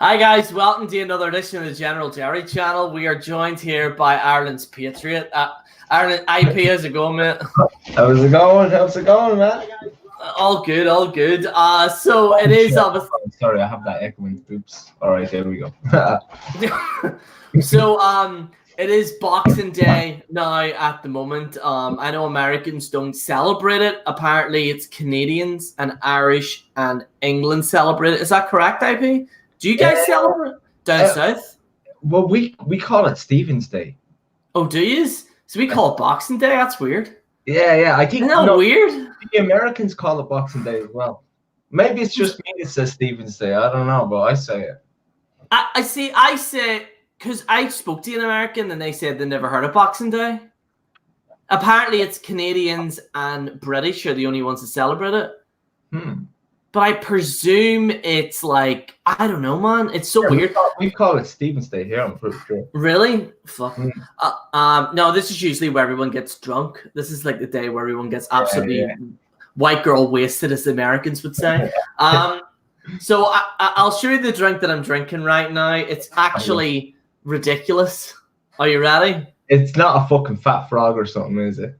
Hi guys, welcome to another edition of the General Gerry channel. We are joined here by Ireland's Patriot. Ireland IP, how's it going, mate? How's it going? How's it going, man? All good, all good. So it is obviously. Sorry, I have that echoing. Oops. All right, there we go. So it is Boxing Day now at the moment. I know Americans don't celebrate it. Apparently, it's Canadians and Irish and England celebrate it. Is that correct, IP? Do you guys celebrate down south? Well, we call it Stephen's Day. Oh, do you? So we call it Boxing Day? That's weird. Yeah. I think Isn't that weird? The Americans call it Boxing Day as well. Maybe it's just me that says Stephen's Day. I don't know, but I say it. I say, because I spoke to an American and they said they never heard of Boxing Day. Apparently, it's Canadians and British are the only ones that celebrate it. But I presume it's like, I don't know, man. It's so weird. We call it Stephen's Day here, I'm pretty sure. Really? Fuck. No, this is usually where everyone gets drunk. This is like the day where everyone gets absolutely white girl wasted, as the Americans would say. So I'll show you the drink that I'm drinking right now. It's actually ridiculous. Are you ready? It's not a fucking fat frog or something, is it?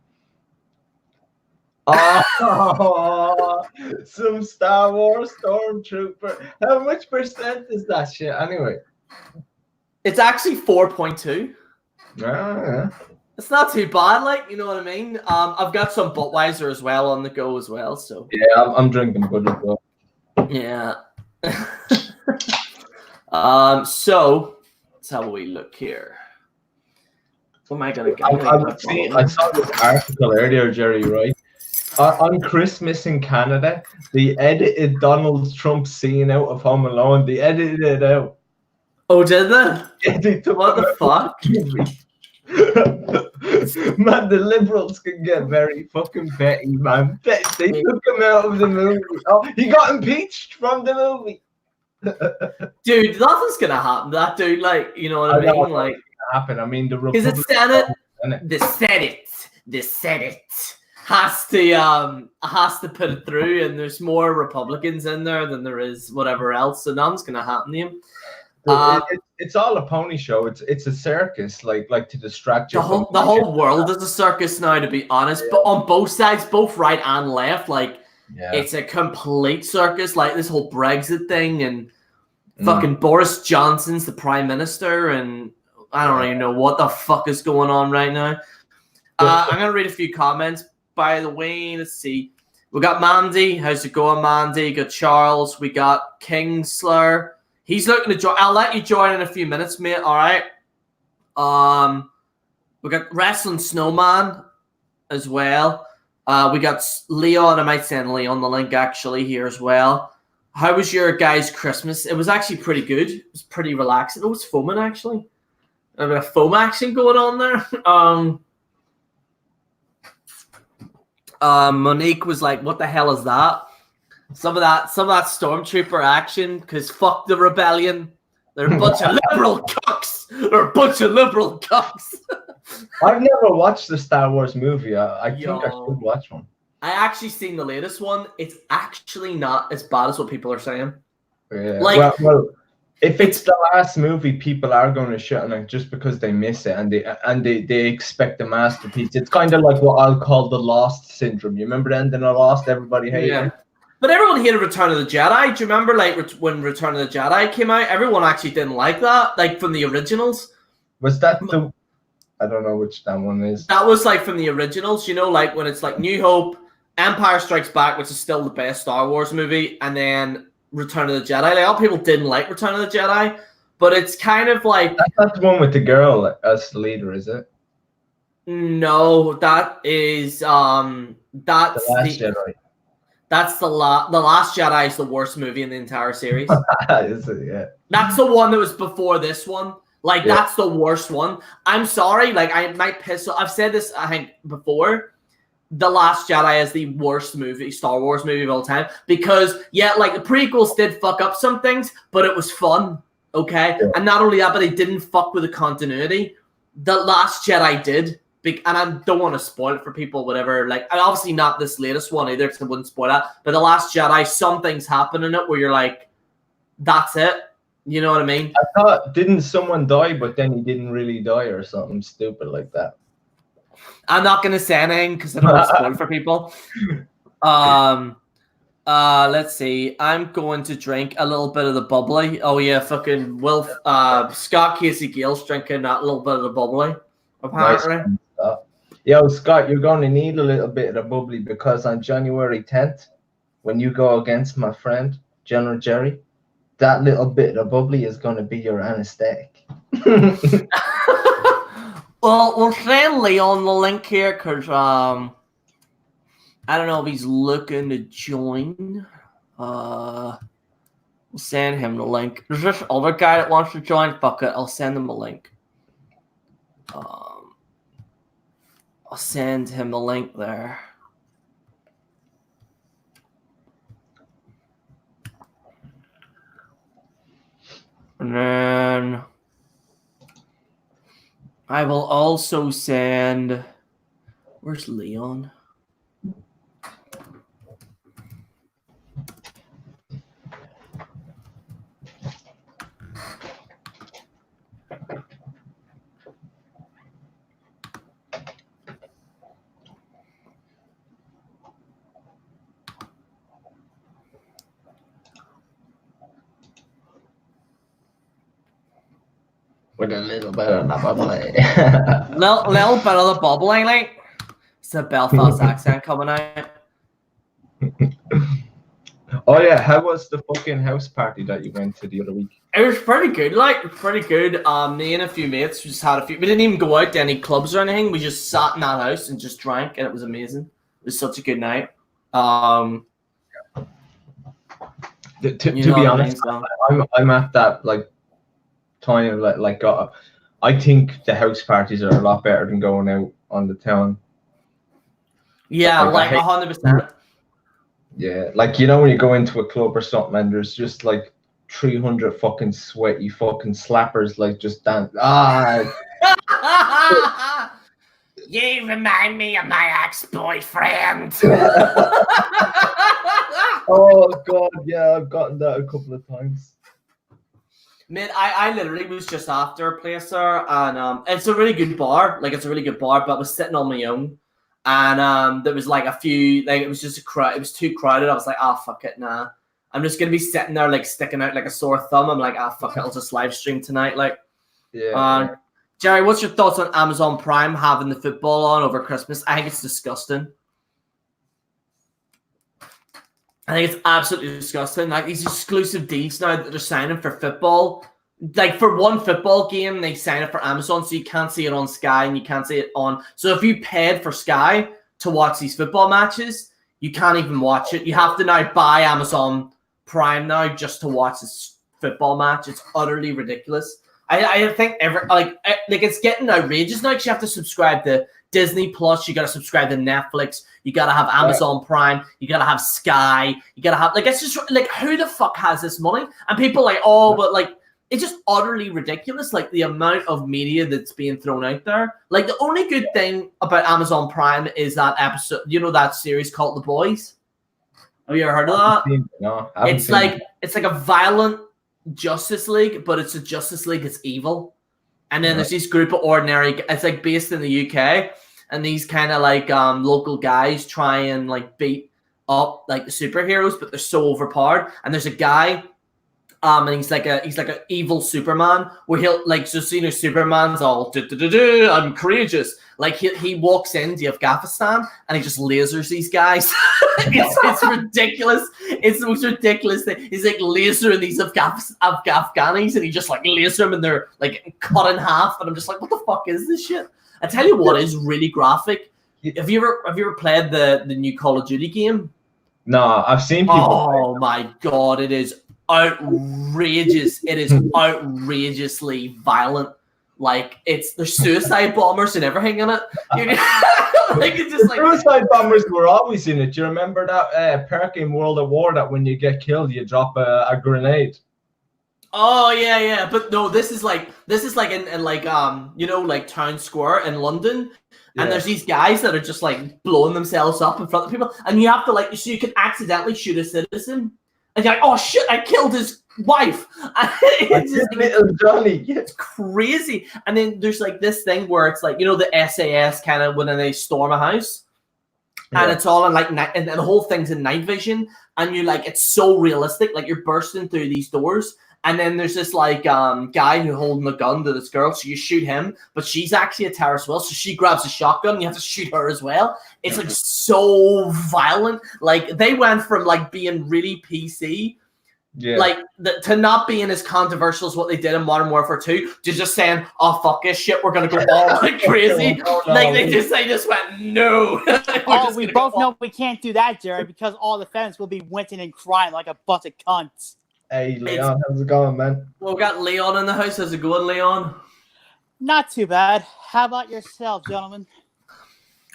Oh, some Star Wars stormtrooper. How much percent is that shit anyway? It's actually 4.2. Yeah. It's not too bad, like, you know what I mean? I've got some Budweiser as well on the go as well, so. Yeah, I'm drinking Bud as well. Yeah. So let's have a wee look here. What am I gonna get? I saw this article earlier, Gerry, right? On Christmas in Canada, they edited Donald Trump's scene out of Home Alone. They edited it out. Oh, did they? Yeah, they took what the fuck? Man, the Liberals can get very fucking petty, man. They took him out of the movie. Oh, he got impeached from the movie. Dude, nothing's gonna happen to that dude. Like, you know what I mean? Like, happen. I mean, the because the Senate has to put it through, and there's more Republicans in there than there is whatever else, so nothing's gonna happen to him. It's all a pony show. It's a circus, like to distract you. The whole world is a circus now, to be honest. But on both sides, both right and left, like it's a complete circus. Like this whole Brexit thing, and fucking Boris Johnson's the prime minister, and I don't even know what the fuck is going on right now. I'm gonna read a few comments. By the way, let's see. We got Mandy. How's it going, Mandy? We got Charles. We got Kingsler. He's looking to join. I'll let you join in a few minutes, mate. All right. We got Wrestling Snowman as well. We got Leon. I might send Leon the link actually here as well. How was your guys' Christmas? It was actually pretty good. It was pretty relaxing. It was foaming actually. A bit of foam action going on there. Monique was like, "What the hell is that?" Some of that stormtrooper action, because fuck the rebellion. They're a bunch of liberal cucks. They're a bunch of liberal cucks. I've never watched the Star Wars movie. I think I should watch one. I actually seen the latest one. It's actually not as bad as what people are saying. Yeah. Like, well, if it's the last movie, people are going to shit on it just because they miss it and they expect a masterpiece. It's kind of like what I'll call the Lost syndrome. You remember the ending of Lost? Everybody hated it. But everyone hated Return of the Jedi. Do you remember, like, when Return of the Jedi came out? Everyone actually didn't like that, like, from the originals. Was that the... I don't know which that one is. That was, like, from the originals, you know, like, when it's, like, New Hope, Empire Strikes Back, which is still the best Star Wars movie, and then Return of the Jedi. Like, a lot of people didn't like Return of the Jedi, but it's kind of like... That's not the one with the girl as the leader, is it? No, that is... that's the Last Jedi. That's the Last Jedi is the worst movie in the entire series. Is it? Yeah. That's the one that was before this one. Like, that's the worst one. I'm sorry. Like, I might piss off. I've said this, I think, before. The Last Jedi is the worst movie, Star Wars movie of all time. Because, like, the prequels did fuck up some things, but it was fun. Okay? Yeah. And not only that, but they didn't fuck with the continuity. The Last Jedi did. And I don't want to spoil it for people, whatever. Like, and obviously not this latest one either, because I wouldn't spoil that. But The Last Jedi, some things happen in it where you're like, that's it. You know what I mean? I thought, didn't someone die, but then he didn't really die or something stupid like that? I'm not gonna say anything because I don't want to spoil for people. Let's see. I'm going to drink a little bit of the bubbly. Oh yeah, fucking Scott Casey Gale's drinking that little bit of the bubbly. Apparently. Nice. Yo, Scott, you're going to need a little bit of the bubbly because on January 10th, when you go against my friend General Gerry, that little bit of bubbly is going to be your anesthetic. Well, we'll send Leon the link here because I don't know if he's looking to join. We'll send him the link. There's this other guy that wants to join. Fuck it, I'll send him a link. I'll send him the link there. And then I will also send. Where's Leon? With a little bit of the bubbly. little bit of the bubbling, like it's a Belfast accent coming out. Oh yeah, how was the fucking house party that you went to the other week? It was pretty good, pretty good. Me and a few mates just had a few. We didn't even go out to any clubs or anything. We just sat in that house and just drank, and it was amazing. It was such a good night. To be honest, I'm at that like time like I think the house parties are a lot better than going out on the town. Yeah, like 100%. Yeah, like you know when you go into a club or something and there's just like 300 fucking sweaty fucking slappers like just dance. You remind me of my ex-boyfriend. Oh god, yeah, I've gotten that a couple of times. Man, I literally was just after a place there, and it's a really good bar. Like, it's a really good bar, but I was sitting on my own, and there was like a few, like, it was just a crowd. It was too crowded. I was like, ah, fuck it, nah. I'm just gonna be sitting there, like, sticking out like a sore thumb. I'm like, ah, fuck it, I'll just live stream tonight. Like, yeah. Gerry, what's your thoughts on Amazon Prime having the football on over Christmas? I think it's disgusting. I think it's absolutely disgusting. Like, these exclusive deals now that they're signing for football. Like, for one football game, they sign it for Amazon, so you can't see it on Sky and you can't see it on. So if you paid for Sky to watch these football matches, you can't even watch it. You have to now buy Amazon Prime now just to watch this football match. It's utterly ridiculous. I think it's getting outrageous now because you have to subscribe to Disney Plus, you got to subscribe to Netflix, you got to have Amazon Prime, you got to have Sky, you got to have, like, it's just, like, who the fuck has this money? And people like, oh, but, like, it's just utterly ridiculous, like, the amount of media that's being thrown out there. Like, the only good thing about Amazon Prime is that episode, you know, that series called The Boys? Have you ever heard of that? No, it's like a violent Justice League, but it's a Justice League that's evil. And then there's this group of ordinary, it's like based in the UK, and these kind of like local guys try and like beat up like the superheroes, but they're so overpowered. And there's a guy, and he's like an evil Superman, where he'll like, so you know, Superman's all I'm courageous. Like he walks into Afghanistan and he just lasers these guys. it's ridiculous. It's the most ridiculous thing. He's like lasering these Afghanis, and he just like laser them and they're like cut in half. And I'm just like, what the fuck is this shit? I tell you what is really graphic. Have you ever played the new Call of Duty game? No, I've seen people. Oh my god, it is outrageous. It is outrageously violent. Like, there's suicide bombers and everything in it. Like, it's just like suicide bombers were always in it. Do you remember that perk in World of War that when you get killed, you drop a grenade? Oh yeah. But no, this is like in like you know, like Town Square in London. Yeah. And there's these guys that are just like blowing themselves up in front of people, and you have to like, so you can accidentally shoot a citizen, and you're like, oh shit, I killed his wife. It's just little Johnny. It's crazy. And then there's like this thing where it's like, you know, the SAS kind of when they storm a house. And it's all in like night, and the whole thing's in night vision, and you're like, it's so realistic, like you're bursting through these doors, and then there's this like guy who holding a gun to this girl, so you shoot him, but she's actually a terrorist, well, so she grabs a shotgun, and you have to shoot her as well. It's like so violent. Like they went from like being really PC. Yeah. Like to not being as controversial as what they did in Modern Warfare 2, to just saying, "Oh fuck this shit, we're gonna go all like crazy." Like they just went no. We both know we can't do that, Gerry, because all the fans will be winting and crying like a bunch of cunts. Hey Leon, how's it going, man? Well, we got Leon in the house. How's it going, Leon? Not too bad. How about yourself, gentlemen?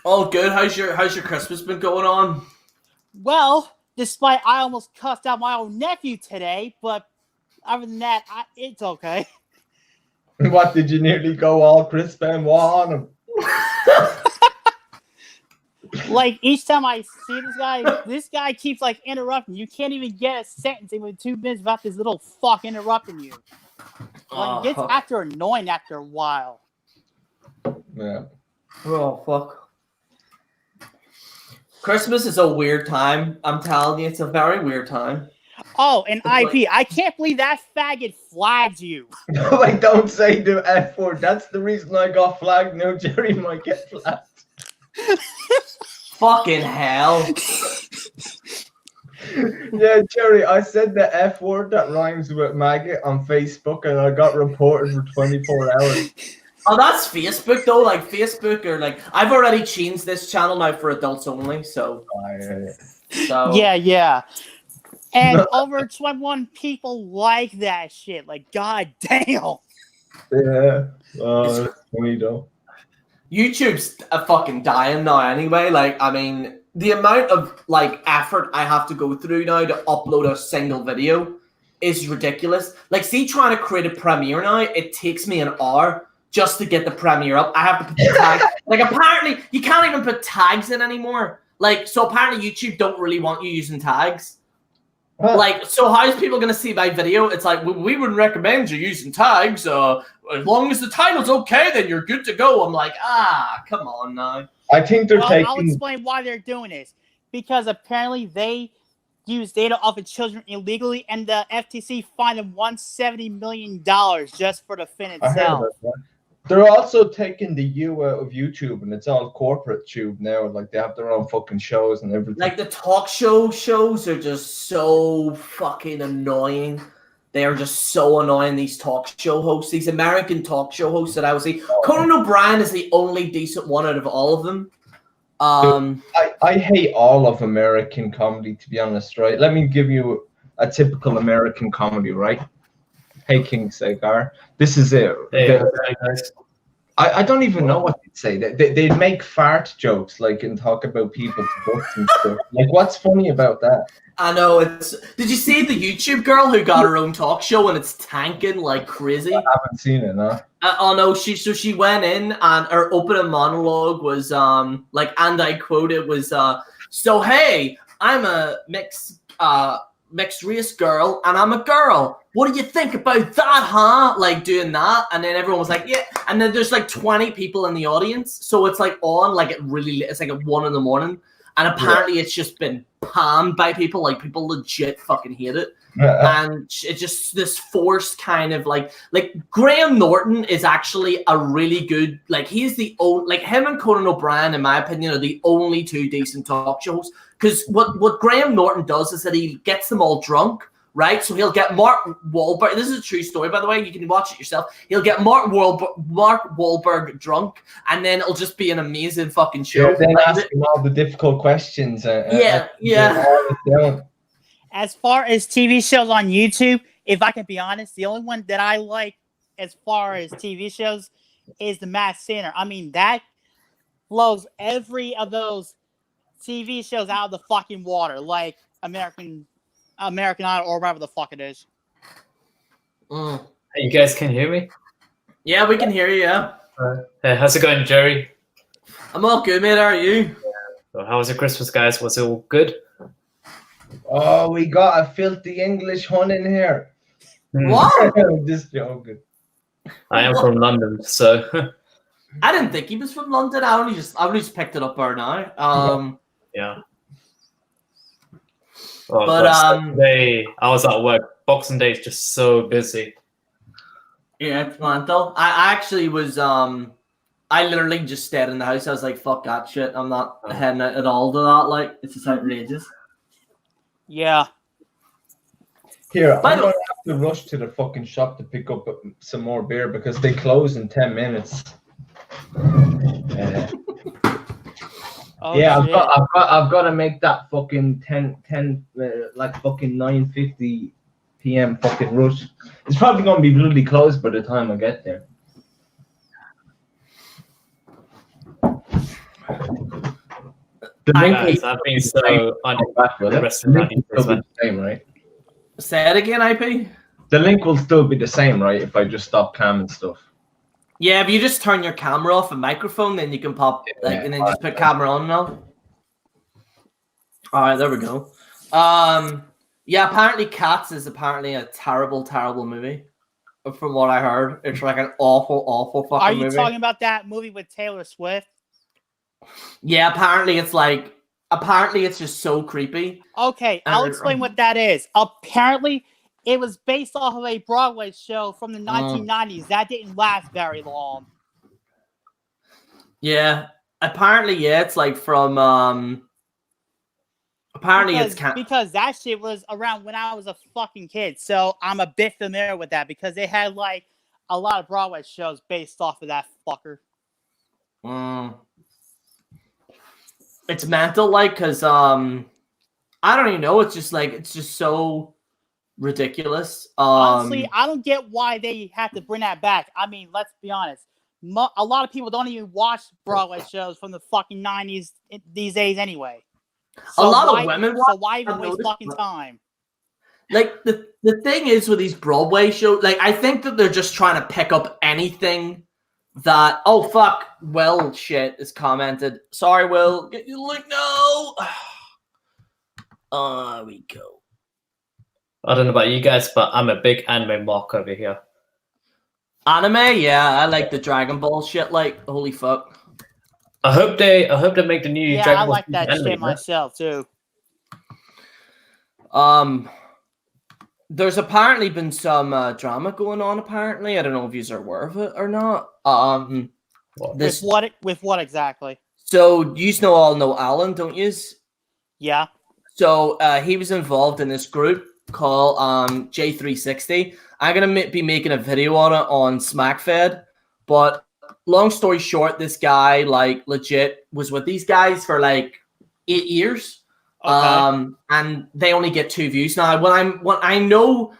All good. How's your Christmas been going on? Well, despite I almost cussed out my own nephew today, but other than that, it's okay. What, did you nearly go all Chris Benoit on him? Like, each time I see this guy keeps, like, interrupting. You can't even get a sentence in with 2 minutes without this little fuck interrupting you. Like, it gets annoying after a while. Yeah. Oh, fuck. Christmas is a weird time. I'm telling you, it's a very weird time. Oh, and IP, I can't believe that faggot flagged you. No, I don't say the F word. That's the reason I got flagged. No, Gerry might get flagged. Fucking hell. Yeah, Gerry, I said the F word that rhymes with maggot on Facebook, and I got reported for 24 hours. Oh, that's Facebook though. Like Facebook or like I've already changed this channel now for adults only. So, yeah. And over 21 people like that shit. Like, god damn. Yeah. That's funny though. YouTube's a fucking dying now anyway. Like, I mean, the amount of like effort I have to go through now to upload a single video is ridiculous. Like, see, trying to create a premiere now, it takes me an hour just to get the premiere up. I have to put the tag. Like, apparently, you can't even put tags in anymore. Like, so apparently YouTube don't really want you using tags. Huh. Like, so how is people going to see my video? It's like, we wouldn't recommend you using tags. As long as the title's okay, then you're good to go. I'm like, come on now. I think they're taking... I'll explain why they're doing this. Because apparently they use data off of children illegally, and the FTC fined them $170 million just for the fin itself. They're also taking the U out of YouTube, and it's all corporate tube now. Like, they have their own fucking shows and everything. Like, the talk shows are just so fucking annoying. They are just so annoying, these talk show hosts. These American talk show hosts that I would see. Conan O'Brien is the only decent one out of all of them. I hate all of American comedy, to be honest, right? Let me give you a typical American comedy, right? Hey, King Sagar. This is it. Hey, I don't even know what they'd say. They make fart jokes, like, and talk about people's butts and stuff. Like, what's funny about that? I know. Did you see the YouTube girl who got her own talk show and it's tanking like crazy? I haven't seen it, no. Oh no, she went in and her opening monologue was like, and I quote, it was so hey, I'm a mixed race girl and I'm a girl. What do you think about that, huh? Like, doing that. And then everyone was like, yeah. And then there's like 20 people in the audience. So it's like on, like it's like at 1 a.m. And apparently it's just been panned by people. Like, people legit fucking hate it. And it's just this forced kind of like Graham Norton is actually a really good, like, he's the only, like, him and Conan O'Brien, in my opinion, are the only 2 decent talk shows. Because what Graham Norton does is that he gets them all drunk, right? So he'll get Mark Wahlberg. This is a true story, by the way. You can watch it yourself. He'll get Mark Wahlberg drunk, and then it'll just be an amazing fucking show. Yeah, then ask him all the difficult questions. Yeah. As far as TV shows on YouTube, if I can be honest, the only one that I like as far as TV shows is The Masked Singer. I mean, that blows every of those TV shows out of the fucking water, like American Idol or whatever the fuck it is. Hey, you guys can hear me? Yeah, we can hear you, yeah. Hey, how's it going, Gerry? I'm all good, mate. How are you? So how was your Christmas, guys? Was it all good? Oh, we got a filthy English hun in here. What? I'm just joking. I am from London, so I didn't think he was from London. I only just picked it up there now. yeah. Oh, But, today I was at work. Boxing Day is just so busy. yeah, it's mental. I actually was I literally just stayed in the house. I was like, fuck that shit. I'm not heading out at all to that. Like, it's just outrageous. Yeah. Here, I'm By the- gonna have to rush to the fucking shop to pick up some more beer because they close in 10 minutes. Oh, Yeah, shit. I've got to make that fucking 10 like fucking 9:50 p.m. fucking rush. It's probably gonna be bloody closed by the time I get there. The link Guys, I've been so the same, right? Say it again, IP. The link will still be the same, right? If I just stop cam and stuff. Yeah, if you just turn your camera off and microphone, then you can pop and then just put camera on now. All right, there we go. Yeah, apparently Cats is apparently a terrible, terrible movie. From what I heard, it's like an awful, awful fucking movie. Are you talking about that movie with Taylor Swift? Yeah, apparently it's just so creepy. Okay, I'll explain what that is. Apparently, it was based off of a Broadway show from the 1990s. That didn't last very long. Yeah, apparently, yeah, it's like from apparently because that shit was around when I was a fucking kid, so I'm a bit familiar with that because they had like a lot of Broadway shows based off of that fucker. It's mental, like, because I don't even know. It's just so ridiculous. Honestly, I don't get why they have to bring that back. I mean, let's be honest. A lot of people don't even watch Broadway shows from the fucking 90s these days anyway. So a lot of women watch. So why even waste fucking time? Like, the thing is with these Broadway shows, like, I think that they're just trying to pick up anything that, oh, fuck, Will shit is commented. Sorry, Will. Get your link. No. There we go. I don't know about you guys, but I'm a big anime mark over here. Anime, yeah, I like the Dragon Ball shit. Like, holy fuck! I hope they make the new. Yeah, Dragon I Ball like that anime, shit myself too. There's apparently been some drama going on. Apparently, I don't know if you are aware of it or not. With what exactly? So you all know Alan, don't you? Yeah. So he was involved in this group called J360. I'm gonna be making a video on it on SmackFed, but long story short, this guy like legit was with these guys for like 8 years. Okay. And they only get 2 views now. When I know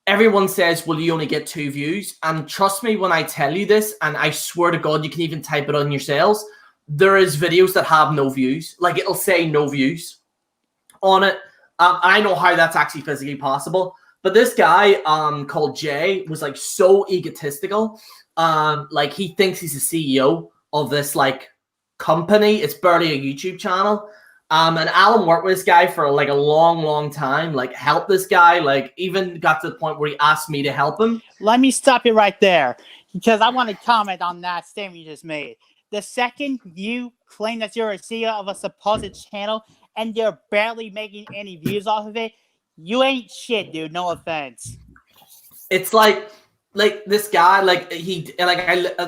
everyone says, "Well, you only get 2 views," and trust me when I tell you this, and I swear to God, you can even type it on yourselves. There is videos that have no views. Like it'll say no views on it. I know how that's actually physically possible. But this guy called Jay was like so egotistical. Like he thinks he's the CEO of this like company. It's barely a YouTube channel. And Alan worked with this guy for like a long, long time. Like helped this guy. Like even got to the point where he asked me to help him. Let me stop you right there because I want to comment on that statement you just made. The second you claim that you're a CEO of a supposed channel and you're barely making any views off of it, you ain't shit, dude. No offense. It's like this guy, like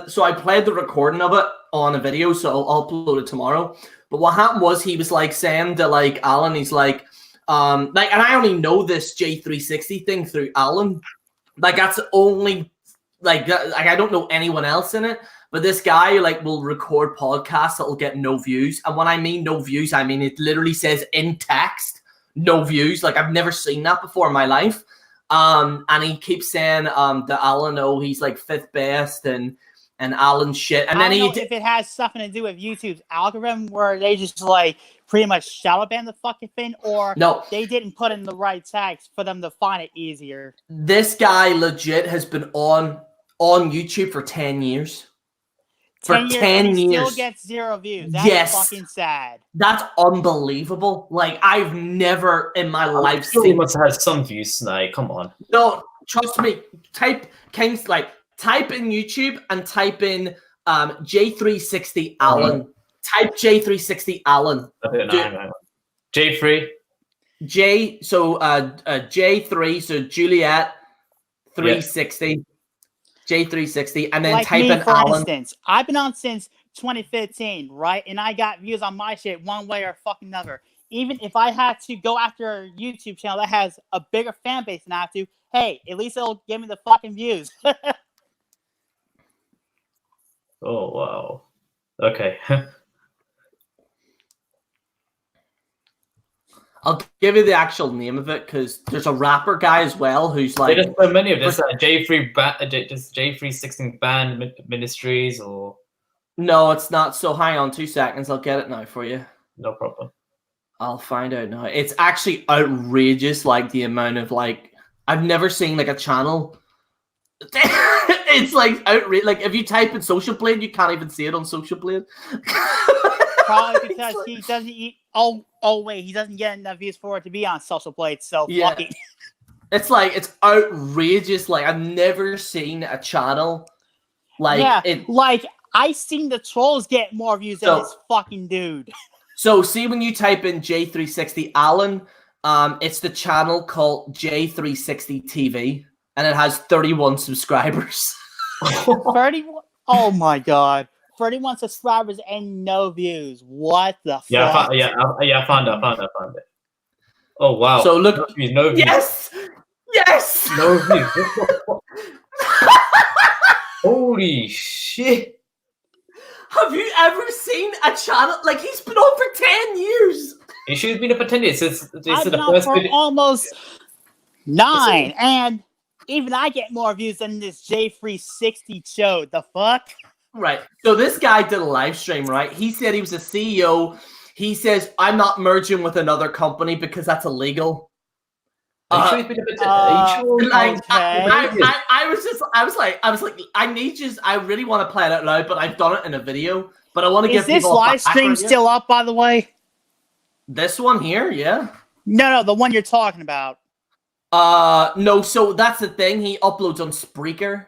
so I played the recording of it on a video, so I'll upload it tomorrow. But what happened was he was like saying to like Alan, he's like, and I only know this J360 thing through Alan. Like that's only like I don't know anyone else in it. But this guy like will record podcasts that will get no views. And when I mean no views, I mean it literally says in text, no views. Like I've never seen that before in my life. And he keeps saying that Alan, oh, he's like 5th best and Alan shit. And then I don't know if it has something to do with YouTube's algorithm where they just like pretty much shadow ban the fucking thing, or no, they didn't put in the right tags for them to find it easier. This guy legit has been on YouTube for 10 years. For 10 years. Still gets 0 views. That's fucking sad. That's unbelievable. Like, I've never in my life seen... He must have had some views, like, come on. No, trust me. Type in YouTube and type in J360 Alan. Type J360 Alan. J3. J3, so Juliet 360. J360, and then like type me, in for Alan. instance, I've been on since 2015, right? And I got views on my shit one way or fucking another. Even if I had to go after a YouTube channel that has a bigger fan base than I have to, hey, at least it'll give me the fucking views. Oh, wow. Okay. I'll give you the actual name of it because there's a rapper guy as well who's like. There's so many of this. J360 Band Ministries or. No, it's not. So hang on 2 seconds. I'll get it now for you. No problem. I'll find out now. It's actually outrageous, like the amount of like I've never seen like a channel. It's like outrageous. Like if you type in Social Blade, you can't even see it on Social Blade. Probably because he doesn't eat. Oh wait, he doesn't get enough views for it to be on Social Blade. So yeah. fuck it. It's like it's outrageous. Like I've never seen a channel like like I seen the trolls get more views than this fucking dude. So see when you type in J360 Alan, it's the channel called J360 TV, and it has 31 subscribers. 31? Oh my god. 31 subscribers and no views. What the fuck? I found it. Oh wow. So look, no views. Yes! No views. Holy shit. Have you ever seen a channel like he's been on for 10 years? She's been up for 10 years since I've been on for almost 9, and even I get more views than this J360 show. The fuck? Right. So this guy did a live stream, right? He said he was a CEO. He says, I'm not merging with another company because that's illegal. I was like, I need you. I really want to play it out loud, but I've done it in a video. But I want to give people. Is this live stream still up, by the way? This one here, yeah. No, the one you're talking about. No. So that's the thing. He uploads on Spreaker.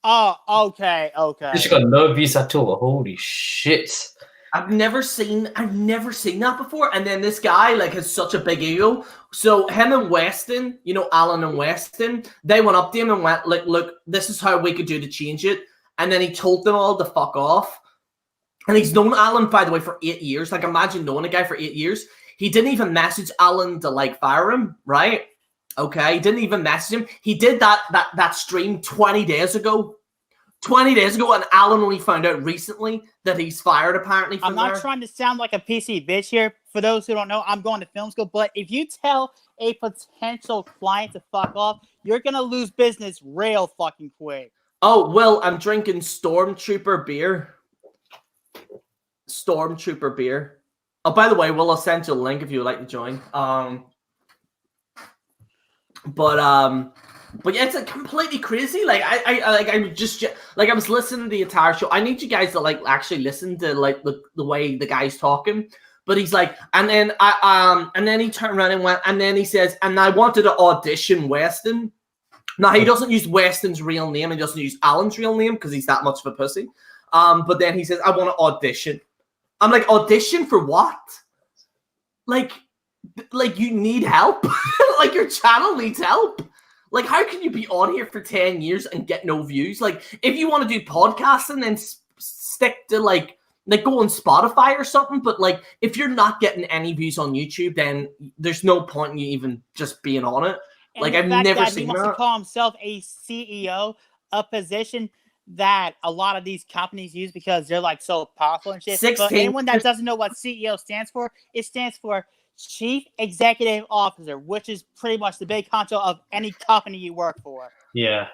Oh, okay. She got no views at all. Holy shit. I've never seen that before. And then this guy like has such a big ego. So him and Weston, you know, Alan and Weston, they went up to him and went like, look, this is how we could do to change it. And then he told them all to fuck off. And he's known Alan, by the way, for 8 years. Like imagine knowing a guy for 8 years. He didn't even message Alan to like fire him, right? Okay, he didn't even message him. He did that stream 20 days ago. 20 days ago, and Alan only found out recently that he's fired, apparently, from I'm not trying to sound like a PC bitch here. For those who don't know, I'm going to film school, but if you tell a potential client to fuck off, you're going to lose business real fucking quick. Oh, Will, I'm drinking Stormtrooper beer. Stormtrooper beer. Oh, by the way, Will, I'll send you a link if you would like to join. But yeah, it's like completely crazy. Like I was listening to the entire show. I need you guys to like actually listen to like the way the guy's talking. But he's like, and then he turned around and went, and then he says, and I wanted to audition Weston. Now he doesn't use Weston's real name. He doesn't use Alan's real name because he's that much of a pussy. But then he says, I want to audition. I'm like, audition for what? Like you need help. Like your channel needs help. Like, how can you be on here for 10 years and get no views? Like, if you want to do podcasting, then stick to, like go on Spotify or something. But, like, if you're not getting any views on YouTube, then there's no point in you even just being on it. And like, I've never seen that. He wants to call himself a CEO, a position that a lot of these companies use because they're, like, so powerful and shit. But anyone that doesn't know what CEO stands for, it stands for Chief Executive Officer, which is pretty much the big honcho of any company you work for. Yeah.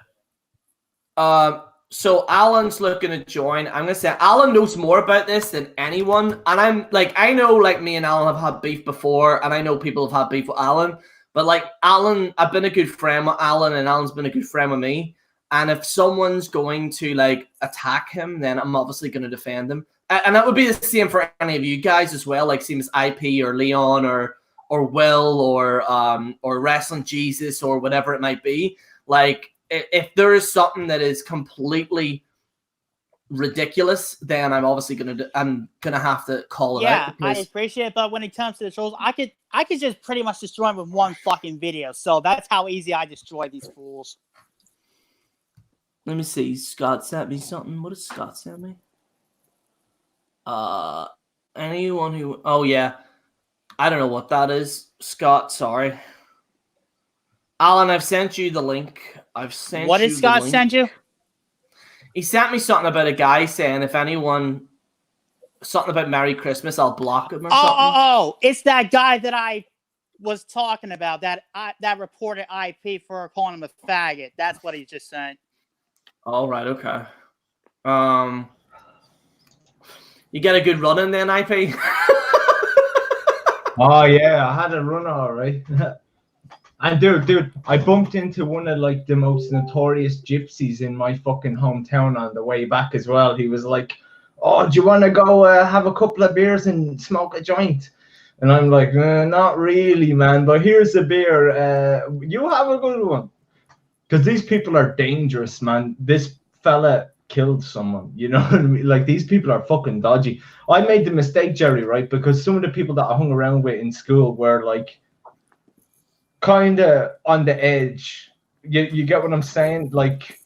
So Alan's looking to join. I'm gonna say Alan knows more about this than anyone, and I'm like, I know like me and Alan have had beef before, and I know people have had beef with Alan, but like Alan, I've been a good friend with Alan, and Alan's been a good friend with me. And if someone's going to like attack him, then I'm obviously going to defend him. And that would be the same for any of you guys as well, like same as IP or Leon or or Will or Wrestling Jesus or whatever it might be. Like, if there is something that is completely ridiculous, then I'm obviously gonna have to call it out. Yeah, I appreciate it, but when it comes to the trolls, I could just pretty much destroy them with one fucking video. So that's how easy I destroy these fools. Let me see. Scott sent me something. What did Scott send me? Anyone who... Oh, yeah. I don't know what that is. Scott, sorry. Alan, I've sent you the link. What did Scott send you? He sent me something about a guy saying if anyone... Something about Merry Christmas, I'll block him or something. Oh, it's that guy that I was talking about, that reported IP for calling him a faggot. That's what he just sent. All right, okay. You get a good run in then, IP? Oh yeah, I had a run all right. And dude, I bumped into one of like the most notorious gypsies in my fucking hometown on the way back as well. He was like, "Oh, do you want to go have a couple of beers and smoke a joint?" And I'm like, "Not really, man. But here's a beer. You have a good one." Because these people are dangerous, man. This fella killed someone, you know what I mean? Like, these people are fucking dodgy. I made the mistake, Gerry, right? Because some of the people that I hung around with in school were like kind of on the edge. You get what I'm saying? Like,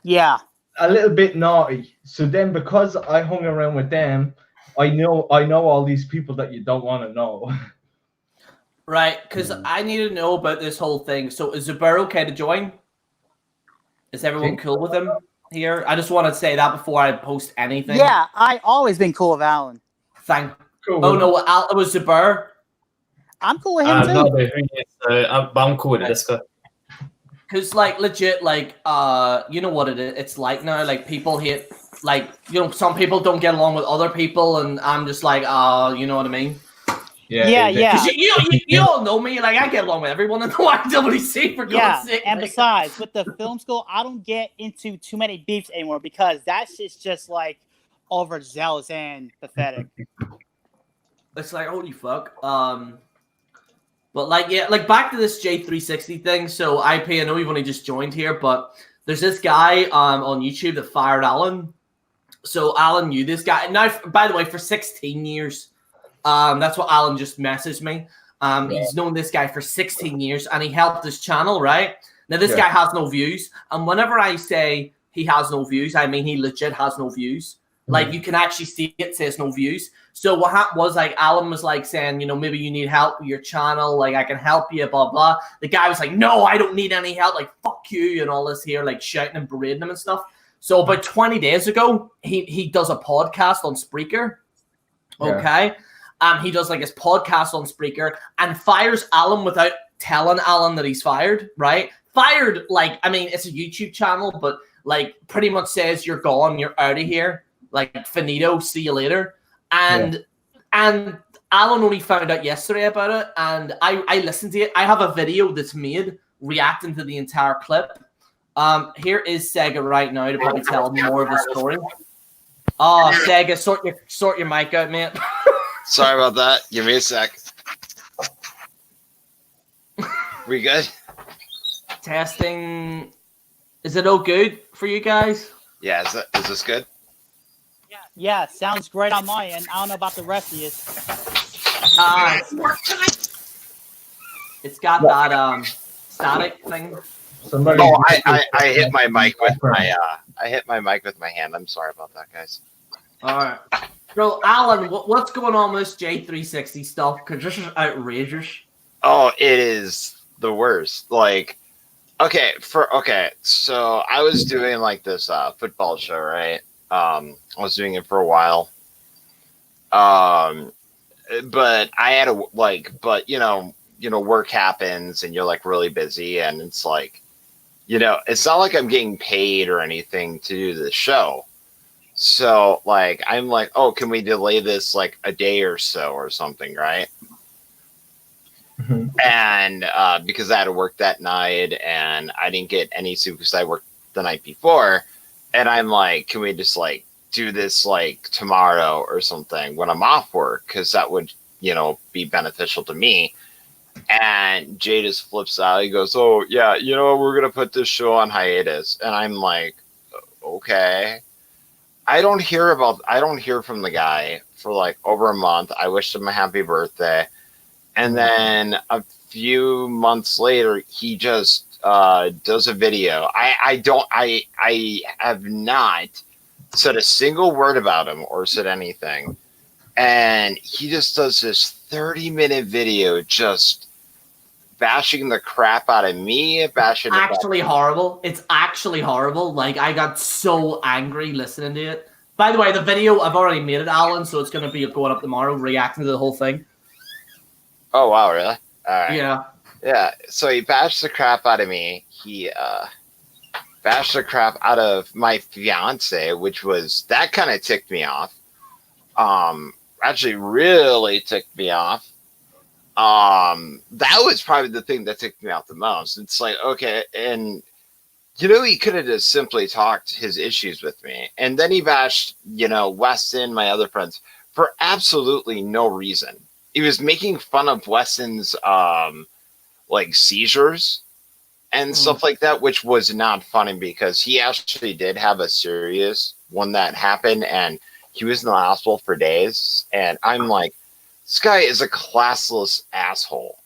yeah, a little bit naughty. So then, because I hung around with them, I know all these people that you don't want to know. Right, because I need to know about this whole thing. So is Zubair okay to join? Is everyone cool with him here? I just want to say that before I post anything. Yeah, I always been cool with Alan. Cool. Oh no, it was Zubair. I'm cool with him too. No, I'm cool with this guy. Because like legit, like you know what it's like now. Like people hate, like, you know, some people don't get along with other people, and I'm just like, you know what I mean? Yeah. Because you all know me. Like, I get along with everyone in the YWC, for God's sake. And besides, with the film school, I don't get into too many beefs anymore because that's just like overzealous and pathetic. It's like, holy fuck. But like, yeah, like back to this J360 thing. So IP, I know you've only just joined here, but there's this guy on YouTube that fired Alan. So Alan knew this guy. Now, by the way, for 16 years. That's what Alan just messaged me. He's known this guy for 16 years, and he helped his channel, right? Now, this guy has no views. And whenever I say he has no views, I mean he legit has no views. Like, you can actually see it says no views. So what happened was, like, Alan was, like, saying, you know, maybe you need help with your channel. Like, I can help you, blah, blah. The guy was like, no, I don't need any help. Like, fuck you and all this here, like, shouting and berating him and stuff. So about 20 days ago, he does a podcast on Spreaker. Okay? He does like his podcast on Spreaker and fires Alan without telling Alan that he's fired, right? Fired, like, I mean, it's a YouTube channel, but like pretty much says you're gone, you're out of here, like finito, see you later. And Alan only found out yesterday about it, and I listened to it. I have a video that's made reacting to the entire clip. Here is Sega right now to probably tell more of the story. Oh, Sega, sort your mic out, mate. Sorry about that. Give me a sec. We good? Testing. Is it all good for you guys? Yeah, is this good? Yeah, sounds great on my end. I don't know about the rest of you. It's got that static thing. I hit my mic with my hand. I'm sorry about that, guys. All right. Bro, Alan, what's going on with this J360 stuff? Because this is outrageous. Oh, it is the worst. Like, okay, so I was doing like this football show, right? I was doing it for a while. But I had work happens and you're like really busy, and it's like, it's not like I'm getting paid or anything to do the show. So, like, I'm like, oh, can we delay this, like, a day or so or something, right? And because I had to work that night, and I didn't get any sleep because I worked the night before, and I'm like, can we just, like, do this, like, tomorrow or something when I'm off work? Because that would, be beneficial to me. And Jay just flips out. He goes, "Oh yeah, you know we're gonna put this show on hiatus." And I'm like, "Okay." I don't hear from the guy for like over a month. I wished him a happy birthday, and then a few months later, he just does a video. I have not said a single word about him or said anything, and he just does this 30-minute video just bashing the crap out of me, bashing. It's actually horrible. It's actually horrible. Like, I got so angry listening to it. By the way, the video, I've already made it, Alan, so it's going to be going up tomorrow, reacting to the whole thing. Oh, wow, really? All right. Yeah. Yeah, so he bashed the crap out of me. He bashed the crap out of my fiance, that kind of ticked me off. Actually really ticked me off. That was probably the thing that ticked me out the most. It's like, okay, and he could have just simply talked his issues with me, and then he bashed, Weston, my other friends, for absolutely no reason. He was making fun of Weston's like seizures and stuff like that, which was not funny because he actually did have a serious one that happened, and he was in the hospital for days. And I'm like, this guy is a classless asshole.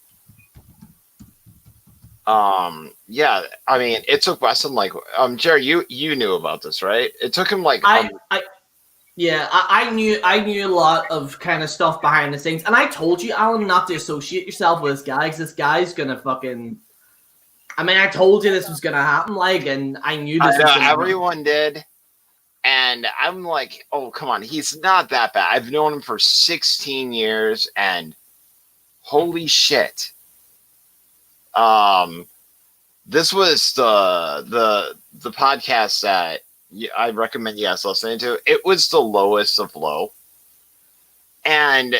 Yeah, I mean, it took Weston like, Gerry, you knew about this, right? It took him like, I knew a lot of kind of stuff behind the scenes, and I told you, Alan, not to associate yourself with this guy, because this guy's gonna fucking. I mean, I told you this was gonna happen, like, and I knew this. Everyone did. And I'm like, oh, come on. He's not that bad. I've known him for 16 years, and holy shit. This was the podcast that I recommend you guys listening to. It was the lowest of low. And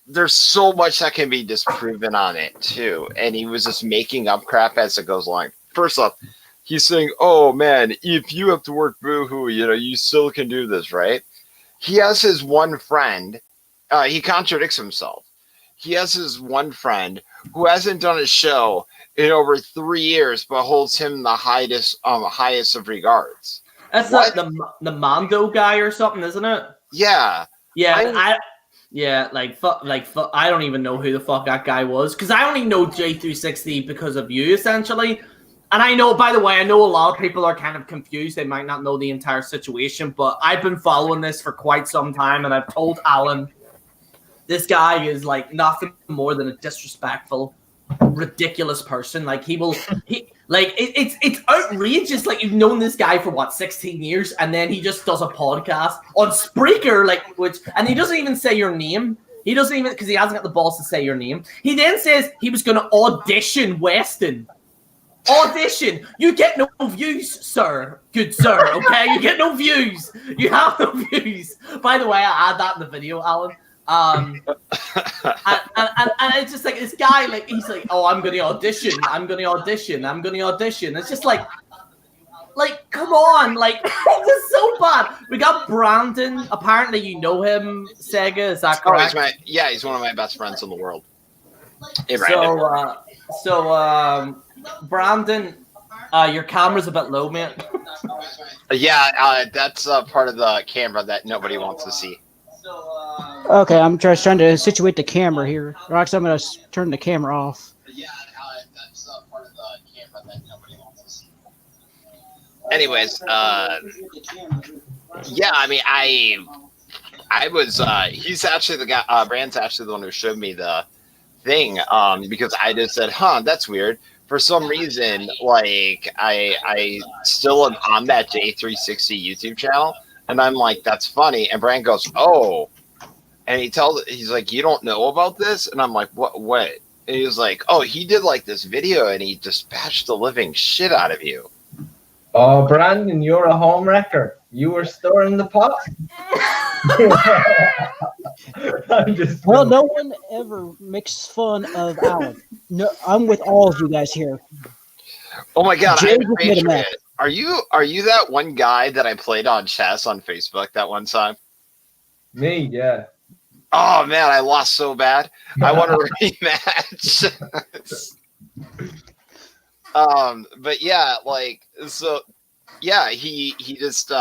there's so much that can be disproven on it, too. And he was just making up crap as it goes along. First off, he's saying, oh, man, if you have to work boo-hoo, you still can do this, right? He has his one friend. He contradicts himself. He has his one friend who hasn't done a show in over 3 years, but holds him the highest of regards. That's like the Mando guy or something, isn't it? Yeah. Yeah, I don't even know who the fuck that guy was, because I only know J360 because of you, essentially. And I know, by the way, I know a lot of people are kind of confused. They might not know the entire situation, but I've been following this for quite some time, and I've told Alan, this guy is like nothing more than a disrespectful, ridiculous person. Like it's outrageous. Like, you've known this guy for what, 16 years, and then he just does a podcast on Spreaker, and he doesn't even say your name. He doesn't even, because he hasn't got the balls to say your name. He then says he was going to audition Weston. Audition. You get no views, sir. Good sir, okay? You get no views. You have no views. By the way, I add that in the video, Alan. And it's just like this guy, like, he's like, oh, I'm gonna audition. It's just like, come on, like, it's so bad. We got Brandon. Apparently, you know him, Sega. Is that correct? He's one of my best friends in the world. Hey, Brandon, your camera's a bit low, mate. That's part of the camera that nobody wants to see. Okay, I'm just trying to situate the camera here. Rox, I'm going to turn the camera off. That's part of the camera that nobody wants to see. Anyways, I mean, I was, he's actually the guy, Brand's actually the one who showed me the thing, because I just said, that's weird. For some reason, like, I still am on that J360 YouTube channel, and I'm like, that's funny. And Brand goes, oh, and he's like, you don't know about this? And I'm like, what? And he was like, oh, he did like this video, and he just bashed the living shit out of you. Oh, Brandon, you're a home wrecker. You were stirring the pot. Well, no one ever makes fun of Alan. No, I'm with all of you guys here. Oh my god, Are you that one guy that I played on chess on Facebook that one time? Me, yeah. Oh man, I lost so bad. I want a rematch. But yeah, like so. Yeah, he just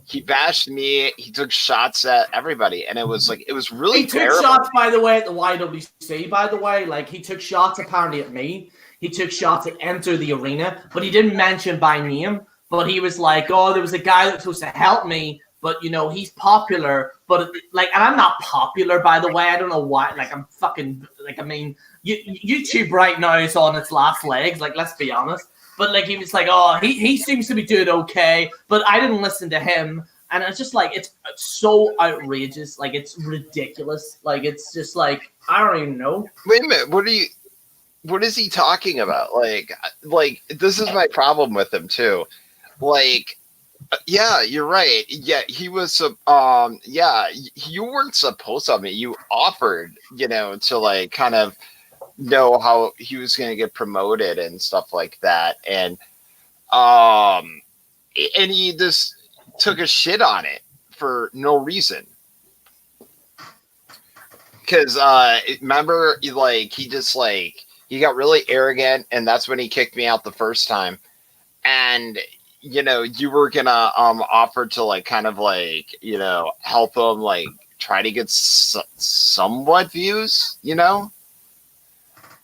he bashed me. He took shots at everybody, and it was really. He took shots, by the way, at the YWC. By the way, like he took shots apparently at me. He took shots at Enter the Arena, but he didn't mention by name. But he was like, "Oh, there was a guy that was supposed to help me, but you know he's popular. But like, and I'm not popular, by the way. I don't know why. Like, I'm fucking like. I mean, YouTube right now is on its last legs. Like, let's be honest." But like he was like, oh, he seems to be doing okay, but I didn't listen to him, and it's just like it's so outrageous, like it's ridiculous, like it's just like I don't even know. Wait a minute, what is he talking about? Like this is my problem with him too. Like, yeah, you're right. Yeah, he was. Yeah, you weren't supposed to. I mean, you offered, to like kind of know how he was going to get promoted and stuff like that, and he just took a shit on it for no reason. Because remember, like he just like he got really arrogant, and that's when he kicked me out the first time. And you were gonna offer to like kind of like help him like try to get somewhat views,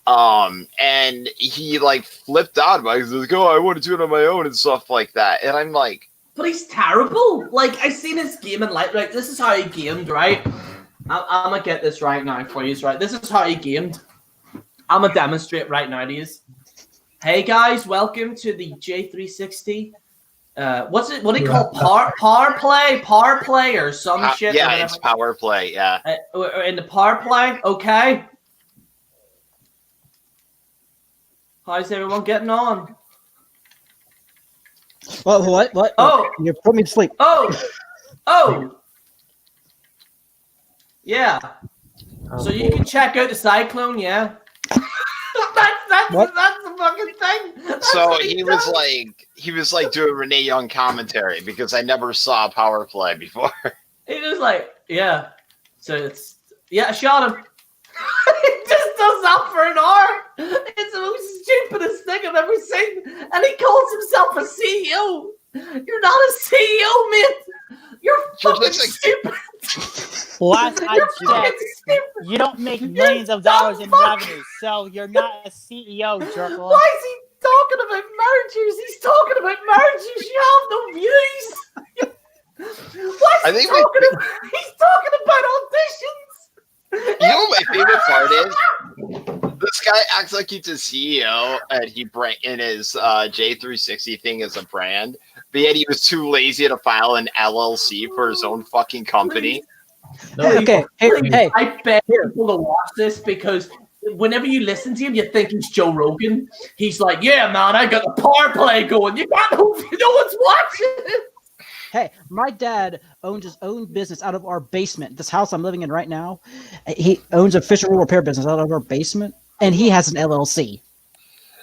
and he like flipped out about it. He's like, "Oh, I want to do it on my own" and stuff like that. And I'm like, but he's terrible. Like I seen his game and like this is how he gamed, right? I'm gonna get this right now for you, right? This is how he gamed. I'm gonna demonstrate right now to you. Hey guys, welcome to the J360. What's it? What do you call power play or some shit? Yeah, it's power play. Yeah. In the power play, okay. How's everyone getting on? What? Oh, you put me to sleep. Oh. Yeah. So you can check out the Cyclone, yeah. that's the fucking thing. That's so he was like doing Renee Young commentary because I never saw power play before. He was like, yeah. So I shot him. He just does that for an hour. It's the most stupidest thing I've ever seen. And he calls himself a CEO. You're not a CEO, man. You're fucking stupid. Last I checked, you don't make millions of dollars in revenue, so you're not a CEO, jerk-off. Why is he talking about mergers? He's talking about mergers. You have no views. Why is he's talking about auditions? You know what my favorite part is? This guy acts like he's a CEO and he in his J360 thing as a brand, but yet he was too lazy to file an LLC for his own fucking company. Hey. I beg people to watch this because whenever you listen to him, you think he's Joe Rogan. He's like, yeah, man, I got the power play going. No one's watching it. Hey, my dad owns his own business out of our basement. This house I'm living in right now, he owns a fishing reel repair business out of our basement, and he has an LLC.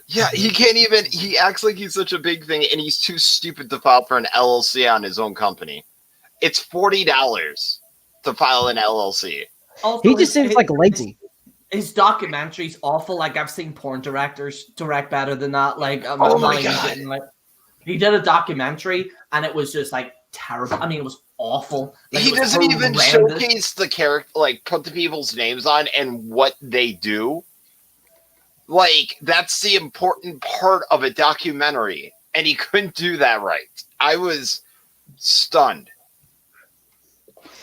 Yeah, he acts like he's such a big thing, and he's too stupid to file for an LLC on his own company. It's $40 to file an LLC. Also, he just seems like lazy. His documentary's awful. Like, I've seen porn directors direct better than that. Like, oh my God. He did a documentary, and it was just like terrible. I mean, it was awful. Like, he doesn't even showcase the character, like put the people's names on and what they do. Like, that's the important part of a documentary, and he couldn't do that right. I was stunned.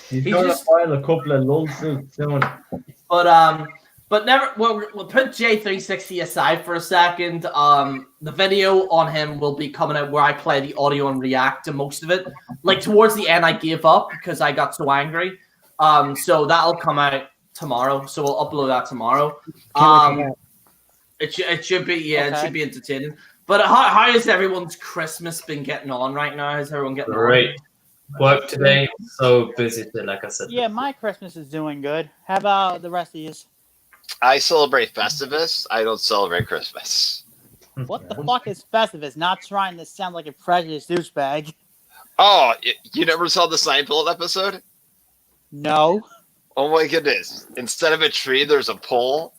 He's gonna file a couple of lawsuits soon. But never. We'll put J360 aside for a second. The video on him will be coming out where I play the audio and react to most of it. Like towards the end, I gave up because I got so angry. So that'll come out tomorrow. So we'll upload that tomorrow. It should be It should be entertaining. But how has everyone's Christmas been getting on right now? How's everyone getting Great. on? Work today, so busy today, like I said. Yeah, my Christmas is doing good. How about the rest of you? I celebrate Festivus. I don't celebrate Christmas. What the fuck is Festivus? Not trying to sound like a prejudiced douchebag. Oh, you never saw the Seinfeld episode? No. Oh my goodness! Instead of a tree, there's a pole.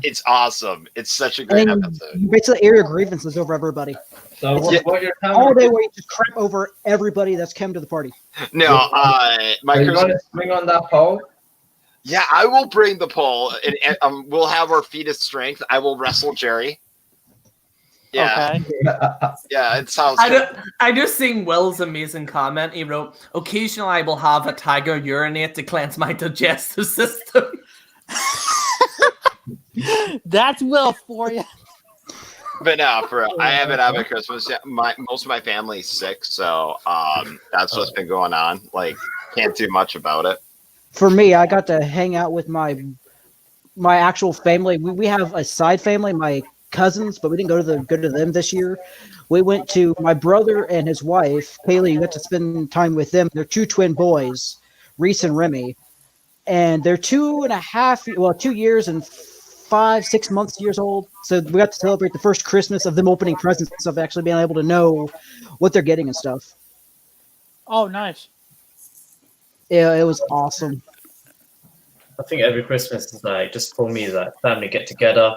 It's awesome. It's such a great episode. You basically air your grievances over everybody. So what you're telling All me? day where you just crap over everybody that's come to the party. No, Are my you going Christmas. to swing on that pole? Yeah, I will bring the pole, and we'll have our feat of strength. I will wrestle Gerry. Yeah, Okay. yeah, it sounds. I just seen Will's amazing comment. He wrote, "Occasionally, I will have a tiger urinate to cleanse my digestive system." That's Will for you. But no, for real, I haven't had a Christmas yet. Most of my family's sick, so that's what's been going on. Like, can't do much about it. For me, I got to hang out with my actual family. We have a side family, my cousins, but we didn't go to them this year. We went to my brother and his wife, Kaylee. We got to spend time with them. They're two twin boys, Reese and Remy, and they're 2 years and 5-6 months years old. So we got to celebrate the first Christmas of them opening presents, of actually being able to know what they're getting and stuff. Oh, nice. Yeah, it was awesome. I think every Christmas is like just for me like family get together.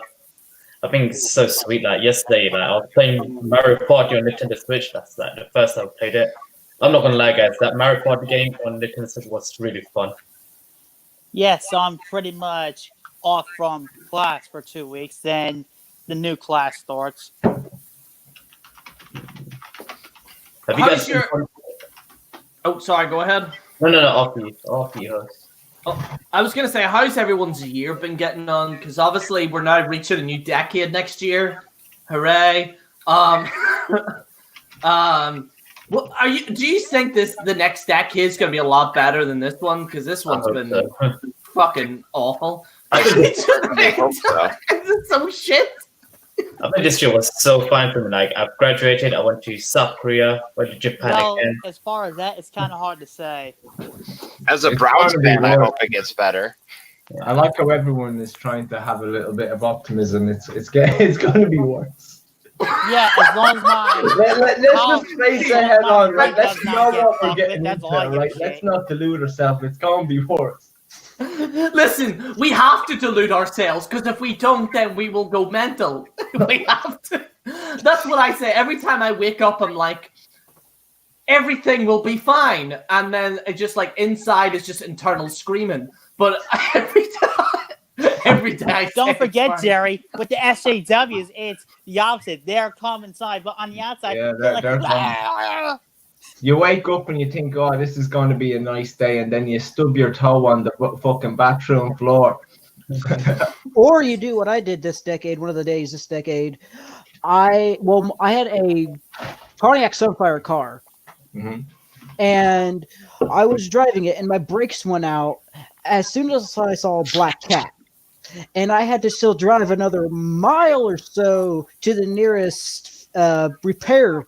I think it's so sweet. Like yesterday, like I was playing Mario Party on Nintendo Switch. That's like the first time I played it. I'm not gonna lie, guys. That Mario Party game on Nintendo Switch was really fun. Yes, so I'm pretty much off from class for 2 weeks. Then the new class starts. Have you How's guys? your- Oh, sorry. Go ahead. No. After you, host. I was gonna say, how's everyone's year been getting on? Because obviously we're now reaching a new decade next year. Hooray! Well, do you think the next decade is gonna be a lot better than this one? Because this one's been fucking awful. I hope so. It's so shit. I think this year was so fun for me. Like I've graduated, I went to South Korea, went to Japan Well, again. as far as that, it's kind of hard to say. As a It's Browns gonna be fan, I worse. hope it gets better. I like how everyone is trying to have a little bit of optimism. It's going to be worse. Yeah, as long as my Let's just face it head on, right? Let's does not know get what we're fucked getting with, that's into, all I give a right? shit. Let's not delude ourselves. It's going to be worse. Listen, we have to delude ourselves because if we don't, then we will go mental. We have to. That's what I say every time I wake up. I'm like, everything will be fine, and then it just like inside is just internal screaming. But every day I say Don't it's forget, fine. Jerry, with the SJWs, it's the opposite. They're calm inside, but on the outside, Yeah, they're like, they're "Ah." You wake up and you think, oh, this is going to be a nice day, and then you stub your toe on the fucking bathroom floor. Or you do what I did this decade, one of the days this decade. I had a Pontiac Sunfire car, Mhm. and I was driving it, and my brakes went out as soon as I saw a black cat. And I had to still drive another mile or so to the nearest repair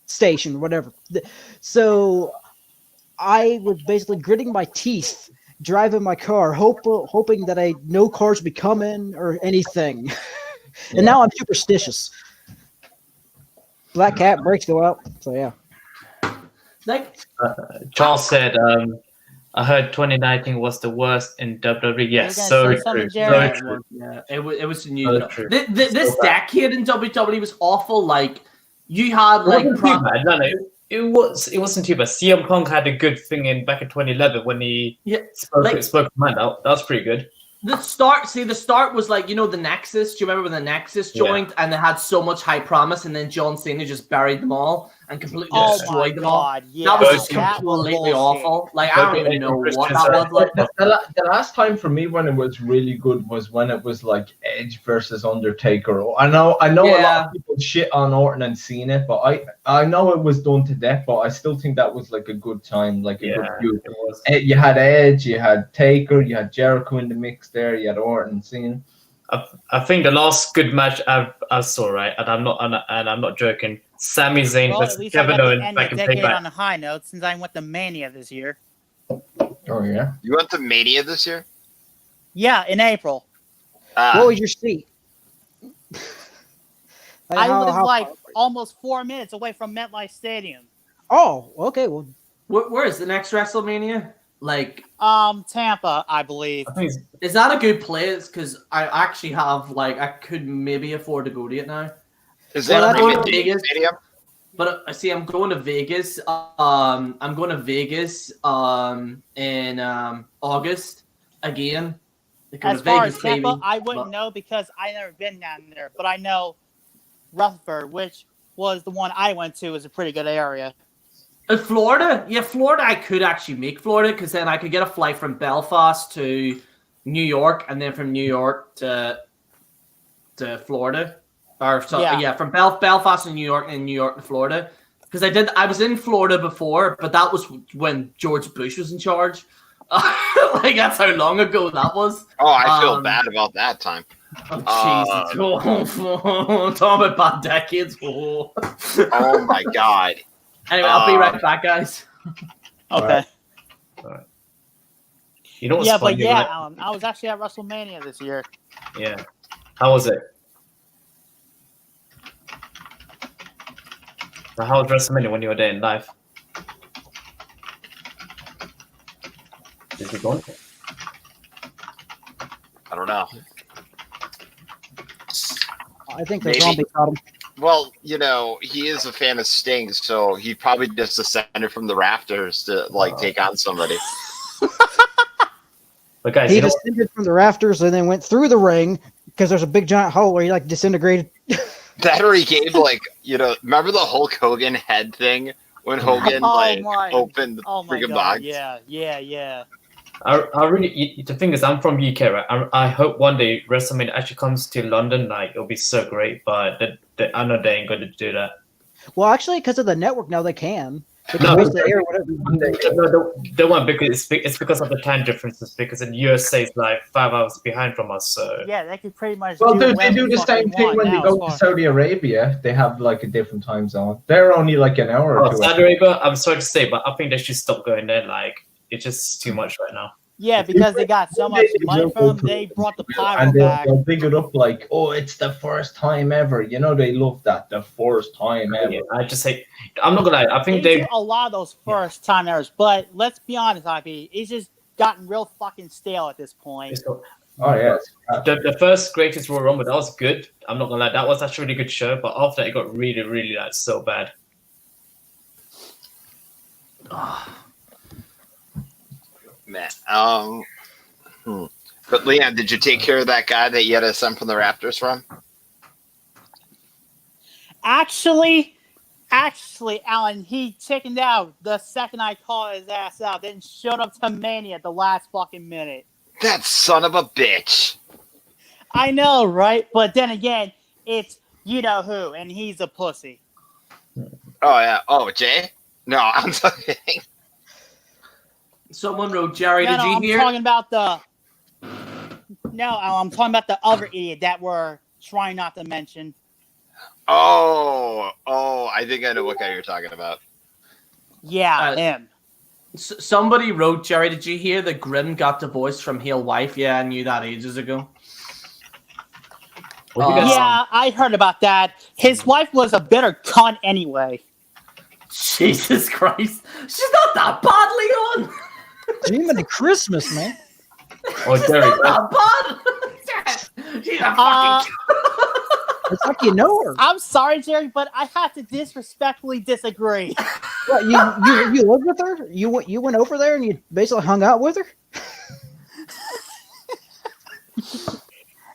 station, whatever. So I was basically gritting my teeth, driving my car, hoping that no cars would be coming or anything. And now I'm superstitious. Black cat, brakes go out. So yeah. Like, Charles said, I heard 2019 was the worst in WWE. Yes, You were so gonna say true. something, So Jerry? true. yeah, it was new. So true. This So bad. decade in WWE was awful. Like, you had It like wasn't too bad. No, it wasn't too bad. CM Punk had a good thing in back in 2011 when he spoke man out. That was pretty good. the start was like, the Nexus. Do you remember when the Nexus joined and they had so much high promise, and then John Cena just buried them all and completely Oh my destroyed them all? god, yeah. That was just that was completely bullshit. awful. Like, I don't even know what that was like. The last time for me when it was really good was when it was like Edge versus Undertaker. I know a lot of people shit on Orton and Cena, but I know it was done to death, but I still think that was like a good time, like a good feud. It was. You had Edge, you had Taker, you had Jericho in the mix there, you had Orton and Cena. I think the last good match I saw, right, and I'm not joking. Sami Zayn Well, at versus least I got Kevin to Owens end back the in decade Payback. on a high note since I went to Mania this year. Oh yeah. You went to Mania this year? Yeah, in April. What was your seat? I was like almost 4 minutes away from MetLife Stadium. Oh, okay. Well, Where is the next WrestleMania? Like Tampa, I believe. I think is that a good place? Because I actually have I could maybe afford to go to it now. Is that Well, a Vegas. stadium? But I see, I'm going to Vegas. I'm going to Vegas in August again. As far as Tampa, I wouldn't know because I never been down there. But I know Rutherford, which was the one I went to, is a pretty good area. Florida, yeah, Florida. I could actually make Florida because then I could get a flight from Belfast to New York, and then from New York to Florida. Or so, yeah, from Belfast to New York and New York to Florida. Because I was in Florida before, but that was when George Bush was in charge. That's how long ago that was. Oh, I feel bad about that time. Oh, Jesus. Talk about bad decades. Oh, oh my God. Anyway, I'll be right back, guys. Okay. All right. You know what's yeah, funny, but yeah, right? Alan, I was actually at WrestleMania this year. Yeah. How was it? So how was WrestleMania when you were there in live? Is it going? I don't know. I think the zombie caught him. Well, he is a fan of Sting, so he probably just descended from the rafters to take on somebody. But guys, he descended from the rafters and then went through the ring because there's a big giant hole where he disintegrated. That or he gave remember the Hulk Hogan head thing when Hogan opened the freaking box? Yeah. I really, the thing is, I'm from UK, right? I hope one day WrestleMania actually comes to London. It'll be so great, but I know they ain't going to do that. Well, actually, because of the network now, they can. They won't because it's because of the time differences. Because in USA it's 5 hours behind from us. So yeah, they could pretty much. Well, they do the same thing when they go to Saudi Arabia. They have a different time zone. They're only an hour or two. Saudi Arabia, I'm sorry to say, but I think they should stop going there. It's just too much right now. Yeah, because they got so much money from them, they brought the pyro back. They'll big it up it's the first time ever. They love that, the first time ever. Yeah, I just say, I'm not gonna lie. I think they do a lot of those first time errors, but let's be honest, IP, it's just gotten real fucking stale at this point. Oh yeah, the first Greatest Royal Rumble, that was good. I'm not gonna lie, that was actually a really good show. But after that, it got really, really so bad. Man, But Leon, did you take care of that guy that you had to send from the Raptors from? Actually, Alan, he chickened out the second I called his ass out, then showed up to Mania at the last fucking minute. That son of a bitch. I know, right? But then again, it's you know who, and he's a pussy. Oh yeah. Oh, Jay? No, I'm talking. Someone wrote, Jerry, did you hear? I'm talking about I'm talking about the other idiot that we're trying not to mention. Oh, I think I know what guy you're talking about. Yeah, him. Somebody wrote, Jerry, did you hear that Grim got divorced from Hale Wife? Yeah, I knew that ages ago. Yeah, I heard about that. His wife was a bitter cunt anyway. Jesus Christ. She's not that bad, Leon. Jiminy Christmas, man. Oh, Gerry. She's a fucking it's like you know her. I'm sorry, Jerry, but I have to disrespectfully disagree. What, you lived with her? You went over there and you basically hung out with her?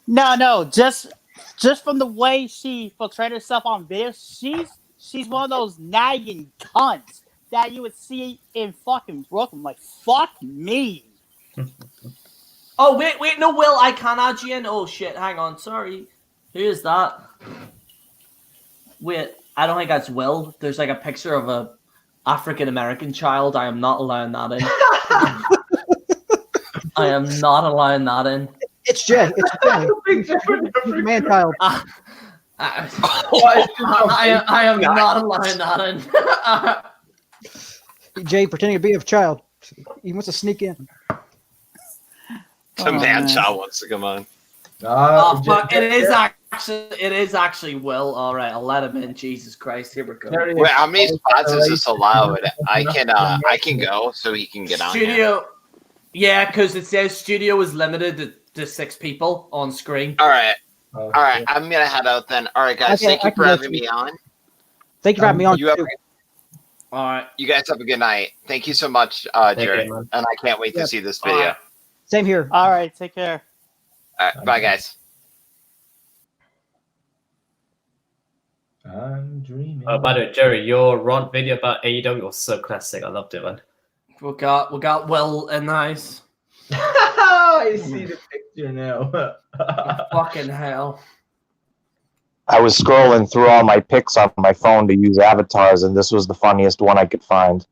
No, just from the way she portrayed herself on video, she's one of those nagging cunts that you would see in fucking Brooklyn. Fuck me. Oh, wait, no, Will, I can't add you in. Oh, shit, hang on, sorry. Who is that? Wait, I don't think that's Will. There's a picture of a African-American child. I am not allowing that in. I am not allowing that in. It's Jay. It's Jay. Man child. I am not allowing that in. Jay pretending to be a child. He wants to sneak in. The man child wants to come on. But it is actually Will. All right, I'll let him in. Jesus Christ, here we go. Wait, how many spots is this allowed? I can go so he can get on here. Studio, yeah, because it says studio is limited to 6 people on screen. All right, I'm gonna head out then. All right, guys, thank you for having me on. Thank you for having me on. All right, you guys have a good night. Thank you so much, Gerry, and I can't wait to see this video. Right. Same here. All right, take care. All right, bye, guys. I'm dreaming. By the way, Gerry, your rant video about AEW was so classic. I loved it, man. we got Will in the house. I see the picture now. Fucking hell. I was scrolling through all my pics on my phone to use avatars, and this was the funniest one I could find.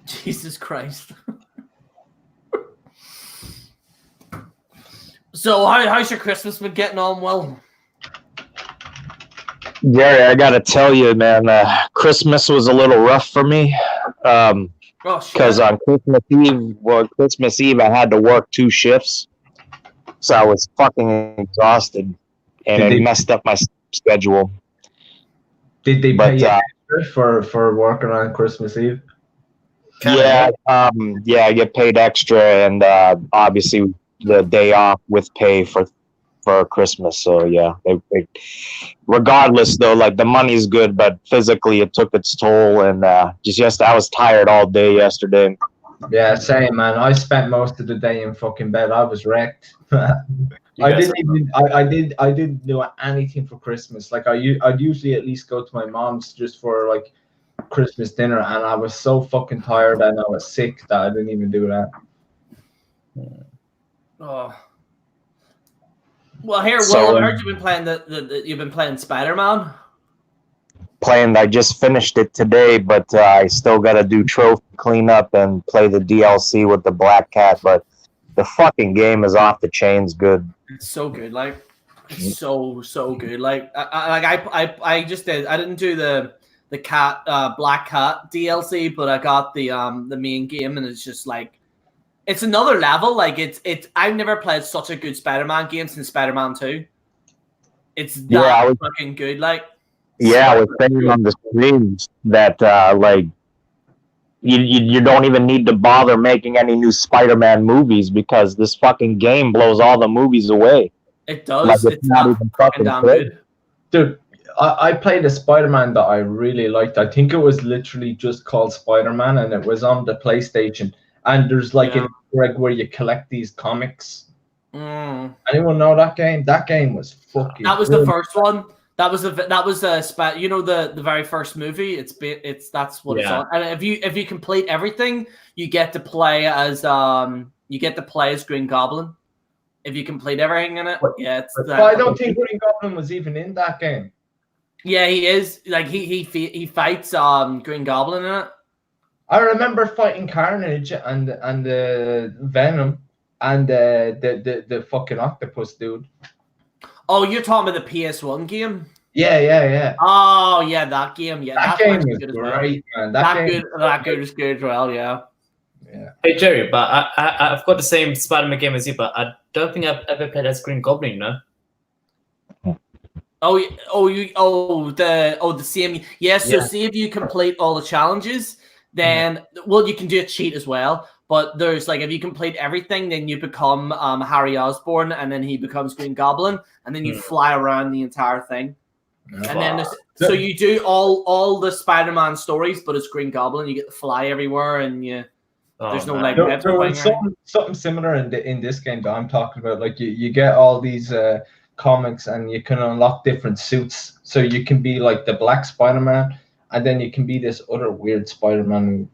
Jesus Christ. So, how's your Christmas been getting on, Will? Gary, I gotta tell you, man, Christmas was a little rough for me. Because on Christmas Eve, I had to work 2 shifts, so I was fucking exhausted, and it messed up my schedule. Did they pay you extra for working on Christmas Eve? Yeah, I get paid extra, and obviously the day off with pay for Christmas. So yeah, they regardless though, like the money's good, but physically it took its toll, and I was tired all day yesterday. Yeah, same, man. I spent most of the day in fucking bed. I was wrecked. I didn't do anything for Christmas. Like I'd usually at least go to my mom's just for like Christmas dinner, and I was so fucking tired and I was sick that I didn't even do that. Oh. Well, here, Will, I heard you've been playing Spider-Man. I just finished it today, but I still got to do trophy cleanup and play the DLC with the Black Cat. But the fucking game is off the chains good. It's so good, like it's so good. Like I just did. I didn't do the Black Cat DLC, but I got the main game, and it's just like. It's another level. Like it's. I've never played such a good Spider-Man game since Spider-Man 2. It's fucking good. Like I was saying on the streams that like you don't even need to bother making any new Spider-Man movies because this fucking game blows all the movies away. It does. It's not even fucking damn good. Dude, I played a Spider-Man that I really liked. I think it was literally just called Spider-Man, and it was on the PlayStation. And there's like an egg where you collect these comics. Anyone know that game? That game was fucking. That was the first one. That was the very first movie. That's what it's on. And if you complete everything, you get to play as Green Goblin. If you complete everything in it, I don't think Green Goblin was even in that game. Yeah, he is. Like he fights Green Goblin in it. I remember fighting Carnage and Venom and the fucking octopus dude. Oh, you're talking about the PS1 game? Yeah. Oh, yeah, that game. Yeah, that game is great, man. That good is good as well. Yeah. Hey Gerry, but I've got the same Spider-Man game as you, but I don't think I've ever played as Green Goblin. No. The same. Yeah. So see if you complete all the challenges. Then, you can do a cheat as well. But there's like, if you complete everything, then you become Harry Osborn, and then he becomes Green Goblin, and then you fly around the entire thing. And then, so you do all the Spider-Man stories, but it's Green Goblin. You get to fly everywhere, and there's no like. There was something similar in this game that I'm talking about. Like you get all these comics, and you can unlock different suits. So you can be like the Black Spider-Man. And then you can be this other weird Spider-Man who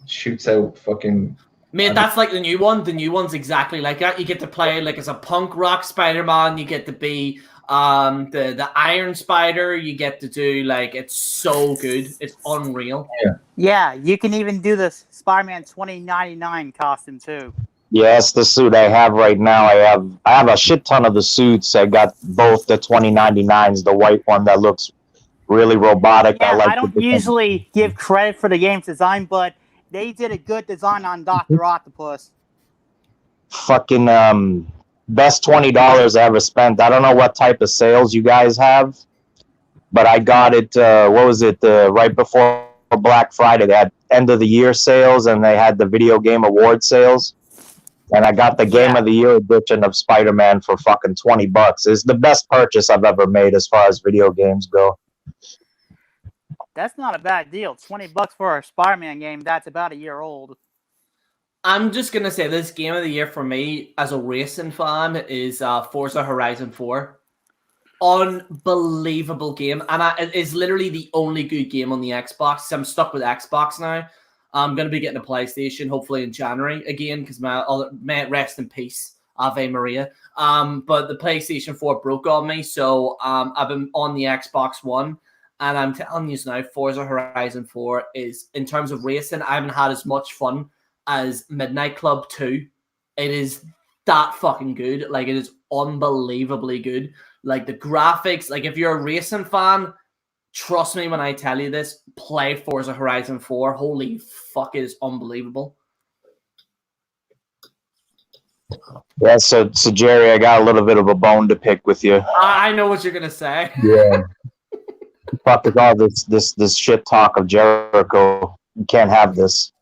shoots out fucking... Mate, that's like the new one. The new one's exactly like that. You get to play like as a punk rock Spider-Man. You get to be the Iron Spider. You get to do like... It's so good. It's unreal. Yeah, you can even do this Spider-Man 2099 costume too. Yeah, it's the suit I have right now. I have a shit ton of the suits. I got both the 2099s, the white one that looks... really robotic. Yeah, I don't usually give credit for the game's design, but they did a good design on Dr. Octopus. Fucking best $20 I ever spent. I don't know what type of sales you guys have, but I got it. What was it? Right before Black Friday, they had end of the year sales, and they had the video game award sales. And I got the Game of the Year edition of Spider-Man for fucking $20. It's the best purchase I've ever made as far as video games go. That's not a bad deal. $20 for a Spider-Man game that's about a year old. I'm just gonna say this Game of the Year for me as a racing fan is Forza Horizon 4. Unbelievable game, and it is literally the only good game on the Xbox. So I'm stuck with Xbox now. I'm going to be getting a PlayStation hopefully in January again because may rest in peace, Ave Maria. But the PlayStation 4 broke on me, so I've been on the Xbox One, and I'm telling you now, Forza Horizon 4 is, in terms of racing, I haven't had as much fun as Midnight Club 2. It is that fucking good. Like, it is unbelievably good. Like, the graphics, like, if you're a racing fan, trust me when I tell you this, play Forza Horizon 4. Holy fuck, it is unbelievable. Yeah, so Jerry, I got a little bit of a bone to pick with you. I know what you're going to say. Yeah. Fuck with all this shit talk of Jericho. You can't have this.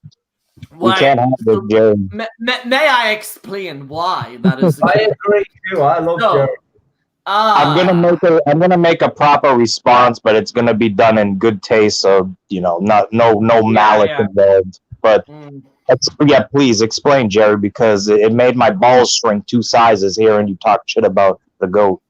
We can't have this, Jerry. May I explain why that is the I agree too. I love Jerry. I'm gonna make a proper response, but it's gonna be done in good taste, so no malice involved. But please explain, Jerry, because it made my balls shrink 2 sizes hearing you talk shit about the GOAT.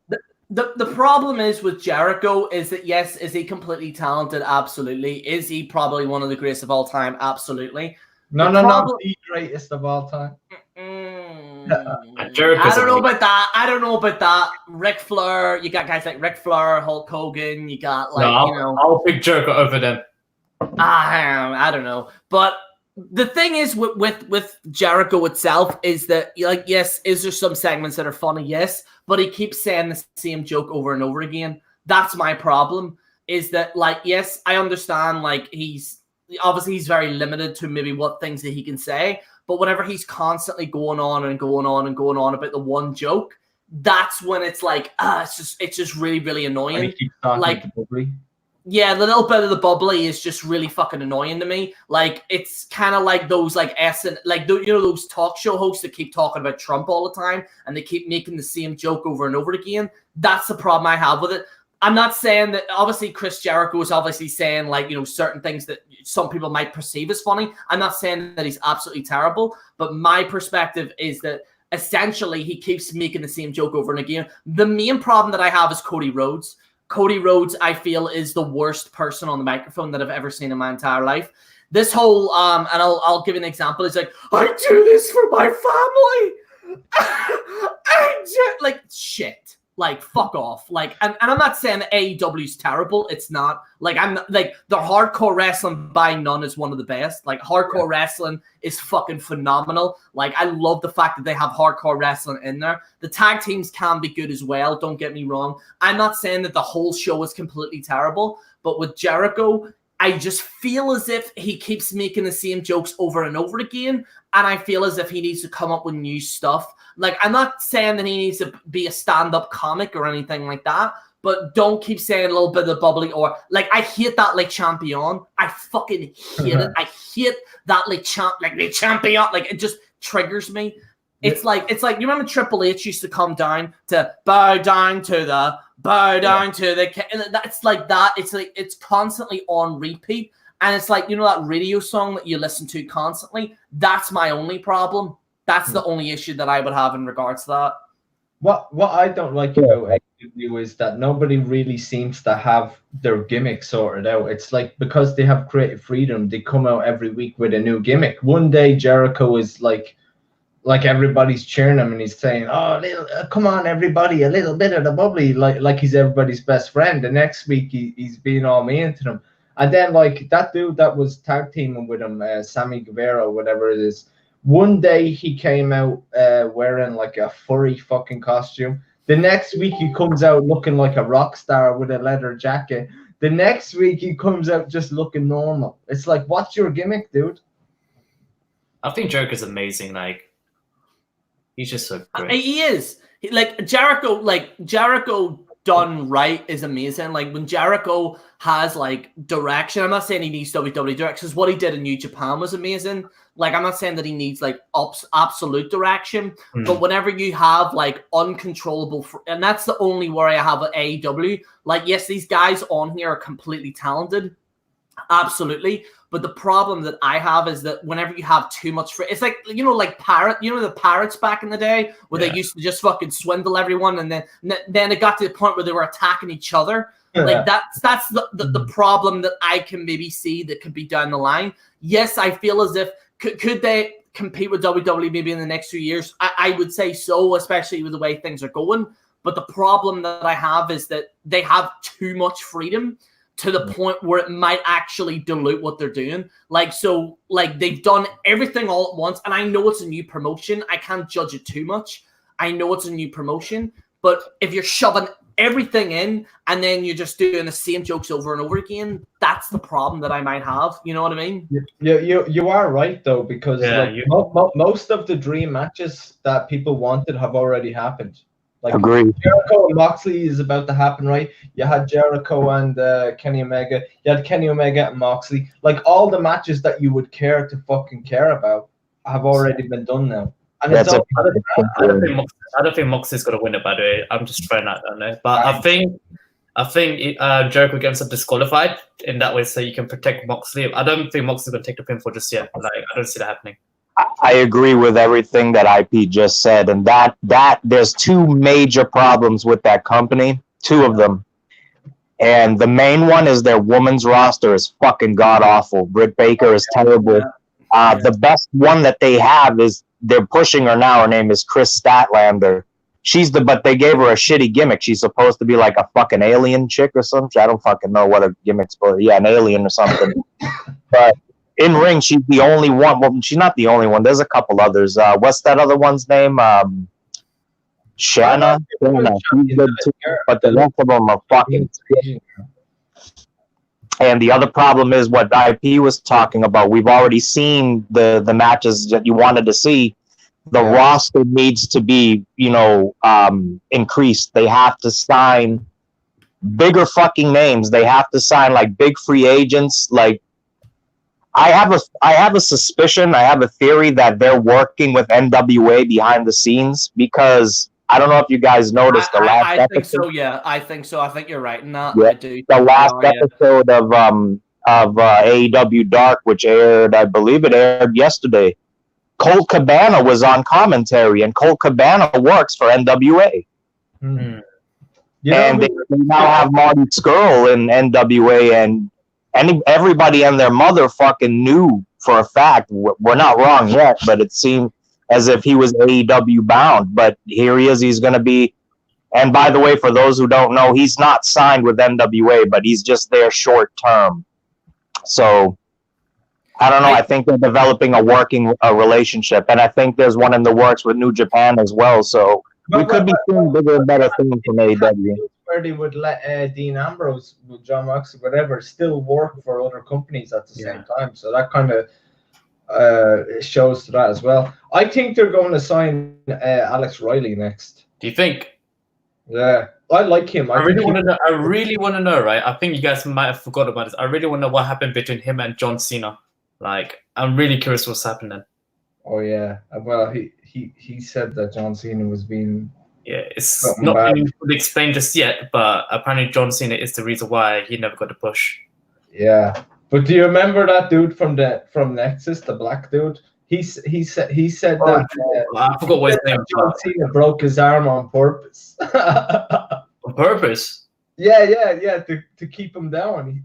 The problem is with Jericho is that, yes, is he completely talented? Absolutely. Is he probably one of the greatest of all time? Absolutely. No, the greatest of all time. I don't know about that. I don't know about that. Ric Flair, you got guys like Ric Flair, Hulk Hogan, you got I'll pick Jericho over them. I don't know. But the thing is with Jericho itself is that, like, yes, is there some segments that are funny? Yes, but he keeps saying the same joke over and over again. That's my problem, is that, like, yes, I understand, like, he's very limited to maybe what things that he can say, but whenever he's constantly going on and going on and going on about the one joke, that's when it's like, it's just really, really annoying. Like, yeah, the little bit of the bubbly is just really fucking annoying to me. Like, it's kind of like those, like, those talk show hosts that keep talking about Trump all the time and they keep making the same joke over and over again. That's the problem I have with it. I'm not saying that, obviously, Chris Jericho is obviously saying, like, certain things that some people might perceive as funny. I'm not saying that he's absolutely terrible, but my perspective is that essentially he keeps making the same joke over and again. The main problem that I have is Cody Rhodes. Cody Rhodes, I feel, is the worst person on the microphone that I've ever seen in my entire life. This whole, and I'll give you an example. It's like, I do this for my family. Like, shit. Like, fuck off. Like, and I'm not saying that AEW's terrible. It's not. Like, I'm not, like, the hardcore wrestling by none is one of the best. Like, hardcore wrestling is fucking phenomenal. Like, I love the fact that they have hardcore wrestling in there. The tag teams can be good as well. Don't get me wrong. I'm not saying that the whole show is completely terrible, but with Jericho, I just feel as if he keeps making the same jokes over and over again, and I feel as if he needs to come up with new stuff. Like, I'm not saying that he needs to be a stand-up comic or anything like that, but don't keep saying a little bit of the bubbly or, like, I hate that Le Champion. I fucking hate it. I hate that Le Champion. Like, it just triggers me. It's like, you remember Triple H used to come down to bow down to the, it's like that. It's like, it's constantly on repeat. And it's like, that radio song that you listen to constantly. That's my only problem. That's the only issue that I would have in regards to that. What I don't like about AEW is that nobody really seems to have their gimmick sorted out. It's like, because they have creative freedom, they come out every week with a new gimmick. One day Jericho is like everybody's cheering him and he's saying, "Oh, come on, everybody, a little bit of the bubbly," like he's everybody's best friend. The next week he's being all mean to them. And then, like, that dude that was tag teaming with him, Sammy Guevara, whatever it is, one day he came out wearing like a furry fucking costume. The next week he comes out looking like a rock star with a leather jacket. The next week he comes out just looking normal. It's like, what's your gimmick, dude? I think Jericho's amazing. Like, he's just so great. He is. like Jericho done right is amazing. Like when Jericho has like direction, I'm not saying he needs WWE direction, because what he did in New Japan was amazing. Like I'm not saying that he needs like absolute direction, but whenever you have like uncontrollable, and that's the only worry I have at AEW. Like yes, these guys on here are completely talented, absolutely. But the problem that I have is that whenever you have too much it's like, like the Pirates back in the day where they used to just fucking swindle everyone, and then it got to the point where they were attacking each other. Like that's the problem that I can maybe see that could be down the line. Yes, I feel as if could they compete with WWE maybe in the next few years? I would say so, especially with the way things are going. But the problem that I have is that they have too much freedom to the point where it might actually dilute what they're doing. Like they've done everything all at once, and I know it's a new promotion. I can't judge it too much. I know it's a new promotion, but if you're shoving everything in and then you're just doing the same jokes over and over again, that's the problem that I might have. You know what I mean? You are right though, because most of the dream matches that people wanted have already happened. Like Agreed. Jericho and Moxley is about to happen, right? You had Jericho and Kenny Omega. You had Kenny Omega and Moxley. Like all the matches that you would care to fucking care about have already been done now. And I don't think Moxley's gonna win it. By the way, I'm just throwing that down there. But I think Jericho gets disqualified in that way, so you can protect Moxley. I don't think Moxley's gonna take the pinfall just yet. Like I don't see that happening. I agree with everything that IP just said, and that there's two major problems with that company, two of them. And the main one is their women's roster is fucking god-awful. Britt Baker is terrible. The best one that they have is, they're pushing her now, her name is Chris Statlander. But they gave her a shitty gimmick. She's supposed to be like a fucking alien chick or something. I don't fucking know what a gimmick's for. Yeah, an alien or something. But in ring, she's the only one. Well, she's not the only one. There's a couple others. What's that other one's name? Shanna. She's good too, but the rest of them are fucking. And the other problem is what IP was talking about. We've already seen the matches that you wanted to see. The roster needs to be, increased. They have to sign bigger fucking names. They have to sign like big free agents. Like I have a suspicion, I have a theory that they're working with NWA behind the scenes, because I don't know if you guys noticed the last episode. Think so, yeah. I think so. I think you're right in that. Yeah. I do. The last episode of AEW Dark, which aired, I believe it aired yesterday. Colt Cabana was on commentary, and Colt Cabana works for NWA. Mm-hmm. And they now have Marty Scurll in NWA, and everybody and their mother fucking knew for a fact. We're not wrong yet, but it seemed as if he was AEW bound. But here he is. He's going to be. And by the way, for those who don't know, he's not signed with NWA, but he's just there short term. So I don't know. I think they're developing a working relationship, and I think there's one in the works with New Japan as well. So we could be seeing bigger and better things from AEW. Where they would let Dean Ambrose, John Moxley, whatever, still work for other companies at the same time. So that kind of shows to that as well. I think they're going to sign Alex Riley next. Do you think? Yeah, I like him. I really want to know. I really want to know. Right? I think you guys might have forgot about this. I really want to know what happened between him and John Cena. Like, I'm really curious what's happening. Oh yeah. Well, he said that John Cena was being. Yeah, it's not been explained just yet, but apparently John Cena is the reason why he never got the push. Yeah, but do you remember that dude from Nexus, the black dude? He said that. I forgot what his name was. John Cena broke his arm on purpose. On purpose? Yeah, to keep him down.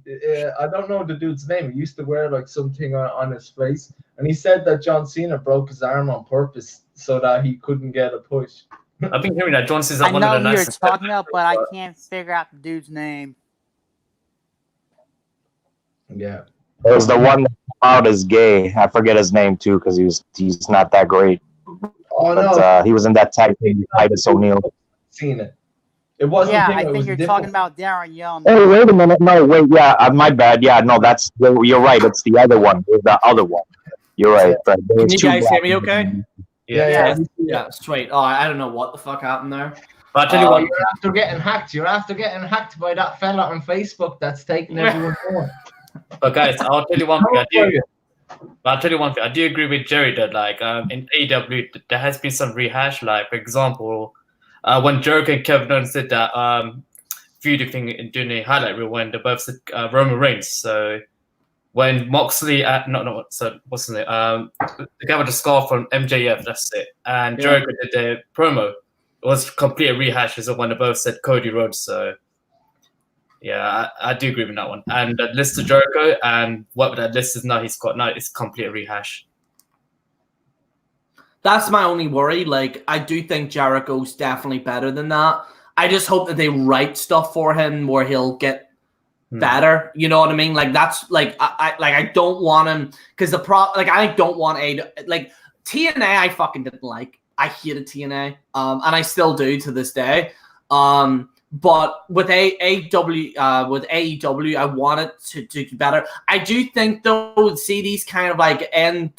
I don't know the dude's name. He used to wear like something on his face, and he said that John Cena broke his arm on purpose so that he couldn't get a push. I've been hearing that John Cena's I one of the know who you're nicest. talking about, but I can't figure out the dude's name. Yeah. It was the one that came out as gay. I forget his name too, because he's not that great. Oh but, no, he was in that tag team with Titus O'Neil. Seen it. It wasn't. Yeah, him, I it think was you're different. talking about Darren Young. Oh, wait a minute. No, wait. Yeah, my bad. Yeah, no, you're right. It's the other one. It's the other one. You're right. Can you guys hear me okay? Yeah, sweet. Oh, I don't know what the fuck happened there. But I'll tell you what, you're after getting hacked. You're after getting hacked by that fella on Facebook that's taking everyone home. but guys, I'll tell you one thing. I do agree with Gerry that like in AEW there has been some rehash. Like for example, when Jericho and Kevin Owens did that feud thing during the highlight reel when they both said Roman Reigns. So when Moxley what's his name? The guy with the scarf from MJF, that's it. And Jericho did the promo. It was complete rehash as when they both said Cody Rhodes. So yeah, I do agree with that one. And that list of Jericho and what that list is now he's got now is complete rehash. That's my only worry. Like, I do think Jericho's definitely better than that. I just hope that they write stuff for him where he'll get better. You know what I mean? Like, that's like I don't want him because I don't want TNA. I fucking didn't like. I hated TNA, and I still do to this day. But with AEW, I want it to do better. I do think though, see these kind of like NWA,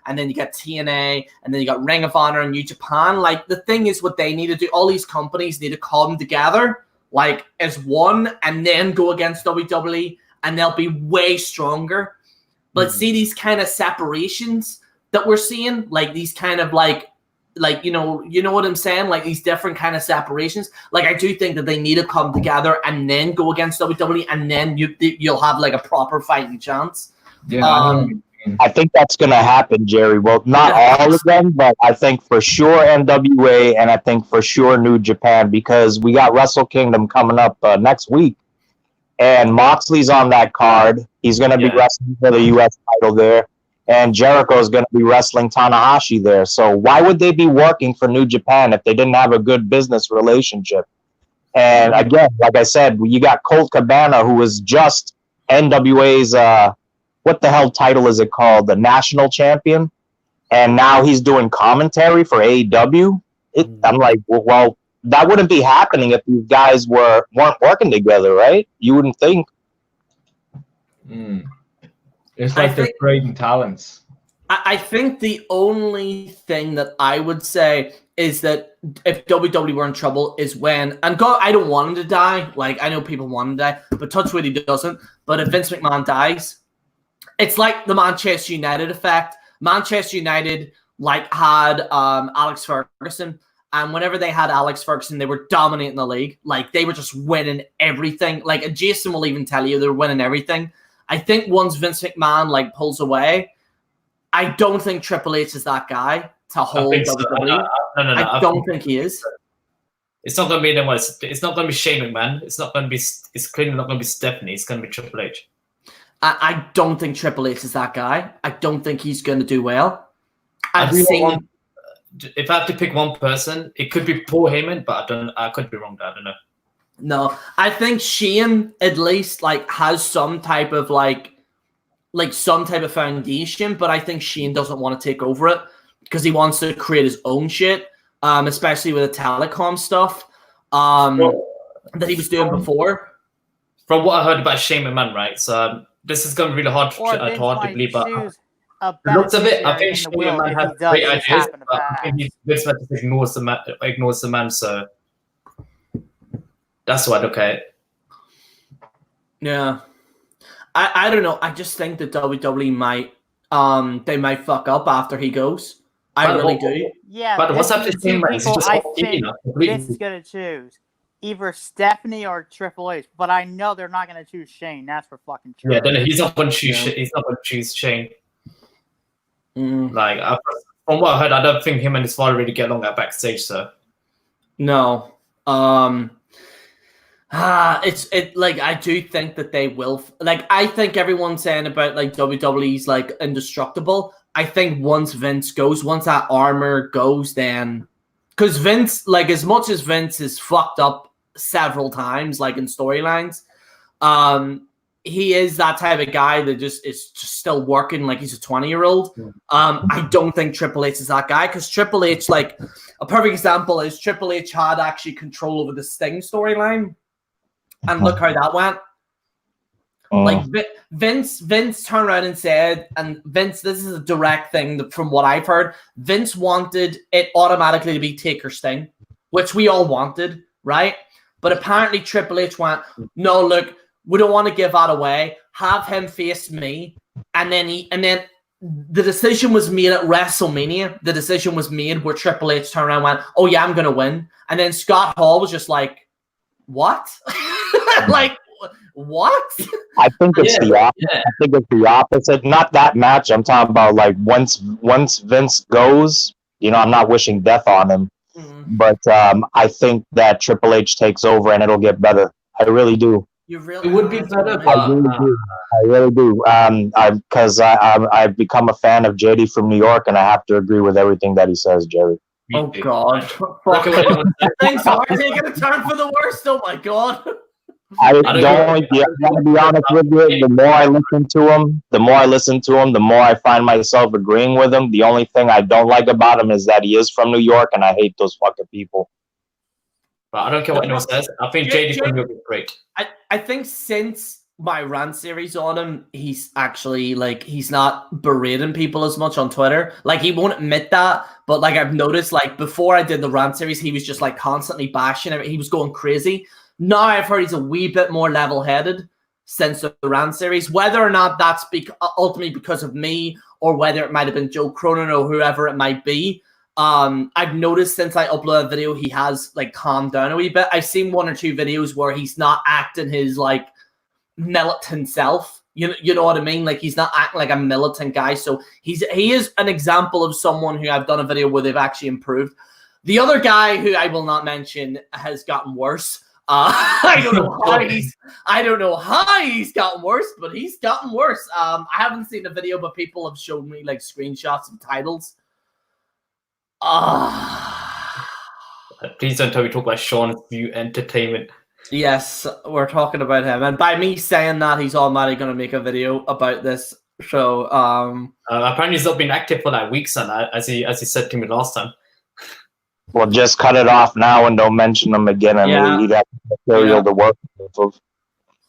and then you got TNA, and then you got Ring of Honor and New Japan. Like the thing is, what they need to do, all these companies need to come together, like as one, and then go against WWE, and they'll be way stronger. But see these kind of separations that we're seeing, like these kind of like you know what I'm saying? Like these different kind of separations. Like I do think that they need to come together and then go against WWE, and then you'll have like a proper fighting chance. Yeah, I think that's going to happen, Gerry. Well, not all of them, but I think for sure NWA, and I think for sure New Japan, because we got Wrestle Kingdom coming up next week, and Moxley's on that card. He's going to be wrestling for the U.S. title there. And Jericho is going to be wrestling Tanahashi there. So why would they be working for New Japan if they didn't have a good business relationship? And again, like I said, you got Colt Cabana, who was just NWA's, what the hell title is it called? The national champion. And now he's doing commentary for AEW. I'm like, well, that wouldn't be happening if these guys weren't working together, right? You wouldn't think. It's like they're trading talents. I think the only thing that I would say is that if WWE were in trouble is when, and God, I don't want him to die. Like, I know people want him to die, but touch wood, he doesn't. But if Vince McMahon dies, it's like the Manchester United effect. Manchester United had Alex Ferguson, and whenever they had Alex Ferguson, they were dominating the league. Like, they were just winning everything. Like, Jason will even tell you they're winning everything. I think once Vince McMahon pulls away, I don't think Triple H is that guy to hold WWE. No, I don't think he is. It's not going to be anyone. It's not going to be Shane McMahon. It's not going to be. It's clearly not going to be Stephanie. It's going to be Triple H. I don't think Triple H is that guy. I don't think he's going to do well. If I have to pick one person, it could be Paul Heyman, but I could be wrong there. I don't know. No, I think Shane at least has some type of some type of foundation, but I think Shane doesn't want to take over it because he wants to create his own shit, especially with the telecom stuff that he was doing before. From what I heard about Shane McMahon, right? So this is going to be really hard to believe, but the looks of it, I think Shane McMahon has great ideas, but I think Vince McMahon ignores the man, so. That's what I look at it. Yeah. I don't know. I just think that WWE might fuck up after he goes. I really do. Yeah. But what's up to Shane? I think Vince is going to choose either Stephanie or Triple H, but I know they're not going to choose Shane. That's for fucking sure. Yeah, he's not going to choose. He's not going to choose Shane. From what I heard, I don't think him and his father really get along at backstage. So no. I do think that they will. I think everyone's saying about WWE's indestructible. I think once Vince goes, once that armor goes, then because Vince, as much as Vince is fucked up several times, in storylines, he is that type of guy that is just still working like he's a 20-year-old. I don't think Triple H is that guy because Triple H, a perfect example is Triple H had actually control over the Sting storyline. And look how that went. Like Vince turned around and said, and Vince, this is a direct thing from what I've heard. Vince wanted it automatically to be Taker's thing, which we all wanted, right? But apparently Triple H went, no, look, we don't want to give that away. Have him face me, and then the decision was made at WrestleMania. The decision was made where Triple H turned around and went, oh yeah, I'm gonna win, and then Scott Hall was just like, what? Like. What? I think it's the opposite. I think it's the opposite. Not that match. I'm talking about like once Vince goes, you know, I'm not wishing death on him, but I think that Triple H takes over and it'll get better. I really do. You really? It would be better. I really do. Because I've become a fan of JD from New York, and I have to agree with everything that he says, Jerry. Oh God! Things are taking a turn for the worst. Oh my God! I gotta be honest with you. The more I listen to him, the more I find myself agreeing with him. The only thing I don't like about him is that he is from New York, and I hate those fucking people. But I don't care what anyone says. I think JD from New York is great. I think since my rant series on him, he's actually like he's not berating people as much on Twitter. Like he won't admit that, but like I've noticed, like before I did the rant series, he was just like constantly bashing it. He was going crazy. Now I've heard he's a wee bit more level-headed since the rant series. Whether or not that's ultimately because of me, or whether it might have been Joe Cronin or whoever it might be, I've noticed since I uploaded a video, he has like calmed down a wee bit. I've seen 1 or 2 videos where he's not acting his like militant self. You know what I mean? Like he's not acting like a militant guy. So he is an example of someone who I've done a video where they've actually improved. The other guy who I will not mention has gotten worse. I don't know how he's gotten worse, but he's gotten worse. I haven't seen the video, but people have shown me like screenshots and titles. Please don't tell me talk about Sean's View Entertainment. Yes, we're talking about him, and by me saying that, he's automatically going to make a video about this. So apparently he's not been active for like weeks, and as he said to me last time. Well, just cut it off now and don't mention them again. I mean, you'd have material to work with.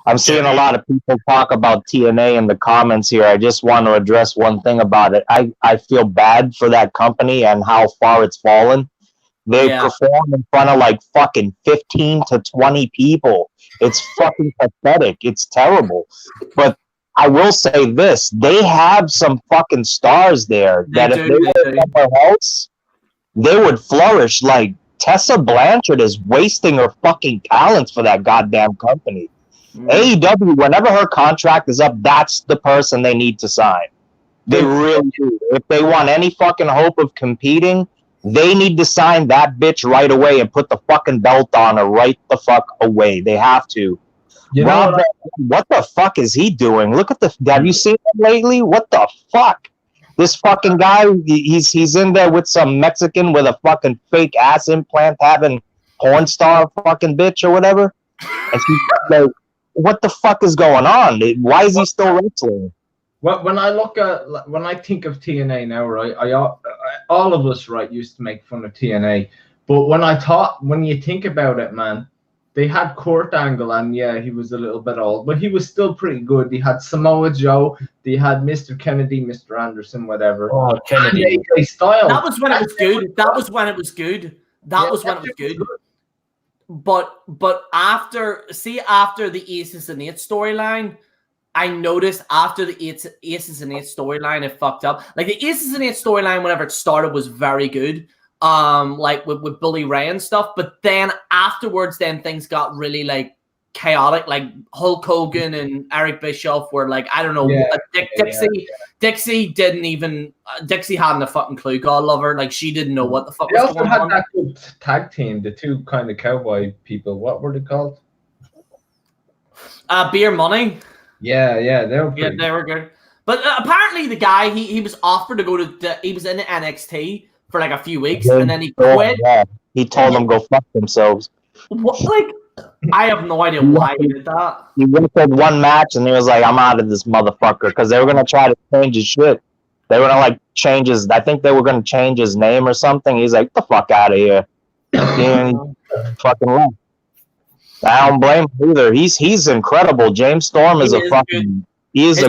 I'm seeing a lot of people talk about TNA in the comments here. I just want to address one thing about it. I feel bad for that company and how far it's fallen. They perform in front of like fucking 15 to 20 people. It's fucking pathetic. It's terrible. But I will say this. They have some fucking stars there that if they were somewhere else, they would flourish. Like Tessa Blanchard is wasting her fucking talents for that goddamn company. AEW, whenever her contract is up, that's the person they need to sign. They really do. If they want any fucking hope of competing, they need to sign that bitch right away and put the fucking belt on her right the fuck away. They have to. Rob, what the fuck is he doing? Look at have you seen him lately? What the fuck? This fucking guy, he's in there with some Mexican with a fucking fake ass implant having porn star fucking bitch or whatever. And she's like, what the fuck is going on? Why is he still wrestling? When I think of TNA now, right, all of us, right, used to make fun of TNA. But when you think about it, man, they had Kurt Angle, and yeah, he was a little bit old, but he was still pretty good. They had Samoa Joe, they had Mr. Kennedy, Mr. Anderson, whatever. Oh, Kennedy. Styles. That was when it was good. That was when it was good. That was when it was good. But after the Aces and Eights storyline, I noticed after the Aces and Eights storyline, it fucked up. Like the Aces and Eights storyline, whenever it started, was very good. Like with Bully Ray and stuff. But then afterwards, things got really like chaotic. Like Hulk Hogan and Eric Bischoff were like, I don't know. Dixie didn't even. Dixie hadn't a fucking clue. God love her. Like she didn't know what the fuck. They was also going had on. that good tag team, the two kind of cowboy people. What were they called? Beer Money. Yeah, they were pretty they were good. But apparently the guy he was offered to go to. He was in NXT for like a few weeks, and then he quit. Yeah. He told them go fuck themselves. What? Like, I have no idea why he did that. He wrestled one match, and he was like, "I'm out of this motherfucker," because they were gonna try to change his shit. They were gonna like change his. I think they were gonna change his name or something. He's like, "The fuck out of here!" And he fucking left. I don't blame him either. He's incredible. James Storm is a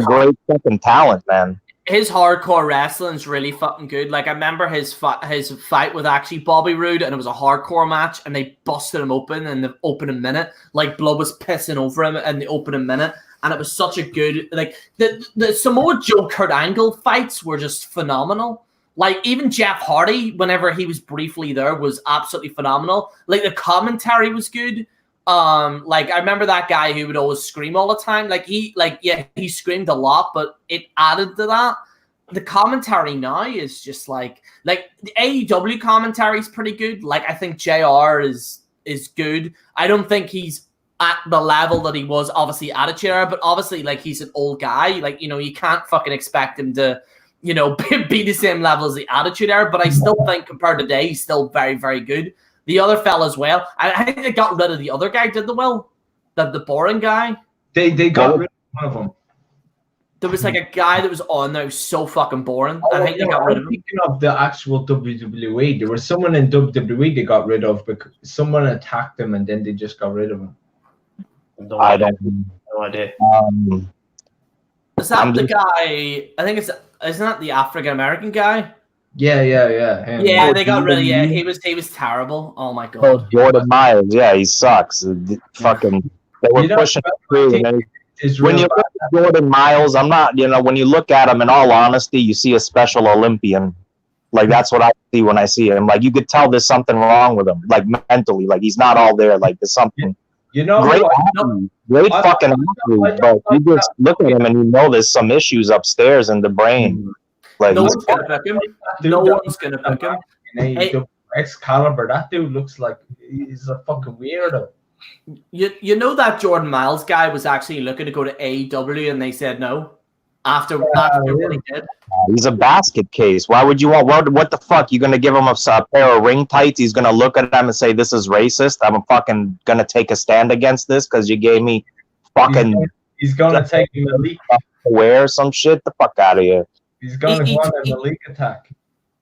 great fucking talent, man. His hardcore wrestling's really fucking good. Like I remember his fight with actually Bobby Roode, and it was a hardcore match, and they busted him open in the opening minute. Like blood was pissing over him in the opening minute, and it was such a good like the Samoa Joe Kurt Angle fights were just phenomenal. Like even Jeff Hardy, whenever he was briefly there, was absolutely phenomenal. Like the commentary was good. Like I remember that guy who would always scream all the time. Like he screamed a lot, but it added to that. The commentary now is just like the AEW commentary is pretty good. Like I think JR is good. I don't think he's at the level that he was obviously Attitude Era, but obviously like he's an old guy. Like you can't fucking expect him to be the same level as the Attitude Era. But I still think compared to today, he's still very very good. The other fella as well. I think they got rid of the other guy, did they, Will? The boring guy? They got rid of one of them. There was like a guy that was on there who was so fucking boring. I think they got rid of him. Speaking of the actual WWE, there was someone in WWE they got rid of because someone attacked them and then they just got rid of him. No idea. Is that the guy? I think isn't that the African American guy? Yeah. Yeah, they got rid of He was terrible. Oh my god. Jordan Miles, yeah, he sucks. Fucking, they were pushing through. When you look at Jordan Miles, I'm not. When you look at him, in all honesty, you see a Special Olympian. Like that's what I see when I see him. Like you could tell there's something wrong with him. Like mentally, like he's not all there. Like there's something. Great fucking athlete, but you just look at him and you know there's some issues upstairs in the brain. Like no one's gonna pick him. No one's gonna pick him. Excalibur, that dude looks like he's a fucking weirdo. You know that Jordan Miles guy was actually looking to go to AEW and they said no after what he did. He's a basket case. Why would you want? What the fuck? You're gonna give him a pair of ring tights? He's gonna look at them and say, "This is racist. I'm fucking gonna take a stand against this because you gave me fucking." He's gonna take him a leak. Wear some shit. The fuck out of here. He's gonna go on a leak attack.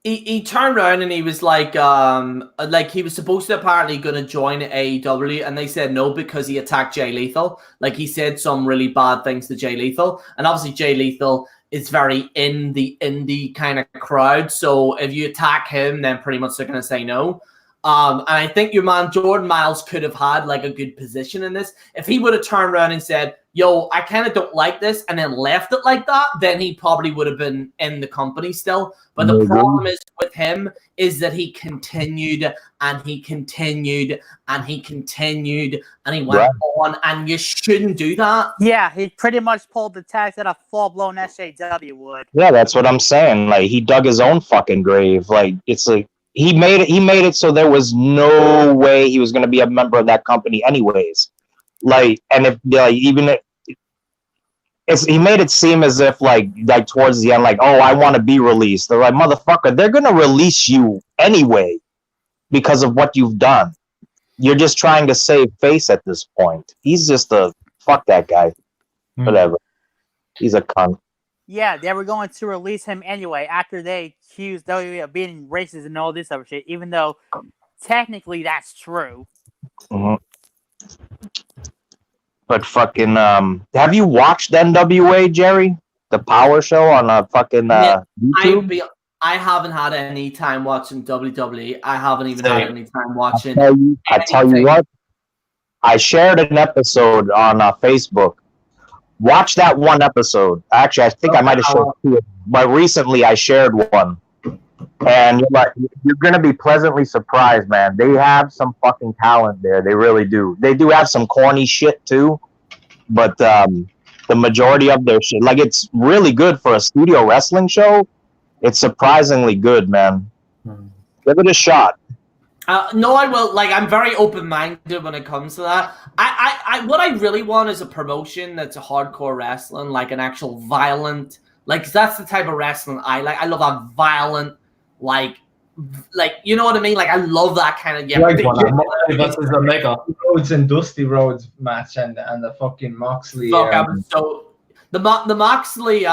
He turned around and he was like he was supposed to apparently going to join AEW, and they said no because he attacked Jay Lethal. Like he said some really bad things to Jay Lethal, and obviously Jay Lethal is very in the indie kind of crowd. So if you attack him, then pretty much they're going to say no. And I think your man Jordan Miles could have had like a good position in this. If he would have turned around and said, yo, I kind of don't like this, and then left it like that, then he probably would have been in the company still. But the problem is with him is that he continued and he continued and he continued and he went on, and you shouldn't do that. Yeah, he pretty much pulled the tax that a full-blown SJW would. Yeah, that's what I'm saying. Like he dug his own fucking grave. Like it's like he made it so there was no way he was going to be a member of that company anyways. Like, and if he made it seem as if like towards the end, like, oh, I want to be released. They're like, motherfucker, they're going to release you anyway because of what you've done. You're just trying to save face at this point. He's just fuck that guy. Whatever. He's a cunt. Yeah, they were going to release him anyway after they accused WWE of being racist and all this other shit, even though technically that's true. Mm-hmm. But fucking, have you watched NWA, Jerry? The Power Show on fucking YouTube? I haven't had any time watching WWE. I haven't even had any time watching. I tell you what, I shared an episode on Facebook. Watch that one episode. Actually, I think I might have shared two, but recently I shared one. And you're going to be pleasantly surprised, man. They have some fucking talent there. They really do. They do have some corny shit, too. But the majority of their shit, like, it's really good for a studio wrestling show. It's surprisingly good, man. Give it a shot. No, I will. Like, I'm very open-minded when it comes to that. What I really want is a promotion that's a hardcore wrestling, like an actual violent, like, that's the type of wrestling I like. I love a violent, like you know what I mean? Like, I love that kind of versus Omega. Rhodes and Dusty Rhodes match and the fucking Moxley. The Moxley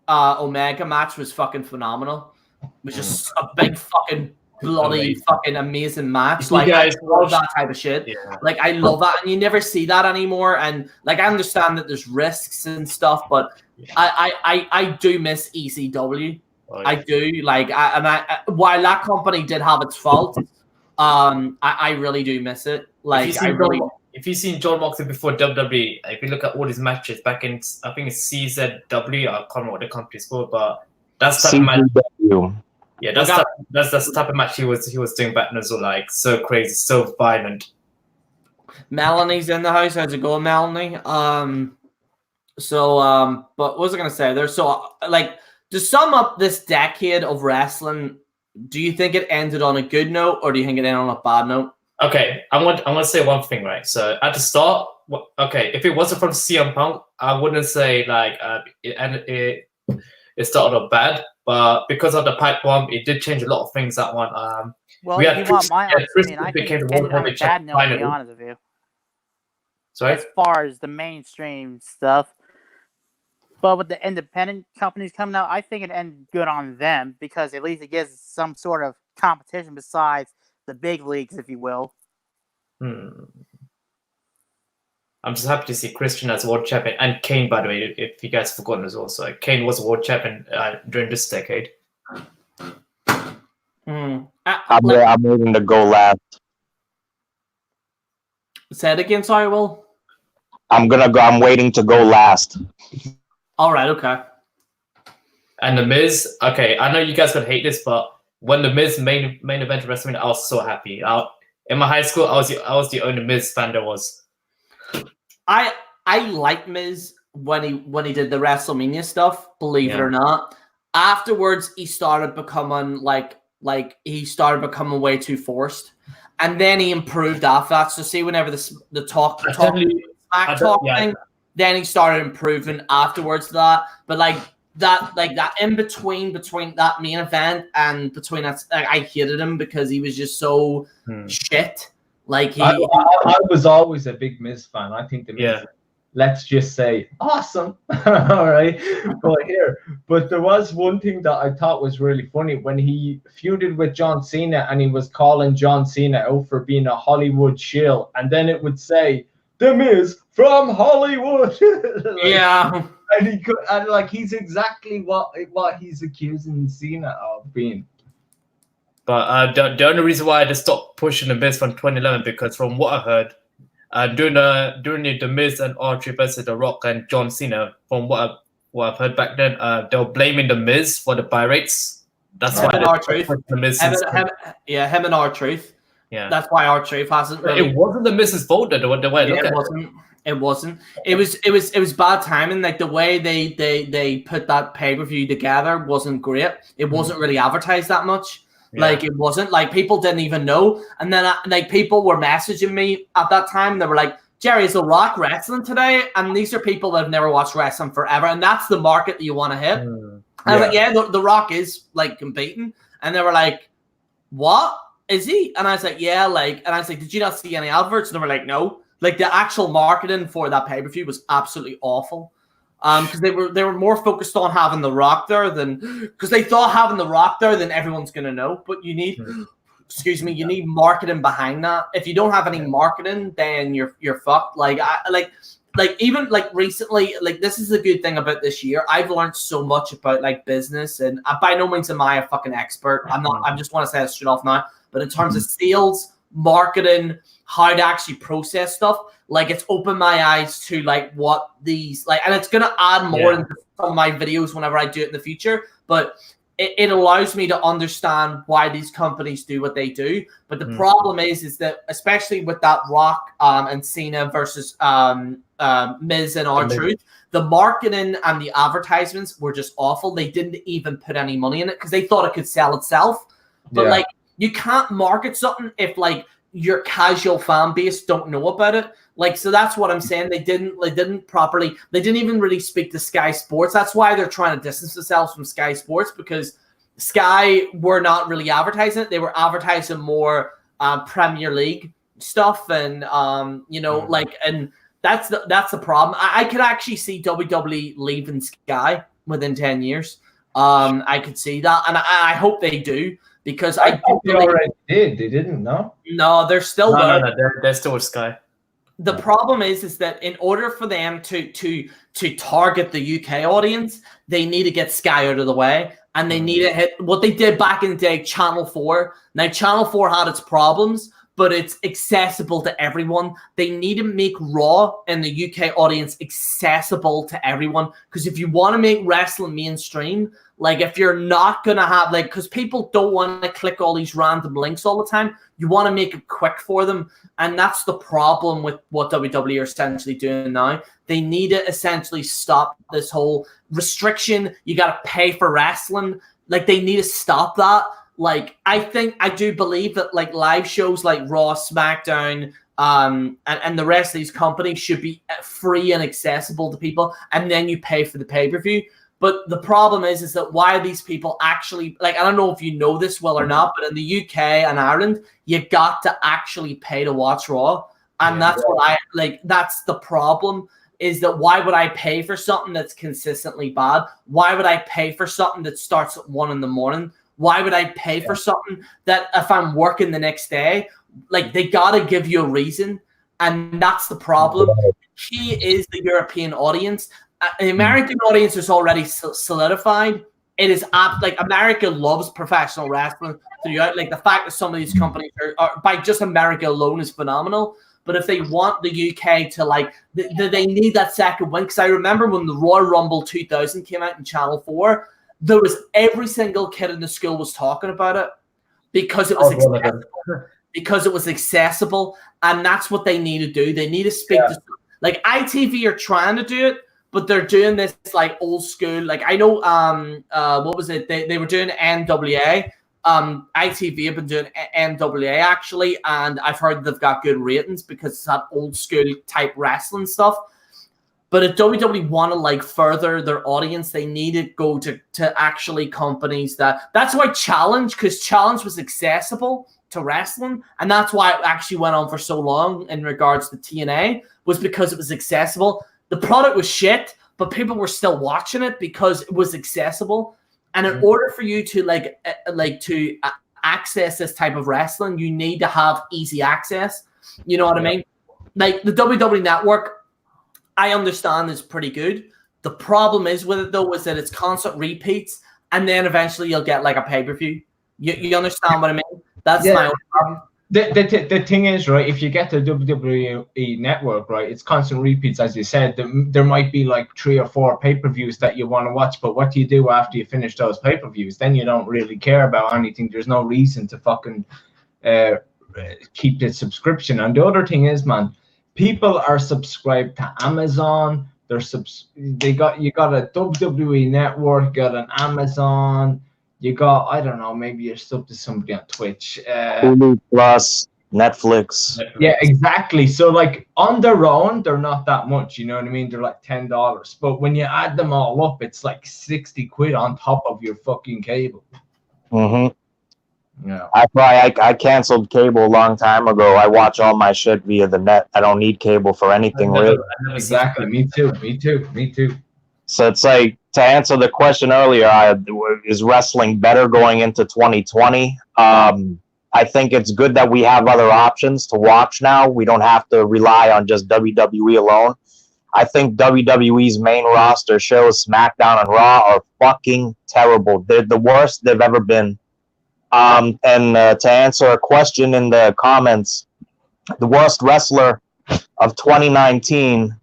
Omega match was fucking phenomenal. It was just a big fucking bloody fucking amazing match. You Like guys I love watched- that type of shit. Yeah. Like I love that, and you never see that anymore. And like I understand that there's risks and stuff, but I do miss ECW. Oh, I do like, while that company did have its faults, I really do miss it. Like if you've seen John Moxley before WWE, if you look at all his matches back in, I think it's CZW, I can't remember what the company's called, but that's the type of match. CZW. Yeah, that's the type of match he was doing back then as well, like so crazy, so violent. Melanie's in the house. How's it going, Melanie? But what was I gonna say? There's like, to sum up this decade of wrestling, do you think it ended on a good note, or do you think it ended on a bad note? Okay, I'm gonna say one thing, right? So at the start, okay, if it wasn't from CM Punk, I wouldn't say like it started off bad, but because of the pipe bomb, it did change a lot of things. That one. Well, if you want my opinion, I think it ended on a bad note, to be honest with you. Sorry? As far as the mainstream stuff. But with the independent companies coming out, I think it ended good on them, because at least it gives some sort of competition besides the big leagues, if you will. I'm just happy to see Christian as world champion, and Kane, by the way, if you guys forgotten as well. So Kane was world champion during this decade. I'm waiting to go last. Say it again, sorry, Will. I'm waiting to go last. All right, okay. And the Miz, okay, I know you guys gonna hate this, but when the Miz main event of WrestleMania, I was so happy. In my high school, I was the only Miz fan there was. I liked Miz when he did the WrestleMania stuff, believe it or not. Afterwards, he started becoming he started becoming way too forced, and then he improved after that. So see, whenever the talk thing, then he started improving afterwards to that. But that in between that main event and between that, I hated him because he was just so shit. Like I was always a big Miz fan. I think the Miz, let's just say, awesome. All right, but there was one thing that I thought was really funny when he feuded with John Cena, and he was calling John Cena out for being a Hollywood shill, and then it would say, "The Miz from Hollywood." And he's exactly what he's accusing Cena of being. But the only reason why they stopped pushing the Miz from 2011, because from what I heard, during the Miz and R-Truth versus The Rock and John Cena, from what I've heard back then, they were blaming the Miz for the buy rates. That's why R-Truth. The Miz. Him and R-Truth. Yeah, that's why R-Truth hasn't. Really... It wasn't the Miz's fault, the way it wasn't. It was bad timing. Like the way they put that pay-per-view together wasn't great. It wasn't really advertised that much. Yeah. Like it wasn't, like people didn't even know. And then people were messaging me at that time. They were like, "Gerry, is The Rock wrestling today?" And these are people that have never watched wrestling forever, and that's the market that you want to hit. And I was like, "Yeah, the Rock is like competing." And they were like, "What? Is he?" And I was like, "Yeah." And I was like, "Did you not see any adverts?" And they were like, "No." Like the actual marketing for that pay-per-view was absolutely awful. Because they were more focused on having The Rock there because they thought having The Rock there, then everyone's gonna know. But you need, you need marketing behind that. If you don't have any marketing, then you're fucked. Even recently, this is the good thing about this year. I've learned so much about business, and by no means am I a fucking expert. I'm not. I just want to say this straight off now. But in terms of sales, marketing, how to actually process stuff, it's opened my eyes to what these and it's gonna add more into some of my videos whenever I do it in the future. But it allows me to understand why these companies do what they do. But the problem is that especially with that Rock and Cena versus Miz and R-Truth, the marketing and the advertisements were just awful. They didn't even put any money in it because they thought it could sell itself. But you can't market something if your casual fan base don't know about it. So that's what I'm saying. They didn't even really speak to Sky Sports. That's why they're trying to distance themselves from Sky Sports, because Sky were not really advertising it. They were advertising more Premier League stuff, and and that's the problem. I could actually see WWE leaving Sky within 10 years. I could see that, and I hope they do, because I I do thought they believe already did. They didn't, no? no, they're still No, there. no, no, they're still with Sky. The problem is that in order for them to target the UK audience, they need to get Sky out of the way, and they need to hit what they did back in the day, Channel 4. Now, Channel 4 had its problems, but it's accessible to everyone. They need to make Raw and the UK audience accessible to everyone, because if you want to make wrestling mainstream, like if you're not going to have, like, because people don't want to click all these random links all the time, you want to make it quick for them. And that's the problem with what WWE are essentially doing now. They need to essentially stop this whole restriction. You got to pay for wrestling. Like, they need to stop that. Like, I do believe that, like, live shows like Raw, SmackDown, and the rest of these companies should be free and accessible to people, and then you pay for the pay-per-view. But the problem is that why are these people actually, like, I don't know if you know this well or not, but in the UK and Ireland, you got to actually pay to watch Raw. And that's what that's the problem, is that why would I pay for something that's consistently bad? Why would I pay for something that starts at 1 a.m? Why would I pay for something that if I'm working the next day, like, they got to give you a reason. And that's the problem. He is the European audience. The American audience is already solidified. It is like, America loves professional wrestling throughout. Like, the fact that some of these companies are by just America alone is phenomenal. But if they want the UK to, like, they need that second win. Because I remember when the Royal Rumble 2000 came out in Channel 4, there was every single kid in the school was talking about it because it was because it was accessible, and that's what they need to do. They need to speak to, like, ITV are trying to do it, but they're doing this like old school. Like, I know what was it? They were doing NWA. ITV have been doing NWA actually, and I've heard they've got good ratings because it's that old school type wrestling stuff. But if WWE want to, like, further their audience, they need to go to actually companies that's why Challenge, because Challenge was accessible to wrestling, and that's why it actually went on for so long in regards to TNA, was because it was accessible. The product was shit, but people were still watching it because it was accessible. And in order for you to access this type of wrestling, you need to have easy access. You know what I mean? Like, the WWE Network, I understand is pretty good. The problem is with it, though, is that it's constant repeats, and then eventually you'll get, like, a pay-per-view. You understand what I mean? That's my own problem. The thing is, right, if you get the WWE Network, right, it's constant repeats, as you said. There might be like 3 or 4 pay-per-views that you want to watch, but what do you do after you finish those pay-per-views? Then you don't really care about anything. There's no reason to fucking keep the subscription. And the other thing is, man, people are subscribed to Amazon. You got a WWE Network, got an Amazon. You got, I don't know, maybe you're subbed to somebody on Twitch. Hulu Plus, Netflix. Yeah, exactly. So, like, on their own, they're not that much. You know what I mean? They're like $10. But when you add them all up, it's like 60 quid on top of your fucking cable. Yeah. I canceled cable a long time ago. I watch all my shit via the net. I don't need cable for anything, really. Exactly. Me too. So it's like, to answer the question earlier, is wrestling better going into 2020? I think it's good that we have other options to watch now. We don't have to rely on just WWE alone. I think WWE's main roster shows, SmackDown and Raw, are fucking terrible. They're the worst they've ever been. And to answer a question in the comments, the worst wrestler of 2019,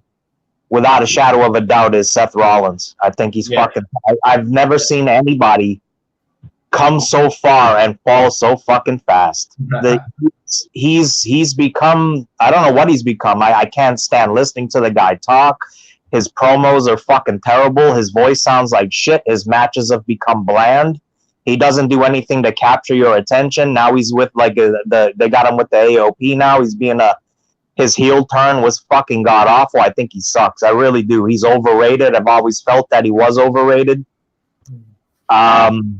without a shadow of a doubt, is Seth Rollins. I think he's fucking... I've never seen anybody come so far and fall so fucking fast. He's become... I don't know what he's become. I can't stand listening to the guy talk. His promos are fucking terrible. His voice sounds like shit. His matches have become bland. He doesn't do anything to capture your attention. Now he's with, like, they got him with the AOP now. He's being his heel turn was fucking god awful. I think he sucks. I really do. He's overrated. I've always felt that he was overrated. And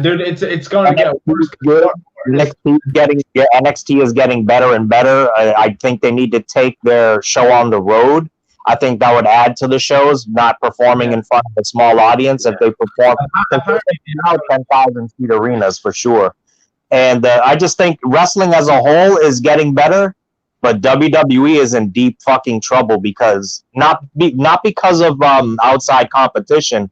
dude, it's going to get worse. NXT is getting better and better. I think they need to take their show on the road. I think that would add to the shows, not performing in front of a small audience. If they perform now 10,000 seat arenas for sure. And I just think wrestling as a whole is getting better, but WWE is in deep fucking trouble because not because of outside competition,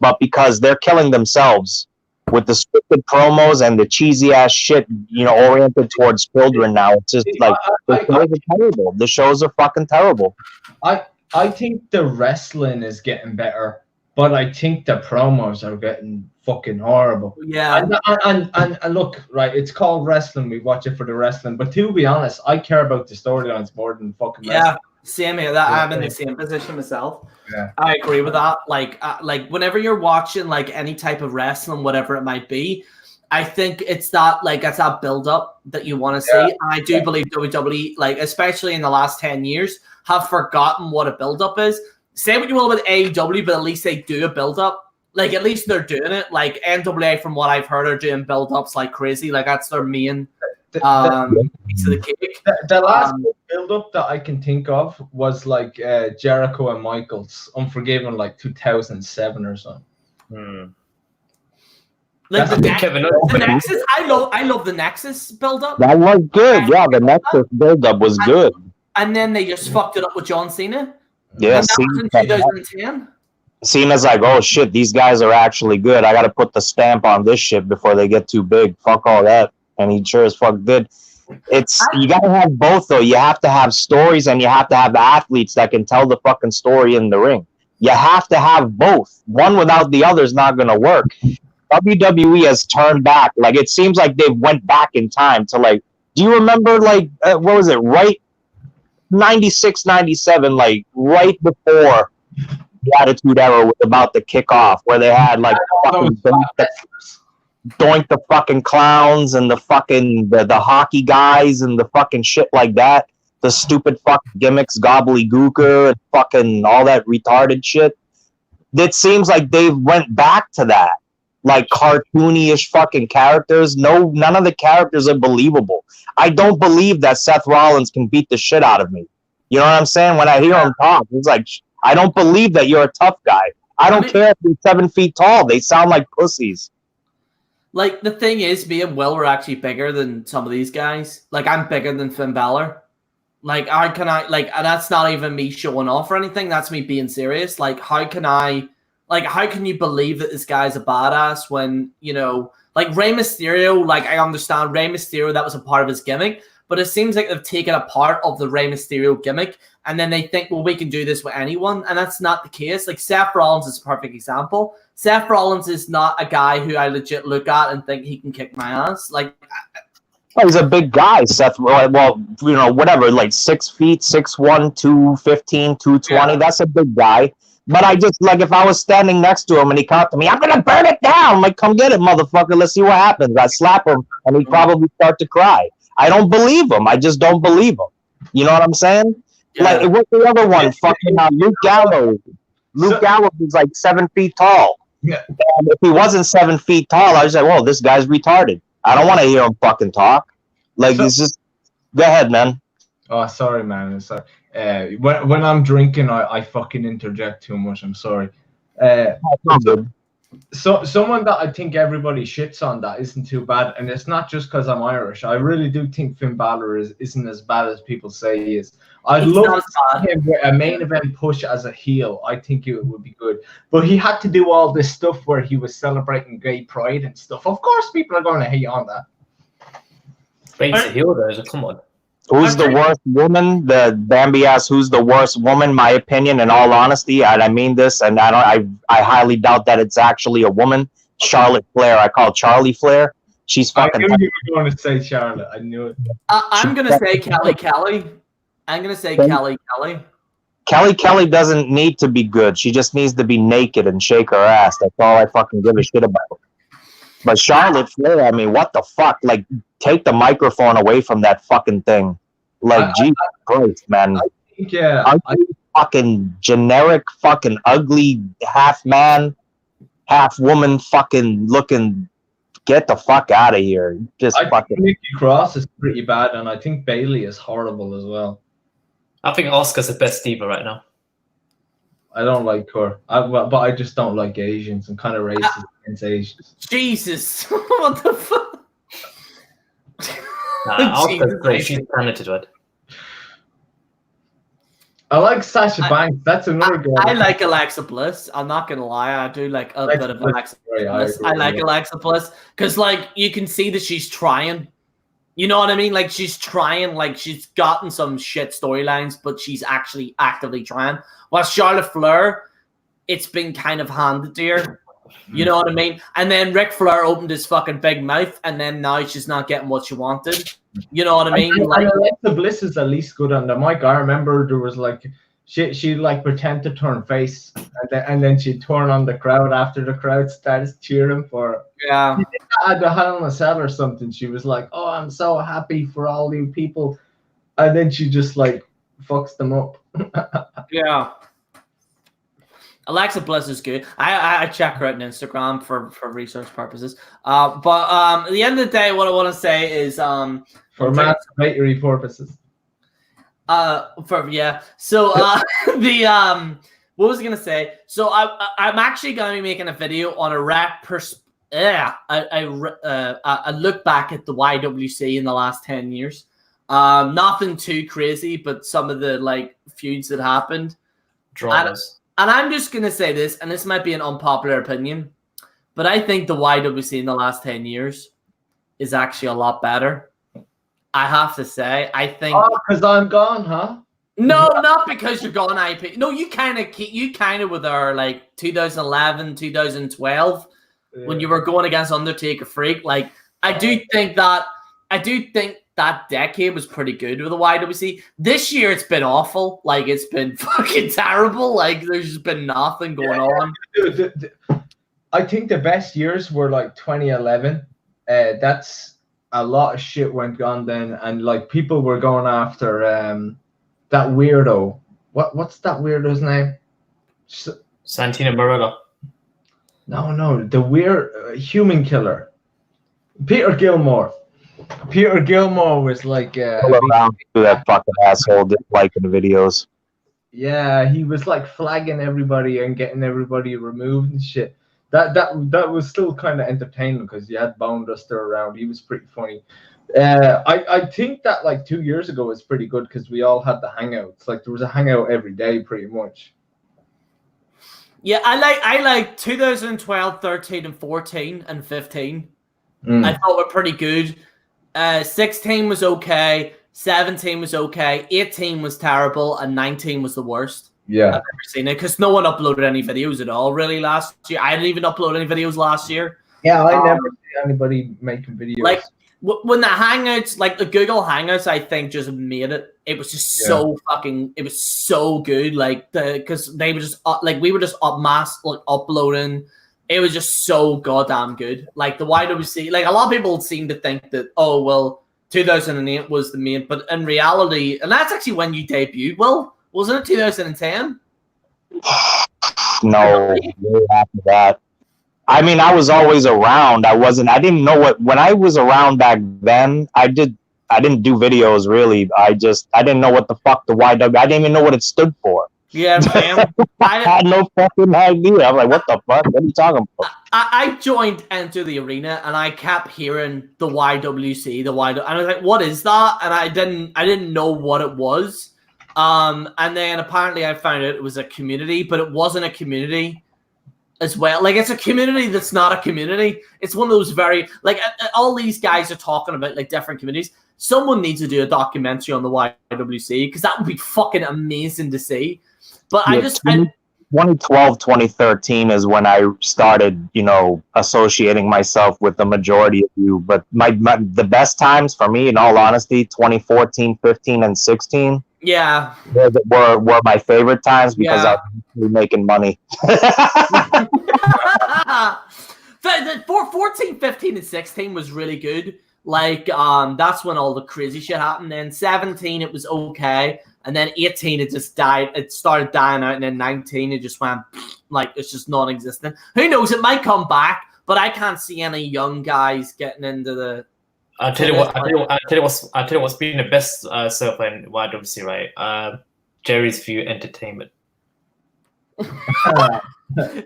but because they're killing themselves with the scripted promos and the cheesy ass shit, oriented towards children now. It's just like the shows are terrible. The shows are fucking terrible. I think the wrestling is getting better, but I think the promos are getting fucking horrible. Yeah. And look, right, it's called wrestling. We watch it for the wrestling. But to be honest, I care about the storylines more than fucking wrestling. Yeah, same here. I'm in the same position myself. Yeah. I agree with that. Like whenever you're watching like any type of wrestling, whatever it might be, I think it's that build up that you want to see. And I do believe WWE, like especially in the last 10 years, have forgotten what a build up is. Say what you will about AEW, but at least they do a build up. Like at least they're doing it. Like NWA, from what I've heard, are doing build ups like crazy. Like that's their main piece of the cake. The last build up that I can think of was like Jericho and Michaels Unforgiven, like 2007 or something. Like the Nexus, I love the Nexus build up. That was good. Yeah, the Nexus build up was good. And then they just fucked it up with John Cena. Yeah, and that was in 2010. Cena's like, oh shit, these guys are actually good. I got to put the stamp on this shit before they get too big. Fuck all that. And he sure as fuck did. You got to have both though. You have to have stories and you have to have athletes that can tell the fucking story in the ring. You have to have both. One without the other is not going to work. WWE has turned back. Like it seems like they went back in time to like. Do you remember like what was it? Right, 96, 97, like right before the Attitude Era was about to kick off, where they had like fucking doink the fucking clowns and the fucking the hockey guys and the fucking shit like that. The stupid fucking gimmicks, gobbledygooker, and fucking all that retarded shit. It seems like they went back to that. Like cartoony-ish fucking characters. None of the characters are believable. I don't believe that Seth Rollins can beat the shit out of me. You know what I'm saying? When I hear him talk, it's like, I don't believe that you're a tough guy. I don't care if you're 7 feet tall. They sound like pussies. Like, the thing is, me and Will were actually bigger than some of these guys. Like, I'm bigger than Finn Balor. Like, how can I, like, and that's not even me showing off or anything. That's me being serious. Like, how can you believe that this guy's a badass when, like Rey Mysterio, like I understand Rey Mysterio, that was a part of his gimmick, but it seems like they've taken a part of the Rey Mysterio gimmick and then they think, well, we can do this with anyone. And that's not the case. Like Seth Rollins is a perfect example. Seth Rollins is not a guy who I legit look at and think he can kick my ass. Like, he's a big guy, Seth. Well, whatever, like 6 feet, 6'1", 215, 220. Yeah. That's a big guy. But I just, like, if I was standing next to him and he caught to me, I'm going to burn it down. I'm like, come get it, motherfucker. Let's see what happens. I slap him, and he'd probably start to cry. I don't believe him. I just don't believe him. You know what I'm saying? Yeah. Like, what's the other one? Fucking Luke Gallows. Luke Gallows is, like, 7 feet tall. Yeah. And if he wasn't 7 feet tall, I was like, whoa, this guy's retarded. I don't want to hear him fucking talk. Like, it's just... Go ahead, man. Oh, sorry, man. Sorry. When I'm drinking, I fucking interject too much. I'm sorry. So someone that I think everybody shits on that isn't too bad, and it's not just because I'm Irish. I really do think Finn Balor isn't as bad as people say he is. I'd love to see him with a main event push as a heel. I think it would be good. But he had to do all this stuff where he was celebrating gay pride and stuff. Of course, people are going to hate on that. But he's a heel, though. Come on. Who's the worst woman? The Bambi asks, who's the worst woman? My opinion, in all honesty, and I mean this, and I highly doubt that it's actually a woman. Charlotte Flair. I call Charlie Flair. She's fucking. I knew you were going to say Charlotte. I knew it. I'm going to say Kelly. I'm going to say Kelly. Kelly doesn't need to be good. She just needs to be naked and shake her ass. That's all I fucking give a shit about. But Charlotte Flair, I mean, what the fuck? Like, take the microphone away from that fucking thing. Like, Jesus Christ, man. Are you fucking generic, fucking ugly, half man, half woman, fucking looking? Get the fuck out of here. I think Nikki Cross is pretty bad, and I think Bayley is horrible as well. I think Asuka's the best diva right now. I don't like her, but I just don't like Asians. I'm kind of racist against Asians. Jesus, what the fuck? Asuka's great. She's talented, right? I like Sasha Banks. That's another girl. I like Alexa Bliss. I'm not gonna lie. I do like a bit of Alexa Bliss. I like Alexa Bliss because, like, you can see that she's trying. You know what I mean? Like, she's trying. Like, she's gotten some shit storylines, but she's actually actively trying. While Charlotte Flair, it's been kind of handed to her. You know what I mean? And then Ric Flair opened his fucking big mouth, and then now she's not getting what she wanted. You know what I mean? Like, Alexa Bliss is at least good on the mic. I remember there was like she like pretend to turn face, and then she'd turn on the crowd after the crowd starts cheering for her. Yeah. At the Hell in a Cell or something, she was like, "Oh, I'm so happy for all you people," and then she just like fucks them up. Yeah. Alexa Bliss is good. I check her out on Instagram for research purposes. But at the end of the day, what I want to say is for masturbatory purposes. So what was I gonna say? So I'm actually gonna be making a video on a look back at the YWC in the last 10 years. Nothing too crazy, but some of the like feuds that happened. Dramas. And I'm just going to say this, and this might be an unpopular opinion, but I think the YWC in the last 10 years is actually a lot better. I have to say, I think... Oh, because I'm gone, huh? No, not because you're gone, IP. No, you kind of with our, like, 2011, 2012, when you were going against Undertaker Freak. Like, I do think that decade was pretty good with the YWC. This year, it's been awful. Like, it's been fucking terrible. Like, there's just been nothing going on. I think the best years were, like, 2011. That's a lot of shit went on then. And, like, people were going after that weirdo. What's that weirdo's name? Santino Marella. No. The weird human killer. Peter Gilmore. Peter Gilmore was like around to that fucking asshole disliking the videos. Yeah, he was like flagging everybody and getting everybody removed and shit. That was still kind of entertaining because you had Bone Duster around. He was pretty funny. I think that like 2 years ago was pretty good because we all had the hangouts. Like there was a hangout every day pretty much. Yeah, I like 2012, 13, and 14 and 15. I thought were pretty good. 16 was okay, 17 was okay, 18 was terrible, and 19 was the worst. Yeah. I've never seen it because no one uploaded any videos at all really last year. I didn't even upload any videos last year. Yeah, I never see anybody making videos. Like when the Hangouts, like the Google Hangouts, I think just made it. It was just so fucking. It was so good, like because they were just we were just uploading. It was just so goddamn good. Like the YWC, like a lot of people seem to think that 2008 was the main, but in reality, and that's actually when you debuted. Well, wasn't it 2010? No, after that. I mean, I was always around. I didn't know when I was around back then. I didn't do videos really. I didn't know what the fuck the YW. I didn't even know what it stood for. Yeah, man. I had no fucking idea. I'm like, what the fuck? What are you talking about? I joined Enter the Arena and I kept hearing the YWC, and I was like, what is that? And I didn't know what it was. And then apparently I found out it was a community, but it wasn't a community as well. Like it's a community that's not a community. It's one of those very like all these guys are talking about like different communities. Someone needs to do a documentary on the YWC because that would be fucking amazing to see. But yeah, 2012, 2013 is when I started, associating myself with the majority of you. But the best times for me, in all honesty, 2014, 15, and 16. Yeah, were my favorite times because I was making money. 14, 15, and 16 was really good. Like, that's when all the crazy shit happened. Then 17, it was okay. And then 18, it just died. It started dying out. And then 19, it just went, like, it's just non-existent. Who knows? It might come back, but I can't see any young guys getting into the... I'll tell you what's been the best so far in YWC, right? Gerry's View Entertainment.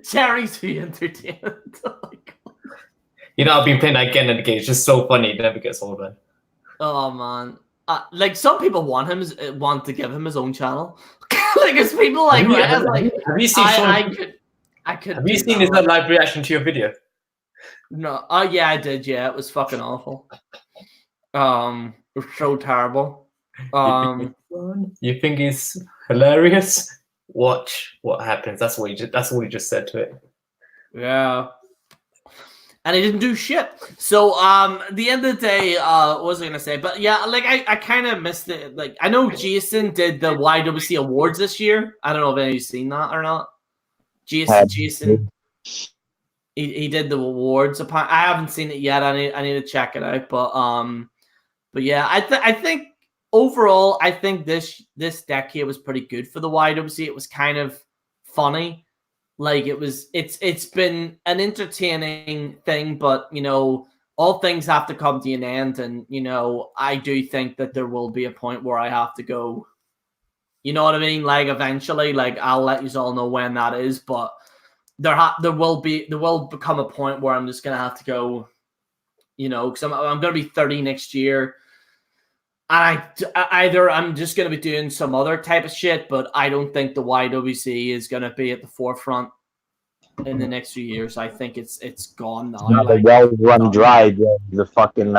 Gerry's View Entertainment. Oh my God. I've been playing that again and again. It's just so funny. It never gets old, man. Oh man, like some people want to give him his own channel. Like it's people like have you seen I could. Have you seen his live reaction to your video? No. Oh yeah, I did. Yeah, it was fucking awful. It was so terrible. You think he's hilarious? Watch what happens. That's all he just said to it. Yeah. And he didn't do shit. So at the end of the day, what was I gonna say? But yeah, like I kind of missed it. Like I know Jason did the YWC awards this year. I don't know if any of you seen that or not. Jason. He did the awards. I haven't seen it yet. I need to check it out. But yeah, I think overall, I think this decade was pretty good for the YWC. It was kind of funny. Like it's been an entertaining thing, but you know, all things have to come to an end, and you know, I do think that there will be a point where I have to go. You know what I mean? Like eventually, like I'll let you all know when that is, but there will become a point where I'm just gonna have to go. You know, because I'm gonna be 30 next year. And I'm just going to be doing some other type of shit, but I don't think the YWC is going to be at the forefront in the next few years. I think it's gone now. Not a well-run dry. The fucking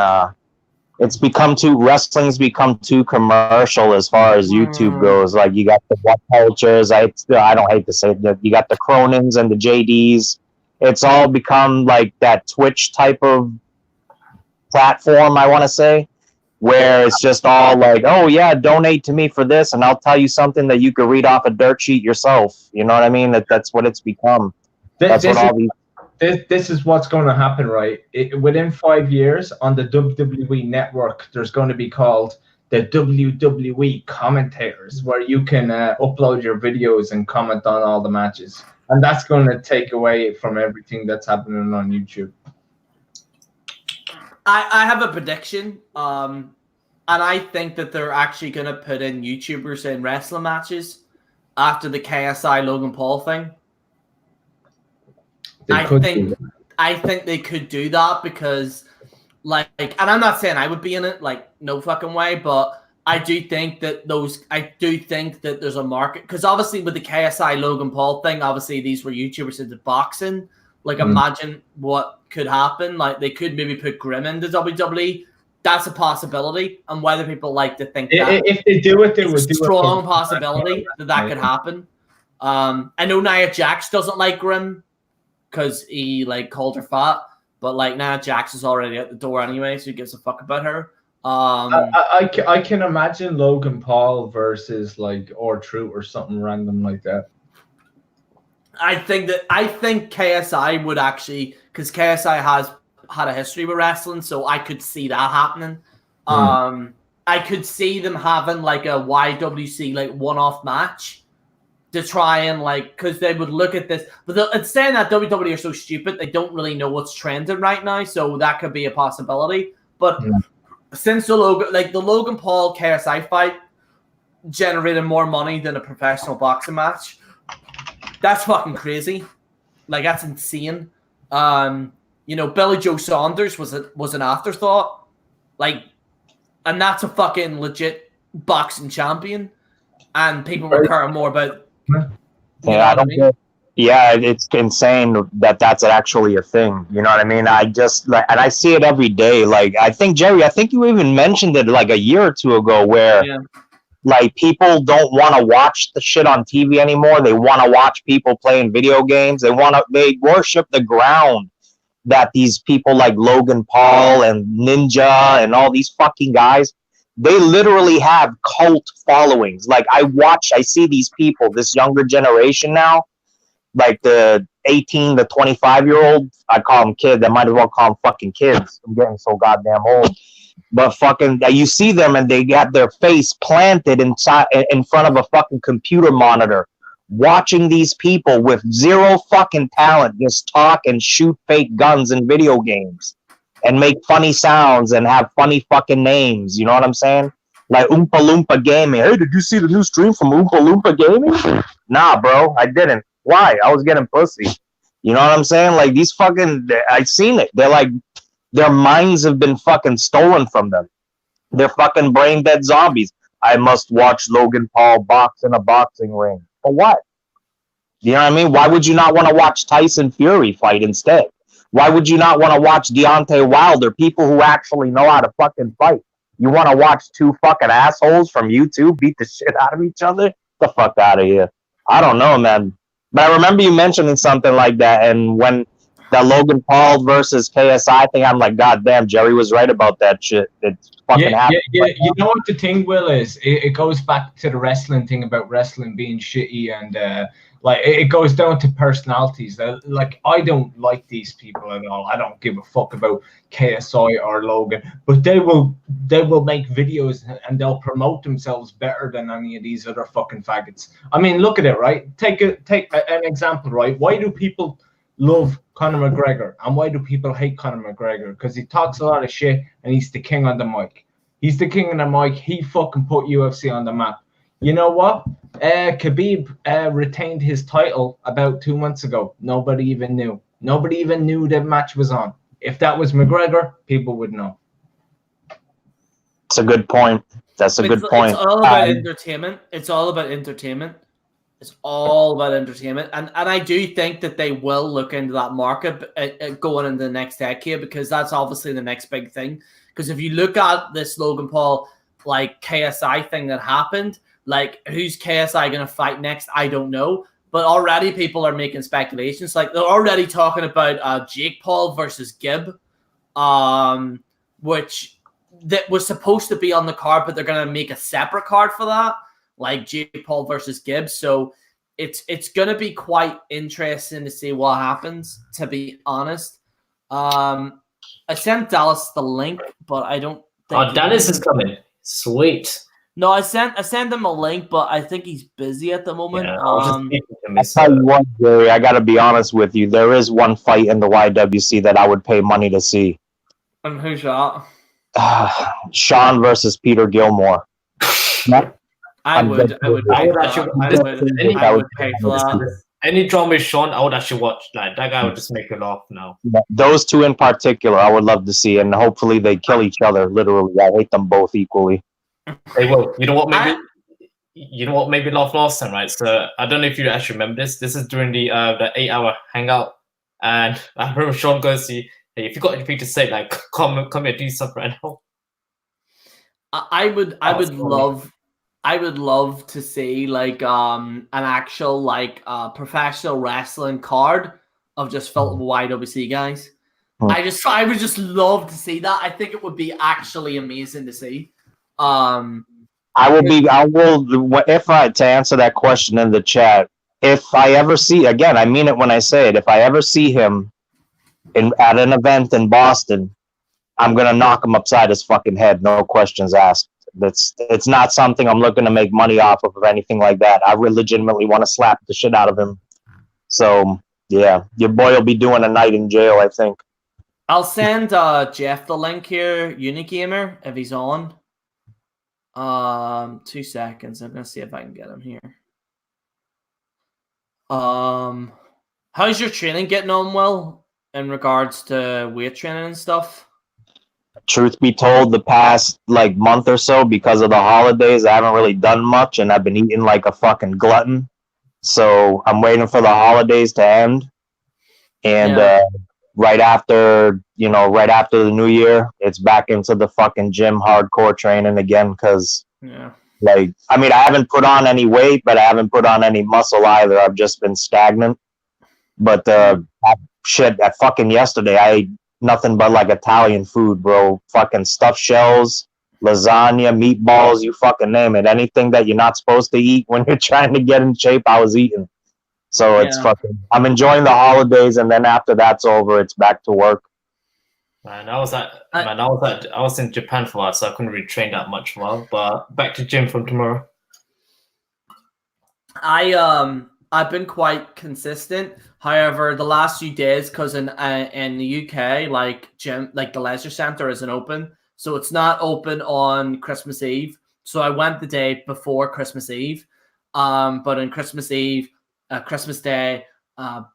wrestling's become too commercial as far as YouTube goes. Like you got the What Cultures. I don't hate to say that. You got the Cronins and the JDs. It's all become like that Twitch type of platform, I want to say, where it's just all like, oh yeah, donate to me for this, and I'll tell you something that you could read off a dirt sheet yourself. You know what I mean? That's what it's become. This is what's going to happen, right? Within 5 years on the WWE network, there's going to be called the WWE commentators, where you can upload your videos and comment on all the matches, and that's going to take away from everything that's happening on YouTube. I have a prediction, and I think that they're actually going to put in YouTubers in wrestling matches after the KSI Logan Paul thing. I think they could do that because, like, and I'm not saying I would be in it, like, no fucking way, but I do think that there's a market, because obviously with the KSI Logan Paul thing, obviously these were YouTubers into boxing. Like, imagine what could happen. Like, they could maybe put Grimm into WWE. That's a possibility. And whether people like to think that, if they do it, they would do it. Strong possibility that could happen. I know Nia Jax doesn't like Grimm because he like called her fat, but like Nia Jax is already at the door anyway, so he gives a fuck about her. I can imagine Logan Paul versus like R-Truth or something random like that. I think KSI would actually, because KSI has had a history with wrestling, so I could see that happening. I could see them having like a YWC like one-off match to try and like, because they would look at this, but it's saying that WWE are so stupid they don't really know what's trending right now, so that could be a possibility. But since the Logan Paul KSI fight generated more money than a professional boxing match. That's fucking crazy. Like, that's insane. You know, Billy Joe Saunders was an afterthought. Like, and that's a fucking legit boxing champion. And people were caring more about. Yeah, it's insane that that's actually a thing. You know what I mean? I just like, and I see it every day. Like, I think Gerry, you even mentioned it like a year or two ago, where. Yeah. Like, people don't want to watch the shit on TV anymore. They want to watch people playing video games. They worship the ground that these people like Logan Paul and Ninja and all these fucking guys, they literally have cult followings. Like, I see these people, this younger generation now, like the 18 to 25-year-old, I call them kids. I might as well call them fucking kids. I'm getting so goddamn old. But fucking, you see them and they got their face planted in front of a fucking computer monitor, watching these people with zero fucking talent just talk and shoot fake guns in video games and make funny sounds and have funny fucking names. You know what I'm saying? Like Oompa Loompa Gaming. Hey, did you see the new stream from Oompa Loompa Gaming? Nah, bro, I didn't. Why? I was getting pussy. You know what I'm saying? Like, these fucking, I've seen it. They're like, their minds have been fucking stolen from them. They're fucking brain dead zombies. I must watch Logan Paul box in a boxing ring. For what? You know what I mean? Why would you not want to watch Tyson Fury fight instead? Why would you not want to watch Deontay Wilder, people who actually know how to fucking fight? You want to watch two fucking assholes from YouTube beat the shit out of each other? Get the fuck out of here. I don't know, man. But I remember you mentioning something like that, and when the Logan Paul versus KSI thing, I'm like, God damn, Gerry was right about that shit. It's fucking happening. Yeah. You know what the thing, Will, is? It goes back to the wrestling thing about wrestling being shitty, and like it goes down to personalities. Like, I don't like these people at all. I don't give a fuck about KSI or Logan, but they will make videos and they'll promote themselves better than any of these other fucking faggots. I mean, look at it, right? Take an example, right? Why do people love Conor McGregor, and why do people hate Conor McGregor? Because he talks a lot of shit and he's the king on the mic. He's the king on the mic. He fucking put UFC on the map. You know what? Khabib retained his title about 2 months ago. Nobody even knew. Nobody even knew the match was on. If that was McGregor, people would know. It's a good point. That's a good point. It's all about entertainment. It's all about entertainment. It's all about entertainment. And I do think that they will look into that market going into the next decade, because that's obviously the next big thing. Because if you look at this Logan Paul, like, KSI thing that happened, like, who's KSI going to fight next? I don't know. But already people are making speculations. Like, they're already talking about Jake Paul versus Gibb, which that was supposed to be on the card, but they're going to make a separate card for that, like Jake Paul versus Gibb. So it's going to be quite interesting to see what happens, to be honest. I sent Dallas the link, but I don't think... Oh, Dallas is coming. Sweet. No, I sent him a link, but I think he's busy at the moment. Yeah, I tell you what, Gerry, I got to be honest with you. There is one fight in the YWC that I would pay money to see. And who's that? Sean versus Peter Gilmore. I would pay for that. Any drama with Sean, I would actually watch. Like, that guy would just make you laugh now. Those two in particular, I would love to see, and hopefully they kill each other. Literally, I hate them both equally. They will. You know what? Made me laugh last time, right? So I don't know if you actually remember this. This is during the 8-hour hangout, and I remember Sean goes to, "Hey, if you got anything to say, like, come here, do something right now." I would love to see, like, an actual, like, professional wrestling card of just filled with YWC guys. I would just love to see that. I think it would be actually amazing to see. To answer that question in the chat, if I ever see, again, I mean it when I say it, if I ever see him at an event in Boston, I'm going to knock him upside his fucking head. No questions asked. It's not something I'm looking to make money off of or anything like that. I legitimately want to slap the shit out of him. So, yeah, your boy will be doing a night in jail, I think. I'll send Jeff the link here, Unigamer, if he's on. 2 seconds. I'm gonna see if I can get him here. How's your training getting on, Will, in regards to weight training and stuff? Truth be told, the past like month or so, because of the holidays, I haven't really done much, and I've been eating like a fucking glutton. So I'm waiting for the holidays to end, and right after the new year, it's back into the fucking gym, hardcore training again. Because like, I mean, I haven't put on any weight, but I haven't put on any muscle either. I've just been stagnant. But that fucking yesterday, I ate nothing but like Italian food, bro. Fucking stuffed shells, lasagna, meatballs, you fucking name it. Anything that you're not supposed to eat when you're trying to get in shape, I was eating. So it's fucking, I'm enjoying the holidays, and then after that's over, it's back to work. Man, I was in Japan for a while, so I couldn't really train that much well. But back to gym from tomorrow. I've been quite consistent. However, the last few days, because in the UK, like gym, like the leisure center isn't open, so it's not open on Christmas Eve. So I went the day before Christmas Eve, but on Christmas Eve, Christmas Day,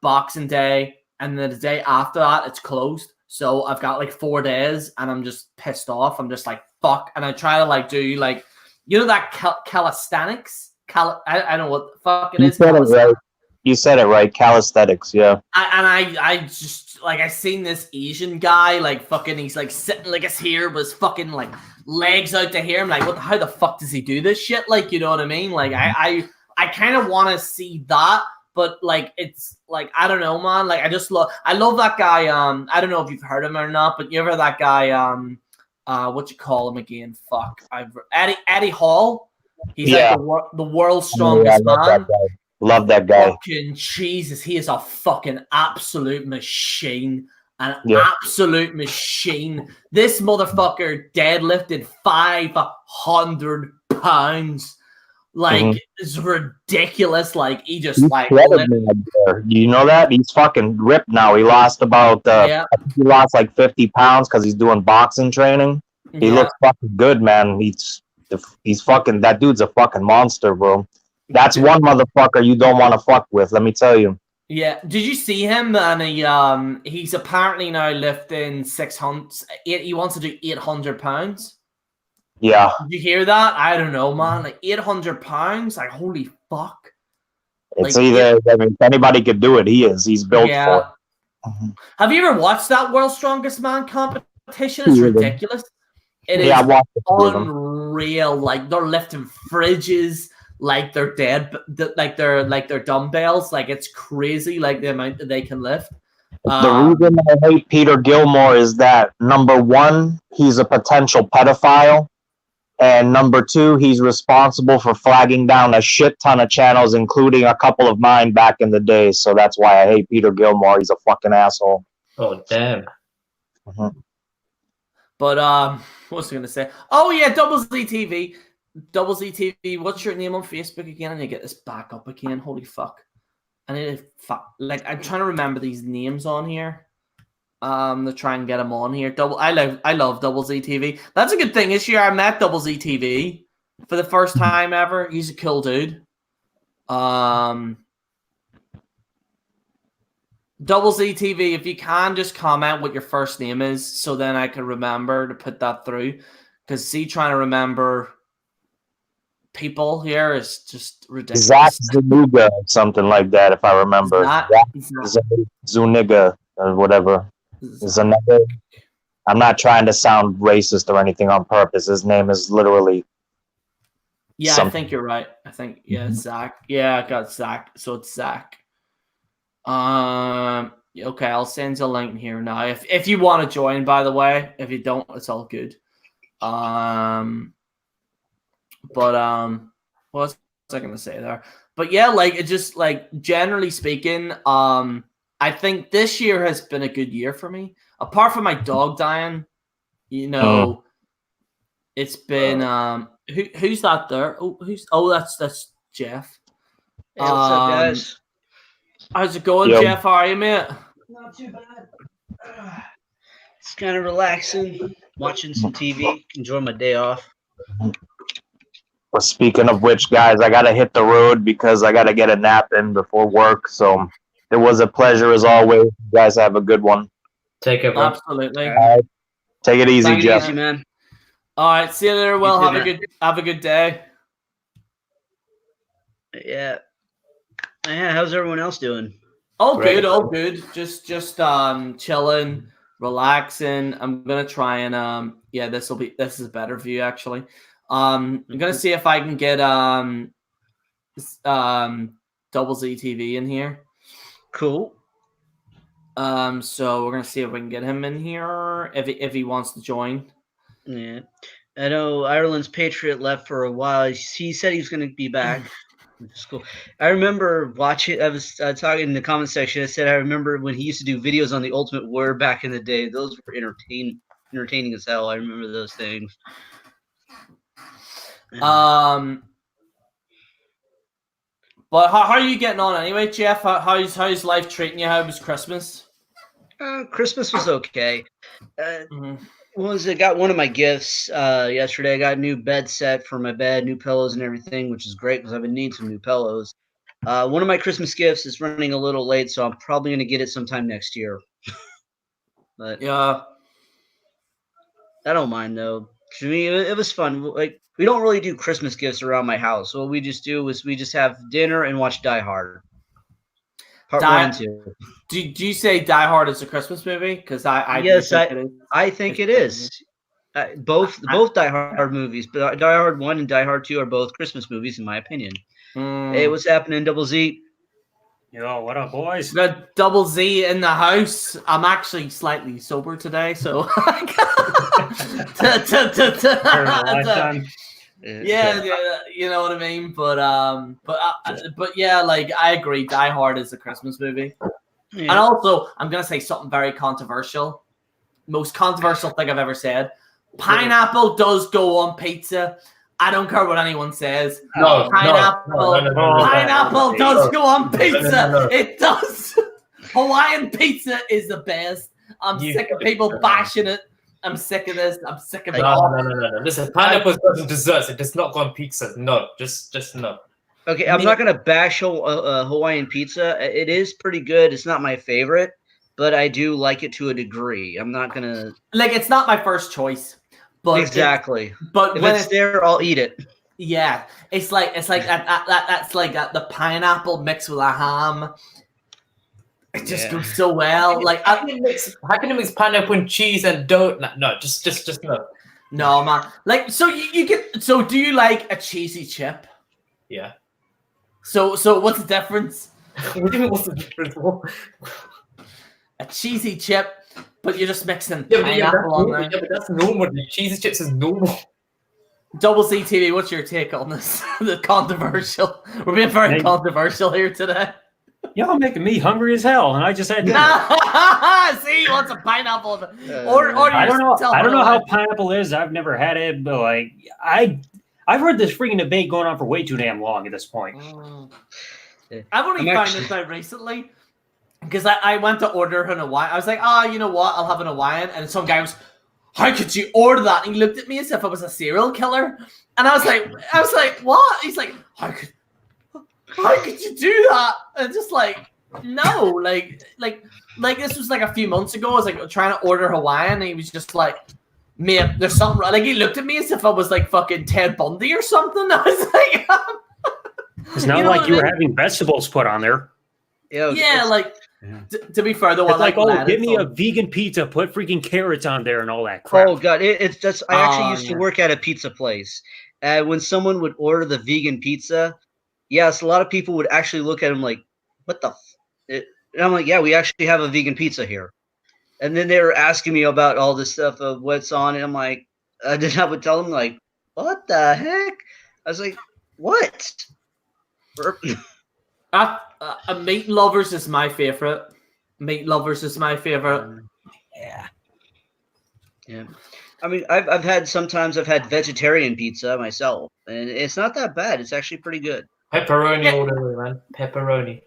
Boxing Day, and then the day after that, it's closed. So I've got like 4 days, and I'm just pissed off. I'm just like, fuck, and I try to like do like, you know, that calisthenics. I don't know what the fuck it is. Said it right. You said it right. Calisthenics, yeah. I just like I seen this Asian guy like fucking. He's like sitting like his hair was fucking like legs out to here. I'm like, how the fuck does he do this shit? Like, you know what I mean? Like I kind of want to see that, but like it's like I don't know, man. Like I love that guy. I don't know if you've heard him or not, but you ever that guy? What you call him again? Fuck, Eddie Hall. He's like the world's strongest man. Love that guy. Fucking Jesus, he is a fucking absolute machine. An absolute machine. This motherfucker deadlifted 500 pounds. Like, it's ridiculous. Like, he just like. You know that? He's fucking ripped now. He lost about, he lost like 50 pounds because he's doing boxing training. He looks fucking good, man. He's fucking, that dude's a fucking monster, bro. That's one motherfucker you don't want to fuck with, let me tell you. Yeah, did you see him? And he's apparently now lifting 600. He wants to do 800 pounds. Yeah. Did you hear that? I don't know, man. Like 800 pounds. Like holy fuck. It's like, either. I mean, if anybody could do it, he is. He's built for it. Have you ever watched that World's Strongest Man competition? It's ridiculous. It is unreal. Like they're lifting fridges. Like they're dead, like they're dumbbells. Like it's crazy, like the amount that they can lift. The reason I hate Peter Gilmore is that number one, he's a potential pedophile, and number two, he's responsible for flagging down a shit ton of channels, including a couple of mine back in the day. So that's why I hate Peter Gilmore. He's a fucking asshole. Oh damn. But what was I gonna say? Oh yeah, Double Z TV. Double Z TV, what's your name on Facebook again? I need to get this back up again. Holy fuck. I need to like I'm trying to remember these names on here. To try and get them on here. I love Double Z TV. That's a good thing. This year I met Double Z TV for the first time ever. He's a cool dude. Double Z TV, if you can just comment what your first name is so then I can remember to put that through. Because trying to remember people here is just ridiculous. Zach Zuniga, something like that, if I remember. Zuniga or whatever. Zuniga. I'm not trying to sound racist or anything on purpose. His name is literally. Yeah, something. I think you're right. I think Zach. Yeah, I got Zach. So it's Zach. Okay, I'll send you a link here now. If you want to join, by the way. If you don't, it's all good. But what was I gonna say there? But yeah, like it just like generally speaking, I think this year has been a good year for me. Apart from my dog dying, you know, it's been who's that there? That's Jeff. Hey, what's up, guys? How's it going, Jeff? How are you, mate? Not too bad. It's kind of relaxing, watching some TV, enjoying my day off. Well, speaking of which, guys, I gotta hit the road because I gotta get a nap in before work. So it was a pleasure as always. You guys have a good one. Take care, bro. Absolutely. All right. Take it easy, Jeff. Easy, man. All right, see you later. Well, have a good day. Yeah. How's everyone else doing? All good. Just chilling, relaxing. I'm gonna try and this is a better view actually. I'm gonna see if I can get Double Z TV in here. Cool. So we're gonna see if we can get him in here if he wants to join. Yeah, I know Ireland's Patriot left for a while. He said he was gonna be back. It's cool. I remember watching. I was talking in the comment section. I said I remember when he used to do videos on the Ultimate Warrior back in the day. Those were entertaining as hell. I remember those things. But how are you getting on anyway, Jeff? How's life treating you? How was Christmas? Christmas was okay. I got one of my gifts yesterday. I got a new bed set for my bed, new pillows and everything, which is great because I've been needing some new pillows. One of my Christmas gifts is running a little late, so I'm probably going to get it sometime next year. But yeah, I don't mind though. To me, it was fun. Like, we don't really do Christmas gifts around my house. What we just do is we just have dinner and watch Die Hard. Part 1 and 2. Do you say Die Hard is a Christmas movie? Because I think it is. Both Die Hard movies, but Die Hard 1 and Die Hard 2 are both Christmas movies, in my opinion. Hey, what's happening, Double Z? Yo, what up, boys? Got Double Z in the house. I'm actually slightly sober today, so yeah, you know what I mean. But yeah, like I agree. Die Hard is a Christmas movie, and also I'm gonna say something very controversial. Most controversial thing I've ever said. Pineapple does go on pizza. I don't care what anyone says. Pineapple does go on pizza. No. It does. Hawaiian pizza is the best. I'm sick of people bashing it. I'm sick of this. I'm sick of it. No. Listen, pineapple goes on desserts. It does not go on pizza. No, just no. Okay, I'm not gonna bash Hawaiian pizza. It is pretty good. It's not my favorite, but I do like it to a degree. I'm not gonna it's not my first choice. But exactly. But if when it's there, I'll eat it. Yeah, it's like that's like the pineapple mixed with a ham. It just goes so well. Like how can it mix pineapple and cheese and dough? No, just no. No, man. Like so you get. So do you like a cheesy chip? Yeah. So what's the difference? What do you mean? What's the difference? A cheesy chip. But you're just mixing pineapple on there. Yeah, but that's normal. The cheesy chips is normal. Double C TV, what's your take on this? The controversial. We're being very controversial here today. Y'all making me hungry as hell, and I just had dinner. See, what's a pineapple? I don't know how pineapple is. I've never had it, but like I've heard this freaking debate going on for way too damn long at this point. I've only found this out recently. Because I went to order an Hawaiian. I was like, you know what? I'll have an Hawaiian. And some guy was, how could you order that? And he looked at me as if I was a serial killer. And I was like, what? He's like, how could you do that? And just like, no, like this was like a few months ago. I was like trying to order Hawaiian. And he was just like, man, there's something wrong. Like he looked at me as if I was like fucking Ted Bundy or something. I was like, it's not like you were having vegetables put on there. Yeah, like. To be fair, though, it's like, give me a vegan pizza, put freaking carrots on there and all that crap. Oh god, it's just I actually used to work at a pizza place. When someone would order the vegan pizza, yes, a lot of people would actually look at them like, "What the?" And I'm like, "Yeah, we actually have a vegan pizza here." And then they were asking me about all this stuff of what's on it. I'm like, I would tell them like, "What the heck?" I was like, "What?" Meat Lovers is my favorite. Meat Lovers is my favorite. Yeah. I mean, I've had vegetarian pizza myself, and it's not that bad. It's actually pretty good. Pepperoni all the way, man. Pepperoni.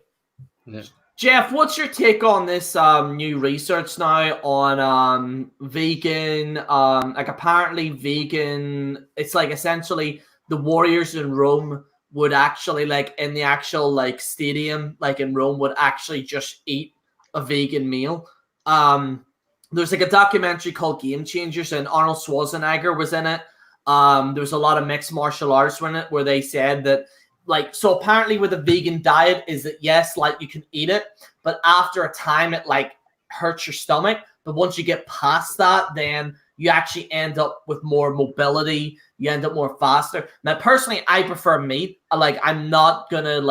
Yeah. Jeff, what's your take on this new research now on vegan? Like apparently vegan. It's like essentially the warriors in Rome would actually like in the actual like stadium like in Rome would actually just eat a vegan meal. There's like a documentary called Game Changers and Arnold Schwarzenegger was in it. There was a lot of mixed martial arts in it where they said that like so apparently with a vegan diet is that yes, like you can eat it, but after a time it like hurts your stomach. But once you get past that, then you actually end up with more mobility. You end up more faster. Now, personally, I prefer meat. I'm not gonna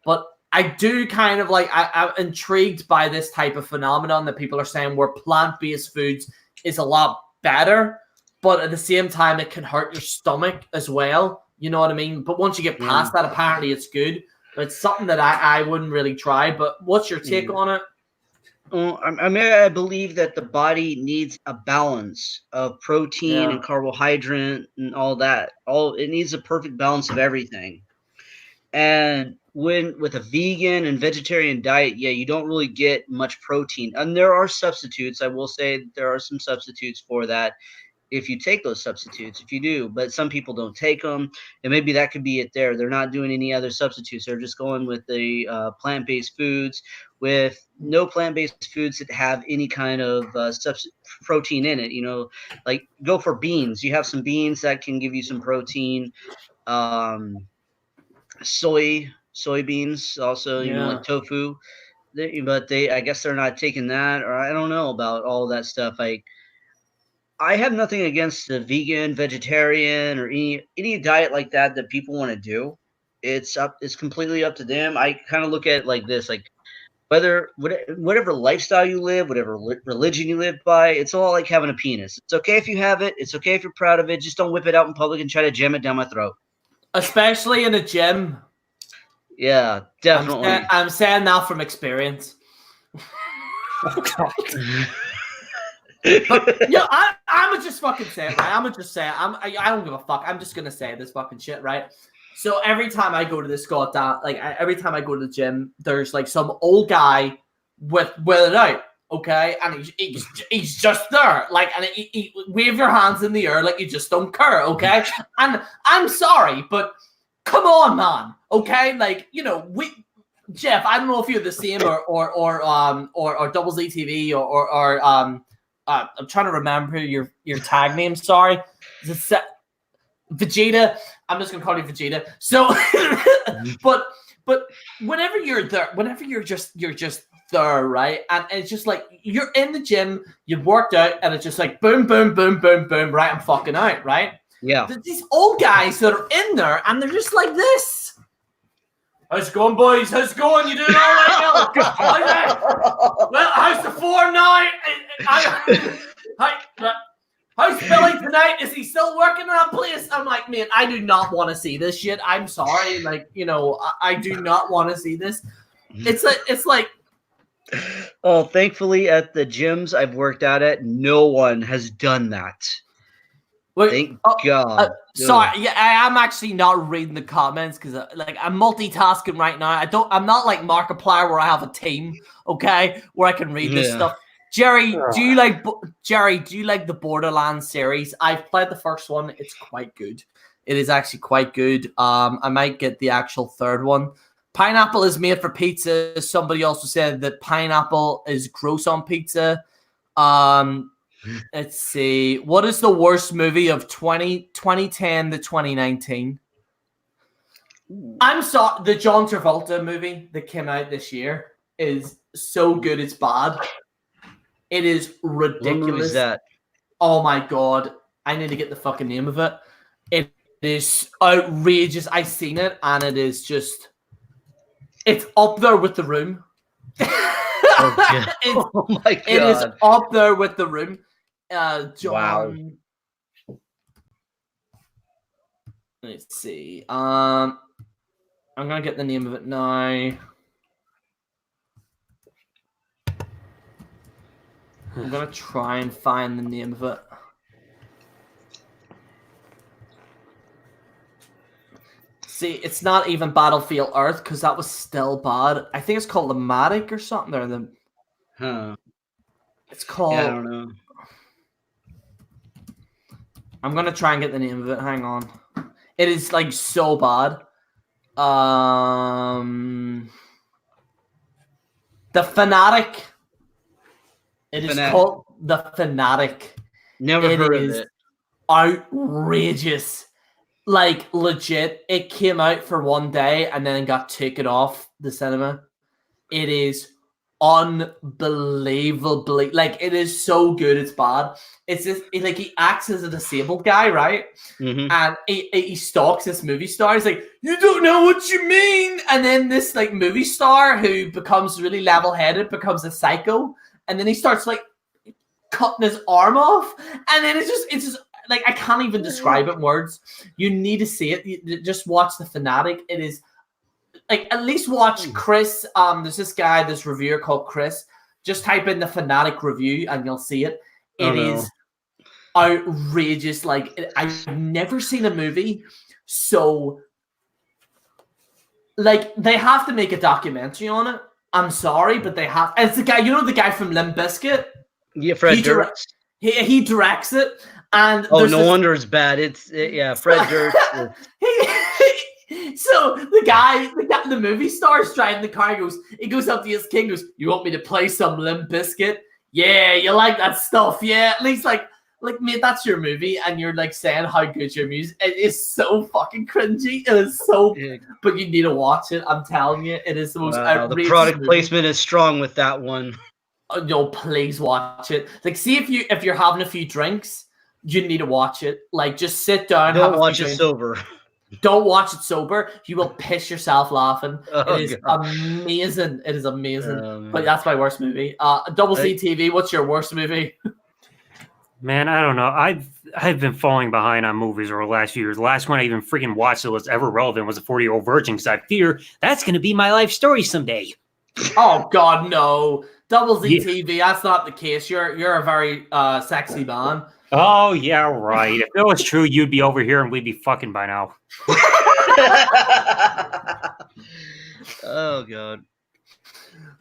but I do kind of I'm intrigued by this type of phenomenon that people are saying where plant-based foods is a lot better, but at the same time, it can hurt your stomach as well. You know what I mean? But once you get past that, apparently it's good. But it's something that I wouldn't really try. But what's your take on it? I believe that the body needs a balance of protein and carbohydrate and all that. It needs a perfect balance of everything. And with a vegan and vegetarian diet, you don't really get much protein. And there are substitutes. I will say there are some substitutes for that. if you take those substitutes, if you do, but some people don't take them, and maybe that could be it there. They're not doing any other substitutes. They're just going with the plant-based foods with no plant-based foods that have any kind of protein in it. You know, like go for beans. You have some beans that can give you some protein. Soybeans also, you know, like tofu. But I guess they're not taking that, or I don't know about all that stuff. I have nothing against the vegan, vegetarian, or any diet like that people want to do. It's completely up to them. I kind of look at it like this, like whatever lifestyle you live, whatever religion you live by, it's all like having a penis. It's okay if you have it. It's okay if you're proud of it. Just don't whip it out in public and try to jam it down my throat. Especially in a gym. Yeah, definitely. I'm saying that from experience. Oh, God. But, yeah, I'm gonna just fucking say it, right? I'm gonna just say it. I don't give a fuck. I'm just gonna say this fucking shit, right? So every time I go to this goddamn, every time I go to the gym, there's like some old guy with it out, okay, and he's just there, like, and he wave your hands in the air like you just don't care, okay? And I'm sorry, but come on, man, okay? Like, you know, Jeff, I don't know if you're the same or Double Z TV or I'm trying to remember your tag name. Sorry, Vegeta. I'm just gonna call you Vegeta. So, but whenever you're there, whenever you're just there, right? And it's just like you're in the gym, you've worked out, and it's just like boom, boom, boom, boom, boom. Right, I'm fucking out. Right? Yeah. These old guys that are in there, and they're just like this. How's it going, boys? How's it going? You doing all right now? Well, how's the form now? How's Billy tonight? Is he still working in that place? I'm like, man, I do not want to see this shit. I'm sorry. Like, you know, I do not want to see this. It's like. Oh, thankfully at the gyms I've worked out at, no one has done that. Thank God. Sorry, yeah, I am actually not reading the comments because I'm multitasking right now. I'm not like Markiplier where I have a team, okay, where I can read this stuff. Gerry, do you like the Borderlands series? I've played the first one. It's quite good. It is actually quite good. I might get the actual third one. Pineapple is made for pizza. Somebody also said that pineapple is gross on pizza. Let's see. What is the worst movie of 2010 to 2019? I'm sorry. The John Travolta movie that came out this year is so good it's bad. It is ridiculous. What movie is that? Oh my God. I need to get the fucking name of it. It is outrageous. I've seen it and it is just... It's up there with The Room. Oh my God. It is up there with The Room. John. Wow. Let's see. I'm gonna get the name of it now. I'm gonna try and find the name of it. See, it's not even Battlefield Earth because that was still bad. I think it's called The Matic or something. Or It's called. Yeah, I don't know. I'm gonna try and get the name of it. Hang on. It is like so bad. The Fanatic. It is called The Fanatic. Never heard of it. Outrageous. Like legit, it came out for one day and then got taken off the cinema. It is unbelievably, like, it is so good it's bad. It's just like he acts as a disabled guy, right? Mm-hmm. And he stalks this movie star. He's like, you don't know what you mean. And then this like movie star who becomes really level-headed becomes a psycho, and then he starts like cutting his arm off, and then it's just like, I can't even describe it in words. You need to see it. You just watch The Fanatic. It is like, at least watch Chris. There's this reviewer called Chris. Just type in The Fanatic review and you'll see it. It is outrageous. Like, I've never seen a movie so, like, they have to make a documentary on it. I'm sorry, but they have. It's the guy, you know, the guy from Limp Bizkit? Yeah, Fred Durst. He directs it, and oh, no wonder it's bad. Yeah, Fred Durst. So the movie star's driving the car. He goes up to his king. Goes, you want me to play some Limp Bizkit? Yeah, you like that stuff? Yeah, at least like mate, that's your movie, and you're like saying how good your music. It is so fucking cringy. It is so, but you need to watch it. I'm telling you, it is the most outrageous. The product movie. placement is strong with that one. Oh, no, please watch it. Like, see if you're having a few drinks, you need to watch it. Like, just sit down. Don't watch it sober. Don't watch it sober. You will piss yourself laughing. Oh, it is amazing. It is amazing. Oh, but that's my worst movie. Double C TV. What's your worst movie? Man, I don't know. I've been falling behind on movies over the last few years. The last one I even freaking watched that was ever relevant was a 40-Year-Old Virgin, because I fear that's going to be my life story someday. Oh God, no! Double Z TV. That's not the case. You're a very sexy man. Oh yeah, right. If it was true, you'd be over here and we'd be fucking by now. Oh God.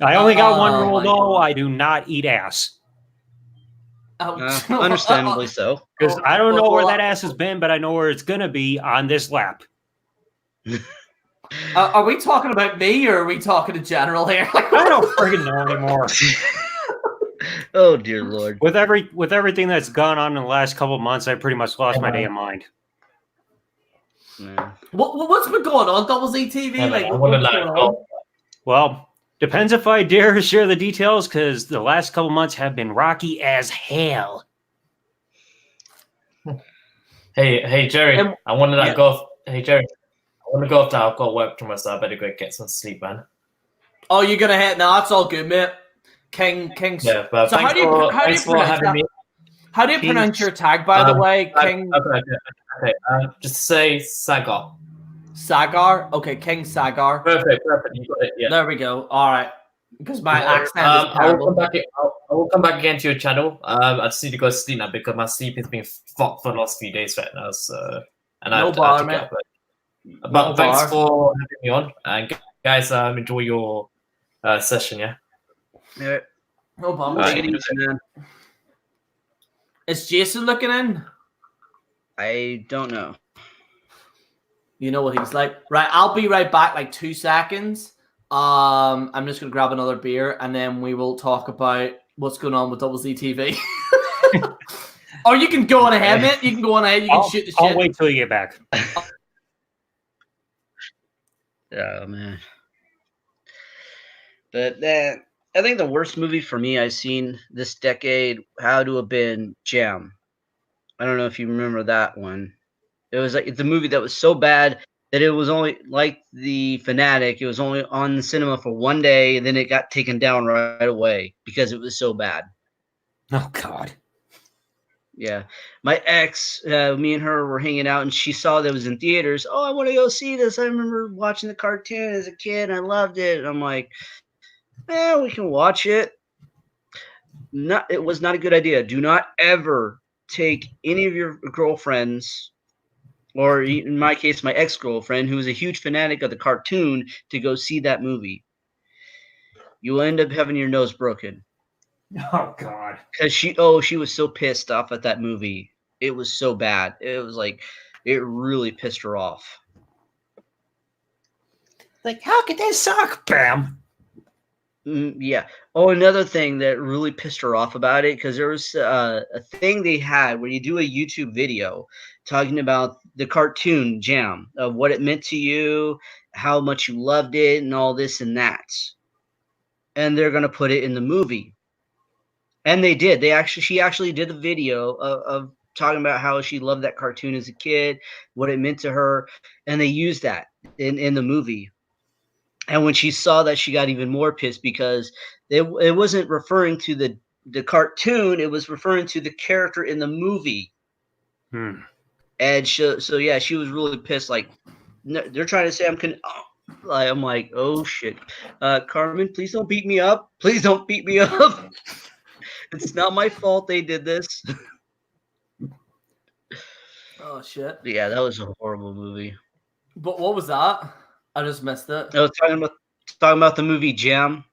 I only got one rule though. I do not eat ass. Understandably so. Because I don't know where that ass has been, but I know where it's gonna be on this lap. Are we talking about me, or are we talking in general here? I don't friggin' know anymore. Oh dear Lord! With everything that's gone on in the last couple of months, I pretty much lost my damn mind. Man. What's been going on, Double Z TV? Like, what's going on? Well, depends if I dare to share the details, because the last couple months have been rocky as hell. Hey Gerry, I wanted to go. Hey Gerry, I want to go off now. I've got work tomorrow, so I better go get some sleep, man. Oh, you're gonna head? No, that's all good, mate. King. Yeah, but so how do you pronounce your tag, by the way, King? Okay. Just say Sagar. Sagar. Okay, King Sagar. Perfect. You got it. Yeah. There we go. All right. Because my accent is I will come back again to your channel. I just need to go sleep now because my sleep has been fucked for the last few days right now. So, and I have to get up. But thanks for having me on, and guys, enjoy your session. Yeah. Yeah. No problem. Right. Is Jason looking in? I don't know. You know what he's like. Right, I'll be right back. Like 2 seconds. I'm just gonna grab another beer, and then we will talk about what's going on with Double Z TV. Or you can go on ahead, mate. You can go on ahead. You can shoot the shit. I'll wait till you get back. Oh man. But I think the worst movie for me I've seen this decade had to have been Jam. I don't know if you remember that one. It was like it's a movie that was so bad that it was only like The Fanatic. It was only on the cinema for one day, and then it got taken down right away because it was so bad. Oh God. Yeah, my ex, me and her were hanging out, and she saw that it was in theaters. Oh, I want to go see this. I remember watching the cartoon as a kid. And I loved it. And I'm like, we can watch it. It was not a good idea. Do not ever take any of your girlfriends, or in my case, my ex-girlfriend, who was a huge fanatic of the cartoon, to go see that movie. You will end up having your nose broken. Oh God! Because she was so pissed off at that movie. It was so bad. It was like it really pissed her off. Like, how could that suck? Bam. Yeah. Oh, another thing that really pissed her off about it, because there was a thing they had where you do a YouTube video talking about the cartoon Jam, of what it meant to you, how much you loved it, and all this and that. And they're gonna put it in the movie. And they did. She actually did a video of talking about how she loved that cartoon as a kid, what it meant to her, and they used that in the movie. And when she saw that, she got even more pissed because it wasn't referring to the cartoon; it was referring to the character in the movie. And she was really pissed. Like, they're trying to say I'm like, oh shit, Carmen, please don't beat me up. Please don't beat me up. It's not my fault they did this. Oh shit! But yeah, that was a horrible movie. But what was that? I just missed it. I was talking about the movie Jam.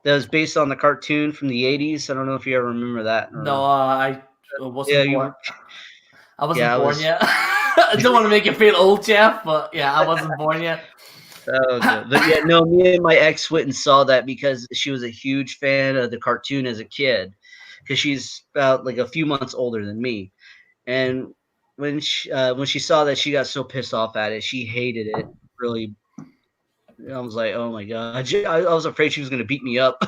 that was based on the cartoon from the 80s. I don't know if you ever remember that. No, I wasn't born. I wasn't born yet. I don't want to make you feel old, Jeff, but yeah, I wasn't born yet. Oh, good. But yeah, no, me and my ex went and saw that because she was a huge fan of the cartoon as a kid, because she's about like a few months older than me. And when she saw that, she got so pissed off at it. She hated it. Really, I was like, oh my god, I was afraid she was going to beat me up.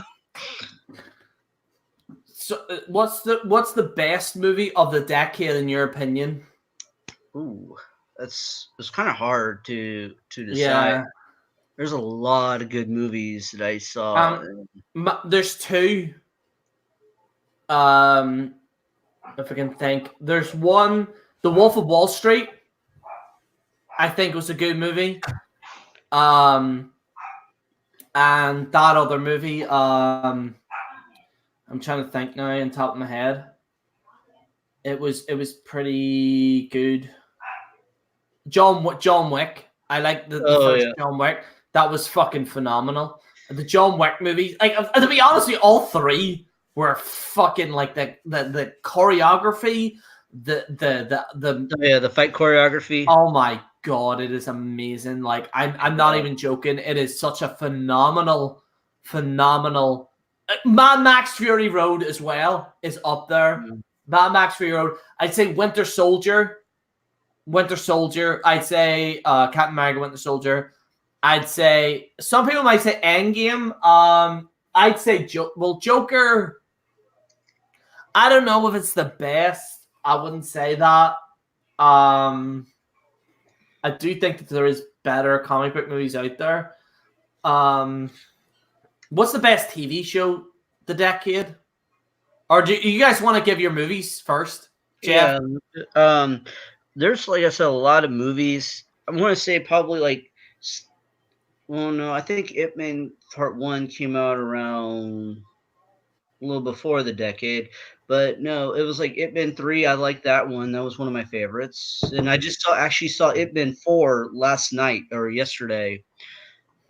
So, what's the best movie of the decade in your opinion? Ooh, it's kind of hard to decide. Yeah. There's a lot of good movies that I saw. There's two. If I can think, there's one, The Wolf of Wall Street. I think was a good movie. And that other movie, I'm trying to think now on top of my head. It was pretty good. John Wick. I like the first John Wick. That was fucking phenomenal. The John Wick movies, like to be honest with you, all three were fucking like the choreography, the fight choreography. Oh my god, it is amazing. Like I'm not even joking. It is such a phenomenal. Mad Max Fury Road as well is up there. Mm. Mad Max Fury Road. I'd say Winter Soldier. I'd say Captain America Winter Soldier. I'd say some people might say Endgame. I'd say Joker. I don't know if it's the best. I wouldn't say that. I do think that there is better comic book movies out there. What's the best TV show the decade? Or do you guys want to give your movies first, Jeff? Yeah. There's, like I said, a lot of movies. I'm going to say probably like, well, no, I think Ip Man Part 1 came out around a little before the decade. But no, it was like Ip Man 3. I like that one. That was one of my favorites. And I just actually saw Ip Man 4 last night or yesterday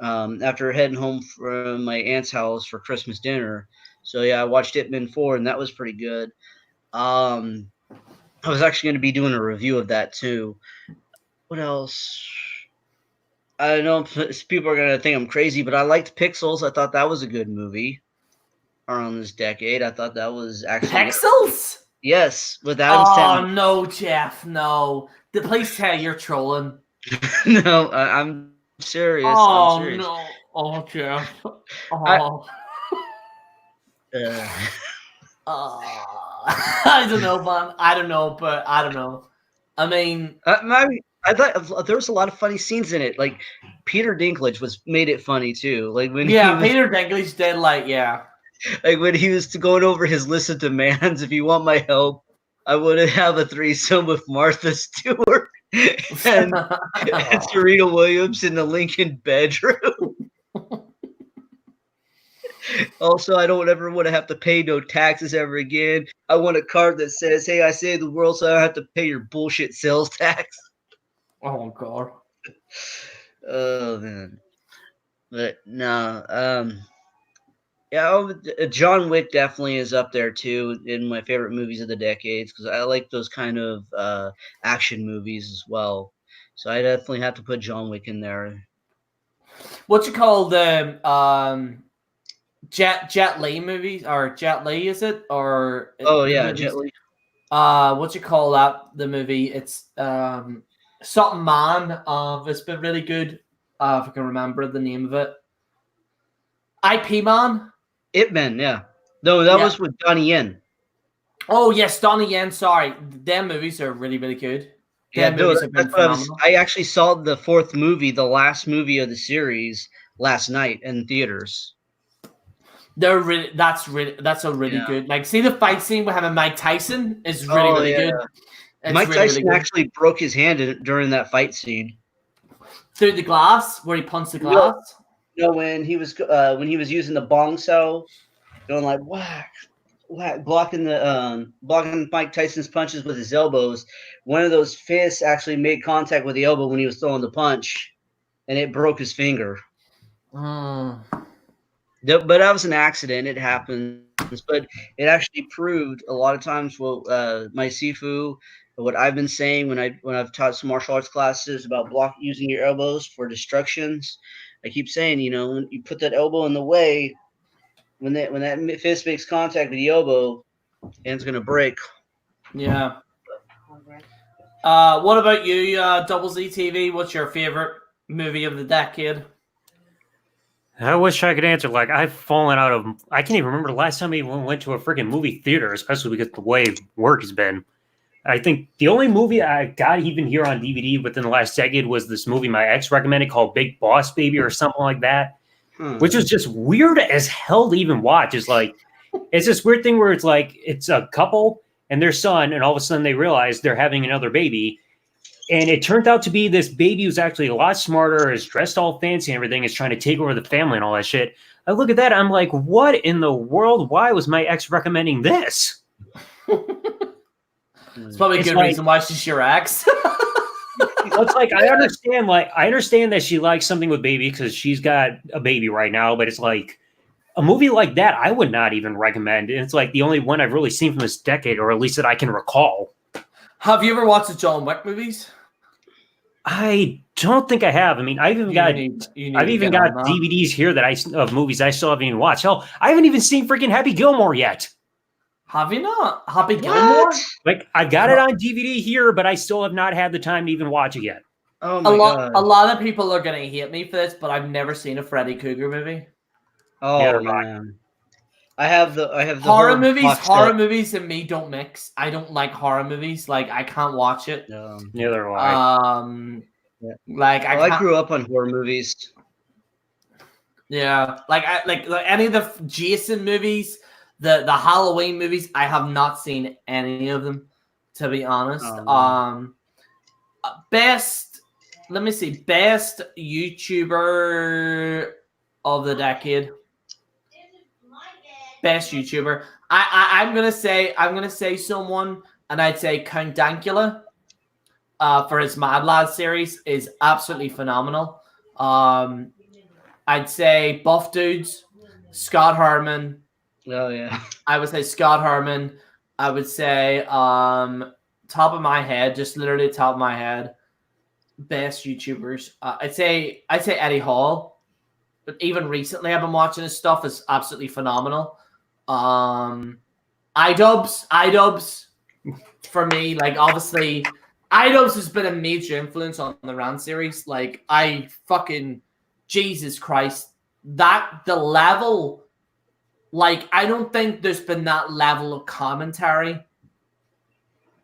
after heading home from my aunt's house for Christmas dinner. So, yeah, I watched Ip Man 4, and that was pretty good. I was actually going to be doing a review of that too. What else? I know people are going to think I'm crazy, but I liked Pixels. I thought that was a good movie around this decade. I thought that was actually Pixels. Yes, with Adam Sandler. Oh no, Jeff, no. Please tell you're trolling. No, I'm serious. Oh I'm serious. no, oh Jeff. Oh. I don't know, man. I don't know. I mean, I thought there was a lot of funny scenes in it. Like Peter Dinklage made it funny too. Like when Peter Dinklage did like when he was going over his list of demands. If you want my help, I want to have a threesome with Martha Stewart and Serena Williams in the Lincoln bedroom. Also, I don't ever want to have to pay no taxes ever again. I want a card that says, "Hey, I saved the world, so I don't have to pay your bullshit sales tax." Oh god. Oh man. But no, John Wick definitely is up there too in my favorite movies of the decades because I like those kind of action movies as well. So I definitely have to put John Wick in there. What you call the Jet Li movies or Jet Li is it or Jet Li. What you call that the movie? It's something Man. It's been really good. If I can remember the name of it. IP Man. Ip Man, yeah. No, that was with Donnie Yen. Oh yes, Donnie Yen. Sorry, them movies are really really good. Yeah, I actually saw the fourth movie, the last movie of the series, last night in theaters. They're really that's a really good. Like, see the fight scene with him and Mike Tyson is really good. Mike Tyson actually broke his hand during that fight scene. Through the glass, where he punched the glass. No, when he was using the bong saw, going like whack, whack, blocking Mike Tyson's punches with his elbows. One of those fists actually made contact with the elbow when he was throwing the punch, and it broke his finger. But that was an accident. It happens. But it actually proved a lot of times what my Sifu, what I've been saying when I've taught some martial arts classes about using your elbows for destructions. I keep saying, when you put that elbow in the way, when that fist makes contact with the elbow, hand's gonna break. Yeah. What about you, Double Z TV? What's your favorite movie of the decade? I wish I could answer. Like, I've fallen out of. I can't even remember the last time I even went to a freaking movie theater, especially because the way work has been. I think the only movie I got even here on DVD within the last decade was this movie my ex recommended called Big Boss Baby or something like that, which was just weird as hell to even watch. It's like, it's this weird thing where it's like, it's a couple and their son, and all of a sudden they realize they're having another baby. And it turned out to be this baby who's actually a lot smarter, is dressed all fancy and everything, is trying to take over the family and all that shit. I look at that, I'm like, what in the world? Why was my ex recommending this? It's probably a good reason why she's your ex. It's like, I understand that she likes something with baby because she's got a baby right now, but it's like a movie like that I would not even recommend. And it's like the only one I've really seen from this decade, or at least that I can recall. Have you ever watched the John Wick movies? I don't think I have. I mean, I've even got DVDs here of movies I still haven't even watched. Hell, I haven't even seen freaking Happy Gilmore yet. Have you not? Happy Gilmore? Like, I got it on DVD here, but I still have not had the time to even watch it yet. Oh my god! A lot of people are gonna hate me for this, but I've never seen a Freddy Krueger movie. Oh man. I have the horror movies. Horror movies and me don't mix. I don't like horror movies. Like, I can't watch it. Neither do I. I grew up on horror movies. Yeah, like any of the Jason movies, the Halloween movies. I have not seen any of them, to be honest. Best YouTuber of the decade. Best YouTuber. I'm gonna say someone, and I'd say Count Dankula for his Mad Lads series is absolutely phenomenal. I'd say Buff Dudes, Scott Herman. Oh yeah. I would say Scott Herman. I would say top of my head, just literally top of my head, best YouTubers. I'd say Eddie Hall. But even recently I've been watching his stuff. Is absolutely phenomenal. iDubbbz for me, like, obviously iDubbbz has been a major influence on the Rant series. Like, Jesus Christ, the level, like, I don't think there's been that level of commentary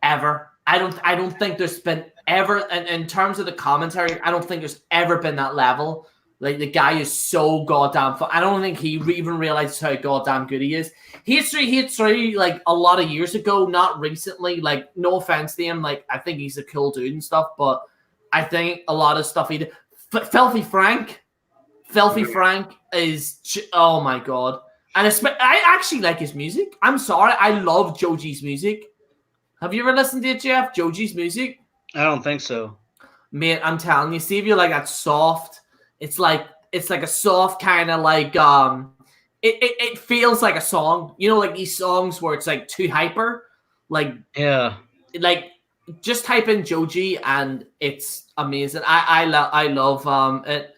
ever. I don't think there's been ever, in terms of the commentary, I don't think there's ever been that level. Like, the guy is so goddamn fun. I don't think he even realizes how goddamn good he is. Hate 3, like, a lot of years ago, not recently. Like, no offense to him. Like, I think he's a cool dude and stuff, but I think a lot of stuff he did. Filthy Frank is, oh my god. And I actually like his music. I'm sorry. I love Joji's music. Have you ever listened to it, Jeff? Joji's music? I don't think so. Man, I'm telling you, see if you like that soft. It's like a soft kind of like it feels like a song. You know, like these songs where it's like too hyper. Like, yeah. Like, just type in Joji and it's amazing. I love it.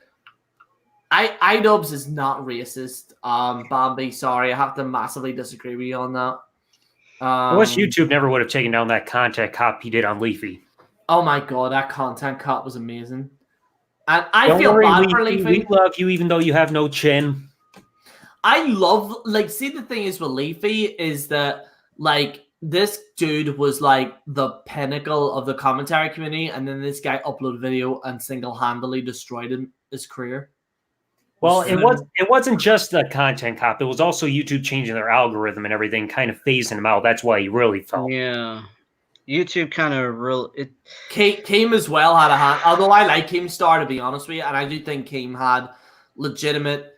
iDubbbz is not racist. Bambi, sorry, I have to massively disagree with you on that. I wish YouTube never would have taken down that content cop he did on Leafy. Oh my god, that content cop was amazing. And I feel bad for Leafy. We love you even though you have no chin. I love, like, see, the thing is with Leafy is that, like, this dude was like the pinnacle of the commentary community, and then this guy uploaded video and single-handedly destroyed his career. Well, it wasn't just the content cop. It was also YouTube changing their algorithm and everything, kind of phasing him out. That's why he really fell. Yeah. YouTube kind of Keem as well had a hand. Although I like Keemstar, to be honest with you, and I do think Keem had legitimate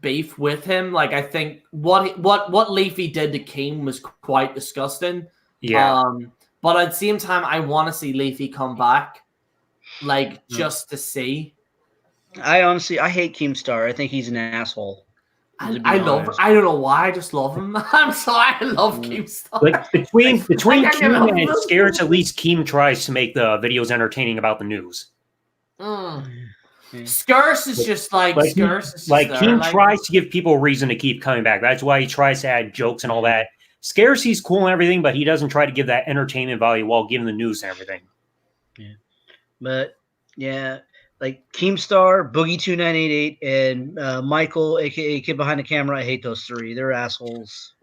beef with him. Like, I think what Leafy did to Keem was quite disgusting. Yeah. But at the same time, I want to see Leafy come back, like, just to see. I honestly, I hate Keemstar. I think he's an asshole. I don't know why, I just love him. I'm sorry, I love Keemstar. Like between Keem and him. Scares, at least Keem tries to make the videos entertaining about the news. Scarce is just like Scarce is just there, Keem tries to give people a reason to keep coming back. That's why he tries to add jokes and all that. Scarce, he's cool and everything, but he doesn't try to give that entertainment value while giving the news and everything. Yeah, but yeah, like Keemstar, Boogie2988, and Michael, aka Kid Behind the Camera. I hate those three. They're assholes.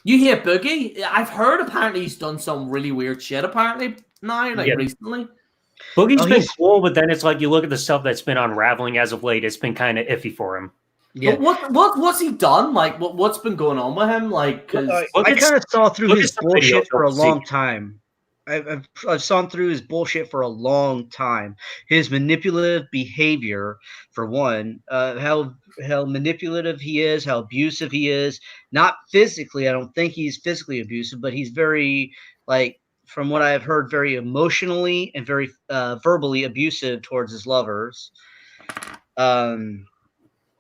You hear Boogie? I've heard apparently he's done some really weird shit apparently now, like recently. Boogie's been cool, but then it's like you look at the stuff that's been unraveling as of late, it's been kind of iffy for him. Yeah. But what's he done? Like what's been going on with him? Like, because I kind of saw through his bullshit for a long time. I've saw through his bullshit for a long time. His manipulative behavior, for one, how manipulative he is, how abusive he is. Not physically, I don't think he's physically abusive, but he's very, like, from what I've heard, very emotionally and very verbally abusive towards his lovers. And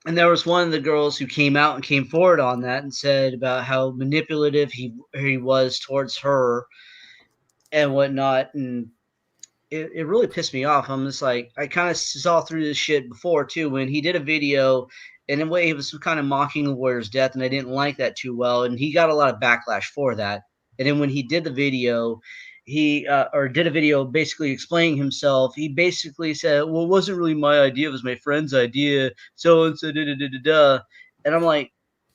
there was one of the girls who came out and came forward on that and said about how manipulative he was towards her and whatnot, and it really pissed me off. I'm just like, I kind of saw through this shit before too, when he did a video, and in a way he was kind of mocking the warrior's death, and I didn't like that too well, and he got a lot of backlash for that. And then when he did the video, he did a video basically explaining himself. He basically said, well, it wasn't really my idea, it was my friend's idea, so and so, and I'm like,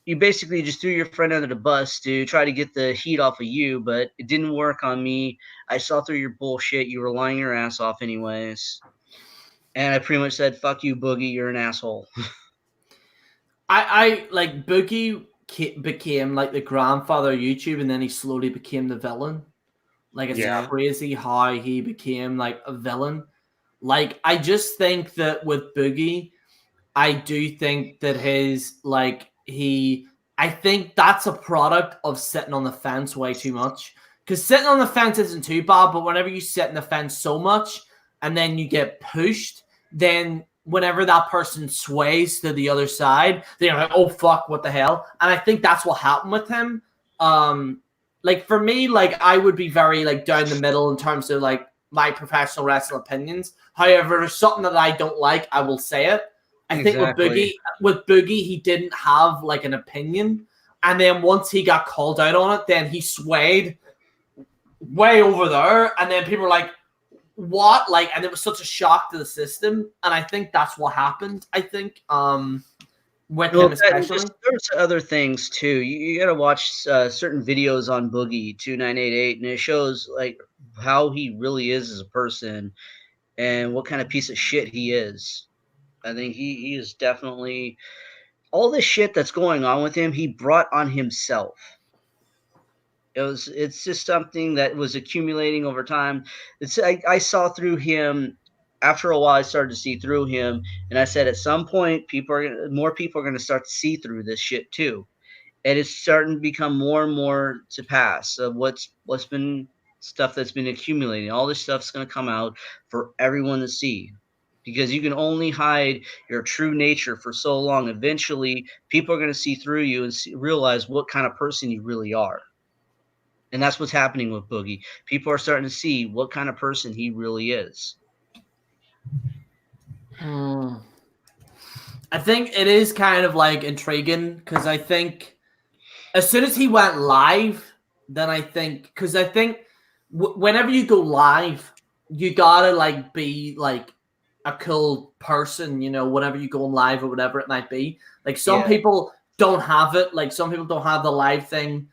you basically just threw your friend under the bus to try to get the heat off of you, but it didn't work on me. I saw through your bullshit. You were lying your ass off anyways. And I pretty much said, fuck you, Boogie. You're an asshole. I like Boogie became like the grandfather of YouTube, and then he slowly became the villain. Like, it's crazy how he became like a villain. Like, I just think that with Boogie, I do think that his like I think that's a product of sitting on the fence way too much. Because sitting on the fence isn't too bad, but whenever you sit on the fence so much and then you get pushed, then whenever that person sways to the other side, they're like, oh fuck, what the hell? And I think that's what happened with him. Like for me, like I would be very like down the middle in terms of like my professional wrestling opinions. However, if there's something that I don't like, I will say it. I think with Boogie, he didn't have like an opinion, and then once he got called out on it, then he swayed way over there, and then people were like, "What?" Like, and it was such a shock to the system, and I think that's what happened. I think with him especially. There's other things too. You got to watch certain videos on Boogie 2988, and it shows like how he really is as a person and what kind of piece of shit he is. I think he is definitely, all this shit that's going on with him, he brought on himself. It's just something that was accumulating over time. I saw through him. After a while, I started to see through him, and I said, at some point, more people are going to start to see through this shit too, and it's starting to become more and more to pass of what's been stuff that's been accumulating. All this stuff's going to come out for everyone to see. Because you can only hide your true nature for so long. Eventually, people are going to see through you and realize what kind of person you really are. And that's what's happening with Boogie. People are starting to see what kind of person he really is. I think it is kind of like intriguing because I think as soon as he went live, then I think whenever you go live, you gotta like be like a cool person, you know, whenever you go on live or whatever it might be. Like some people don't have it, like some people don't have the live thing,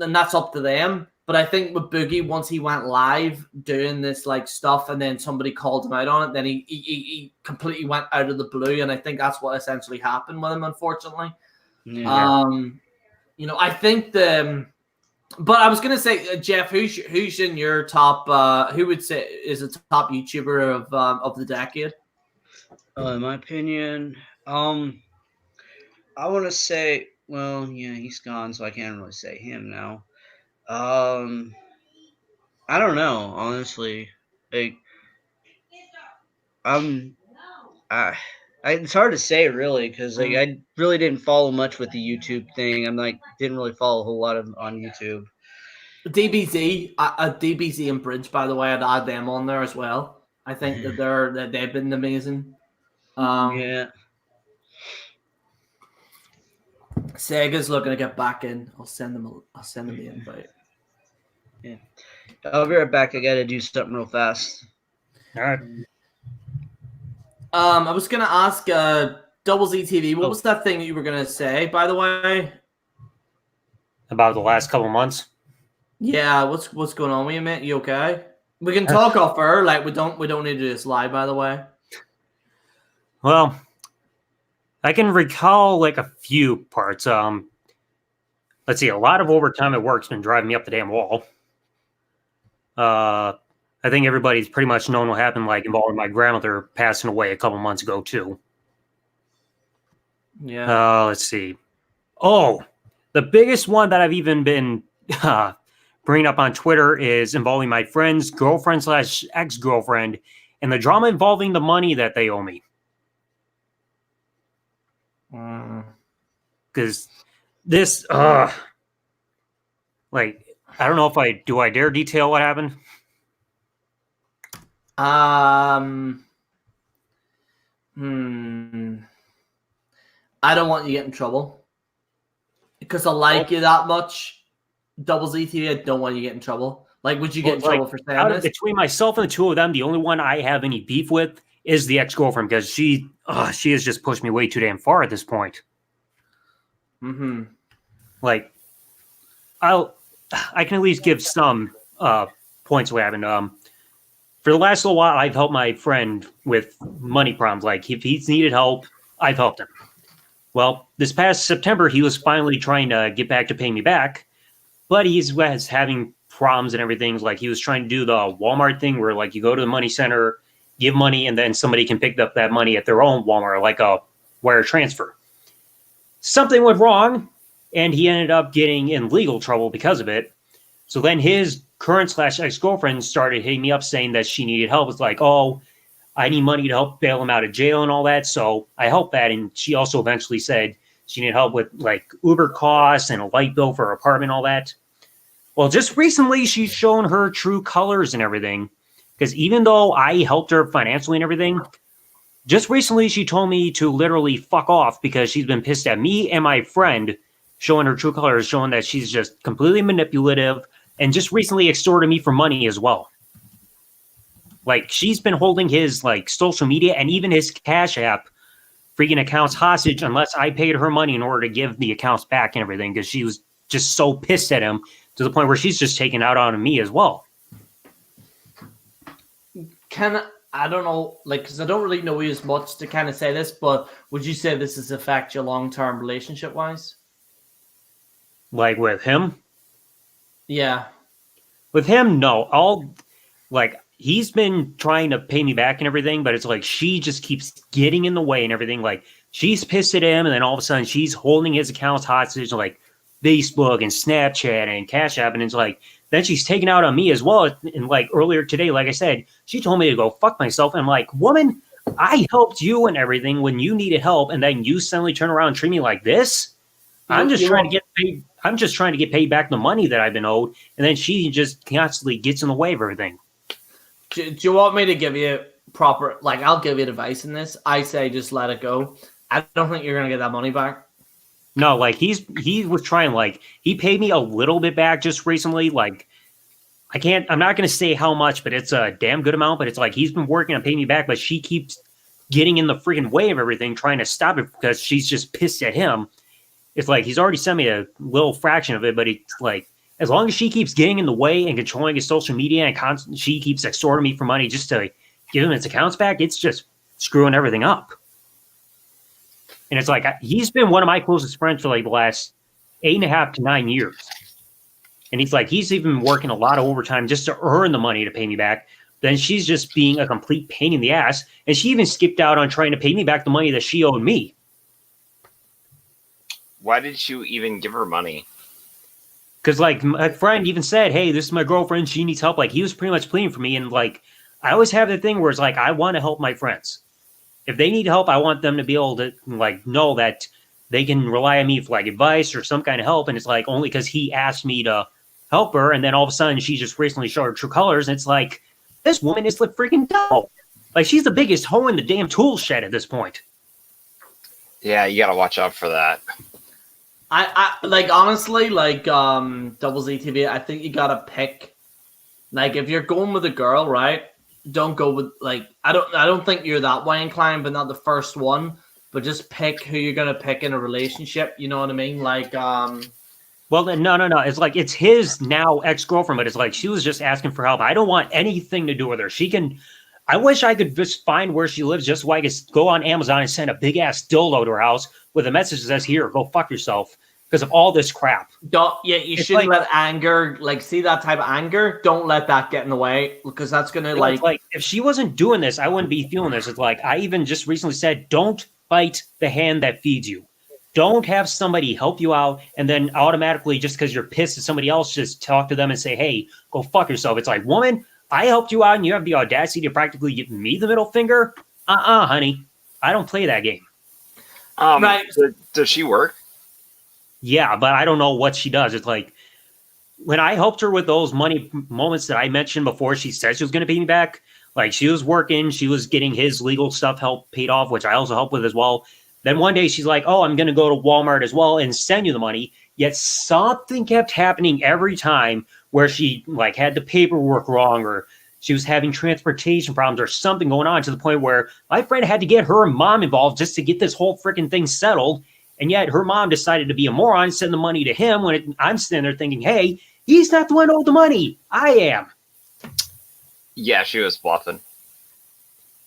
and that's up to them. But I think with Boogie, once he went live doing this like stuff, and then somebody called him out on it, then he completely went out of the blue, and I think that's what essentially happened with him, unfortunately. Yeah. You know, I think but I was gonna say, Jeff, who's in your top? Who would say is a top YouTuber of the decade? In my opinion, I want to say, well, yeah, he's gone, so I can't really say him now. I don't know, honestly. Like, I It's hard to say really because like I really didn't follow much with the YouTube thing. I'm like didn't really follow a whole lot on YouTube. DBZ, DBZ and Bridge, by the way, I'd add them on there as well. I think that they've been amazing. Yeah. Sega's looking to get back in. I'll send them the invite. Yeah. I'll be right back. I gotta do something real fast. All right. I was gonna ask Double Z TV. What was that thing that you were gonna say, by the way? About the last couple months. Yeah, what's going on with you, mate? You okay? We can talk off air. Like we don't need to do this live, by the way. Well, I can recall like a few parts. Let's see. A lot of overtime at work's been driving me up the damn wall. I think everybody's pretty much known what happened, like involving my grandmother passing away a couple months ago too. Yeah. Let's see. Oh, the biggest one that I've even been bringing up on Twitter is involving my friend's girlfriend / ex-girlfriend and the drama involving the money that they owe me. Because this, like, I don't know if I dare detail what happened. I don't want you to get in trouble because I like you that much. Double Z TV, I don't want you to get in trouble. Like, would you get in trouble for saying this? Between myself and the two of them, the only one I have any beef with is the ex-girlfriend because she has just pushed me way too damn far at this point. Mm-hmm. Like, I can at least give some points what happened. For the last little while, I've helped my friend with money problems. Like, if he's needed help, I've helped him. Well, this past September, he was finally trying to get back to paying me back, but he was having problems and everything. Like, he was trying to do the Walmart thing where, like, you go to the money center, give money, and then somebody can pick up that money at their own Walmart, like a wire transfer. Something went wrong, and he ended up getting in legal trouble because of it. So then his current / ex-girlfriend started hitting me up saying that she needed help. It's like, oh, I need money to help bail him out of jail and all that. So I helped that. And she also eventually said she needed help with like Uber costs and a light bill for her apartment, all that. Well, just recently she's shown her true colors and everything. Because even though I helped her financially and everything, just recently she told me to literally fuck off because she's been pissed at me and my friend, showing her true colors, showing that she's just completely manipulative and just recently extorted me for money as well. Like, she's been holding his like social media and even his Cash App freaking accounts hostage unless I paid her money in order to give the accounts back and everything because she was just so pissed at him to the point where she's just taking out on me as well. I don't know, like, because I don't really know you as much to kind of say this, but would you say this has affected your long-term relationship-wise? Like with him? Yeah. With him, no. He's been trying to pay me back and everything, but it's like she just keeps getting in the way and everything. Like, she's pissed at him, and then all of a sudden she's holding his accounts hostage, like Facebook and Snapchat and Cash App, and it's like, then she's taking out on me as well. And like earlier today, like I said, she told me to go fuck myself. And I'm like, woman, I helped you and everything when you needed help, and then you suddenly turn around and treat me like this? I'm just trying to get paid. I'm just trying to get paid back the money that I've been owed, and then she just constantly gets in the way of everything. Do you want me to give you proper, like, I'll give you advice in this. I say just let it go. I don't think you're going to get that money back. No, like, he was trying, like, he paid me a little bit back just recently. Like, I'm not going to say how much, but it's a damn good amount. But it's like, he's been working on paying me back, but she keeps getting in the freaking way of everything, trying to stop it because she's just pissed at him. It's like, he's already sent me a little fraction of it, but it's like, as long as she keeps getting in the way and controlling his social media and she keeps extorting me for money just to give him his accounts back, it's just screwing everything up. And it's like, he's been one of my closest friends for like the last 8.5 to 9 years. And he's like, he's even working a lot of overtime just to earn the money to pay me back. Then she's just being a complete pain in the ass. And she even skipped out on trying to pay me back the money that she owed me. Why did you even give her money? Because, like, my friend even said, hey, this is my girlfriend. She needs help. Like, he was pretty much pleading for me. And, like, I always have the thing where it's like, I want to help my friends. If they need help, I want them to be able to like know that they can rely on me for like advice or some kind of help. And it's like only because he asked me to help her, and then all of a sudden she just recently showed her true colors. And it's like, this woman is the freaking devil. Like, she's the biggest hoe in the damn tool shed at this point. Yeah, you gotta watch out for that. I like, honestly, like Double Z TV, I think you gotta pick. Like, if you're going with a girl, right? Don't go with like I don't think you're that way inclined, but not the first one. But just pick who you're gonna pick in a relationship. You know what I mean? Like Well, then, no. It's like it's his now ex-girlfriend, but it's like she was just asking for help. I don't want anything to do with her. She can. I wish I could just find where she lives, just so I could go on Amazon and send a big ass dildo to her house with a message that says, "Here, go fuck yourself," because of all this crap. You shouldn't let anger, like, see that type of anger. Don't let that get in the way, because that's gonna like if she wasn't doing this, I wouldn't be feeling this. It's like I even just recently said, don't bite the hand that feeds you. Don't have somebody help you out and then automatically, just because you're pissed at somebody else, just talk to them and say, hey, go fuck yourself. It's like, woman, I helped you out and you have the audacity to practically give me the middle finger? Honey. I don't play that game. Right. Does she work? Yeah, but I don't know what she does. It's like, when I helped her with those money moments that I mentioned before, she said she was going to pay me back. Like, she was working. She was getting his legal stuff help paid off, which I also help with as well. Then one day she's like, oh, I'm going to go to Walmart as well and send you the money. Yet something kept happening every time where she like had the paperwork wrong, or she was having transportation problems or something going on, to the point where my friend had to get her mom involved just to get this whole freaking thing settled. And yet her mom decided to be a moron and send the money to him when I'm sitting there thinking, hey, he's not the one who owed the money. I am. Yeah, she was bluffing.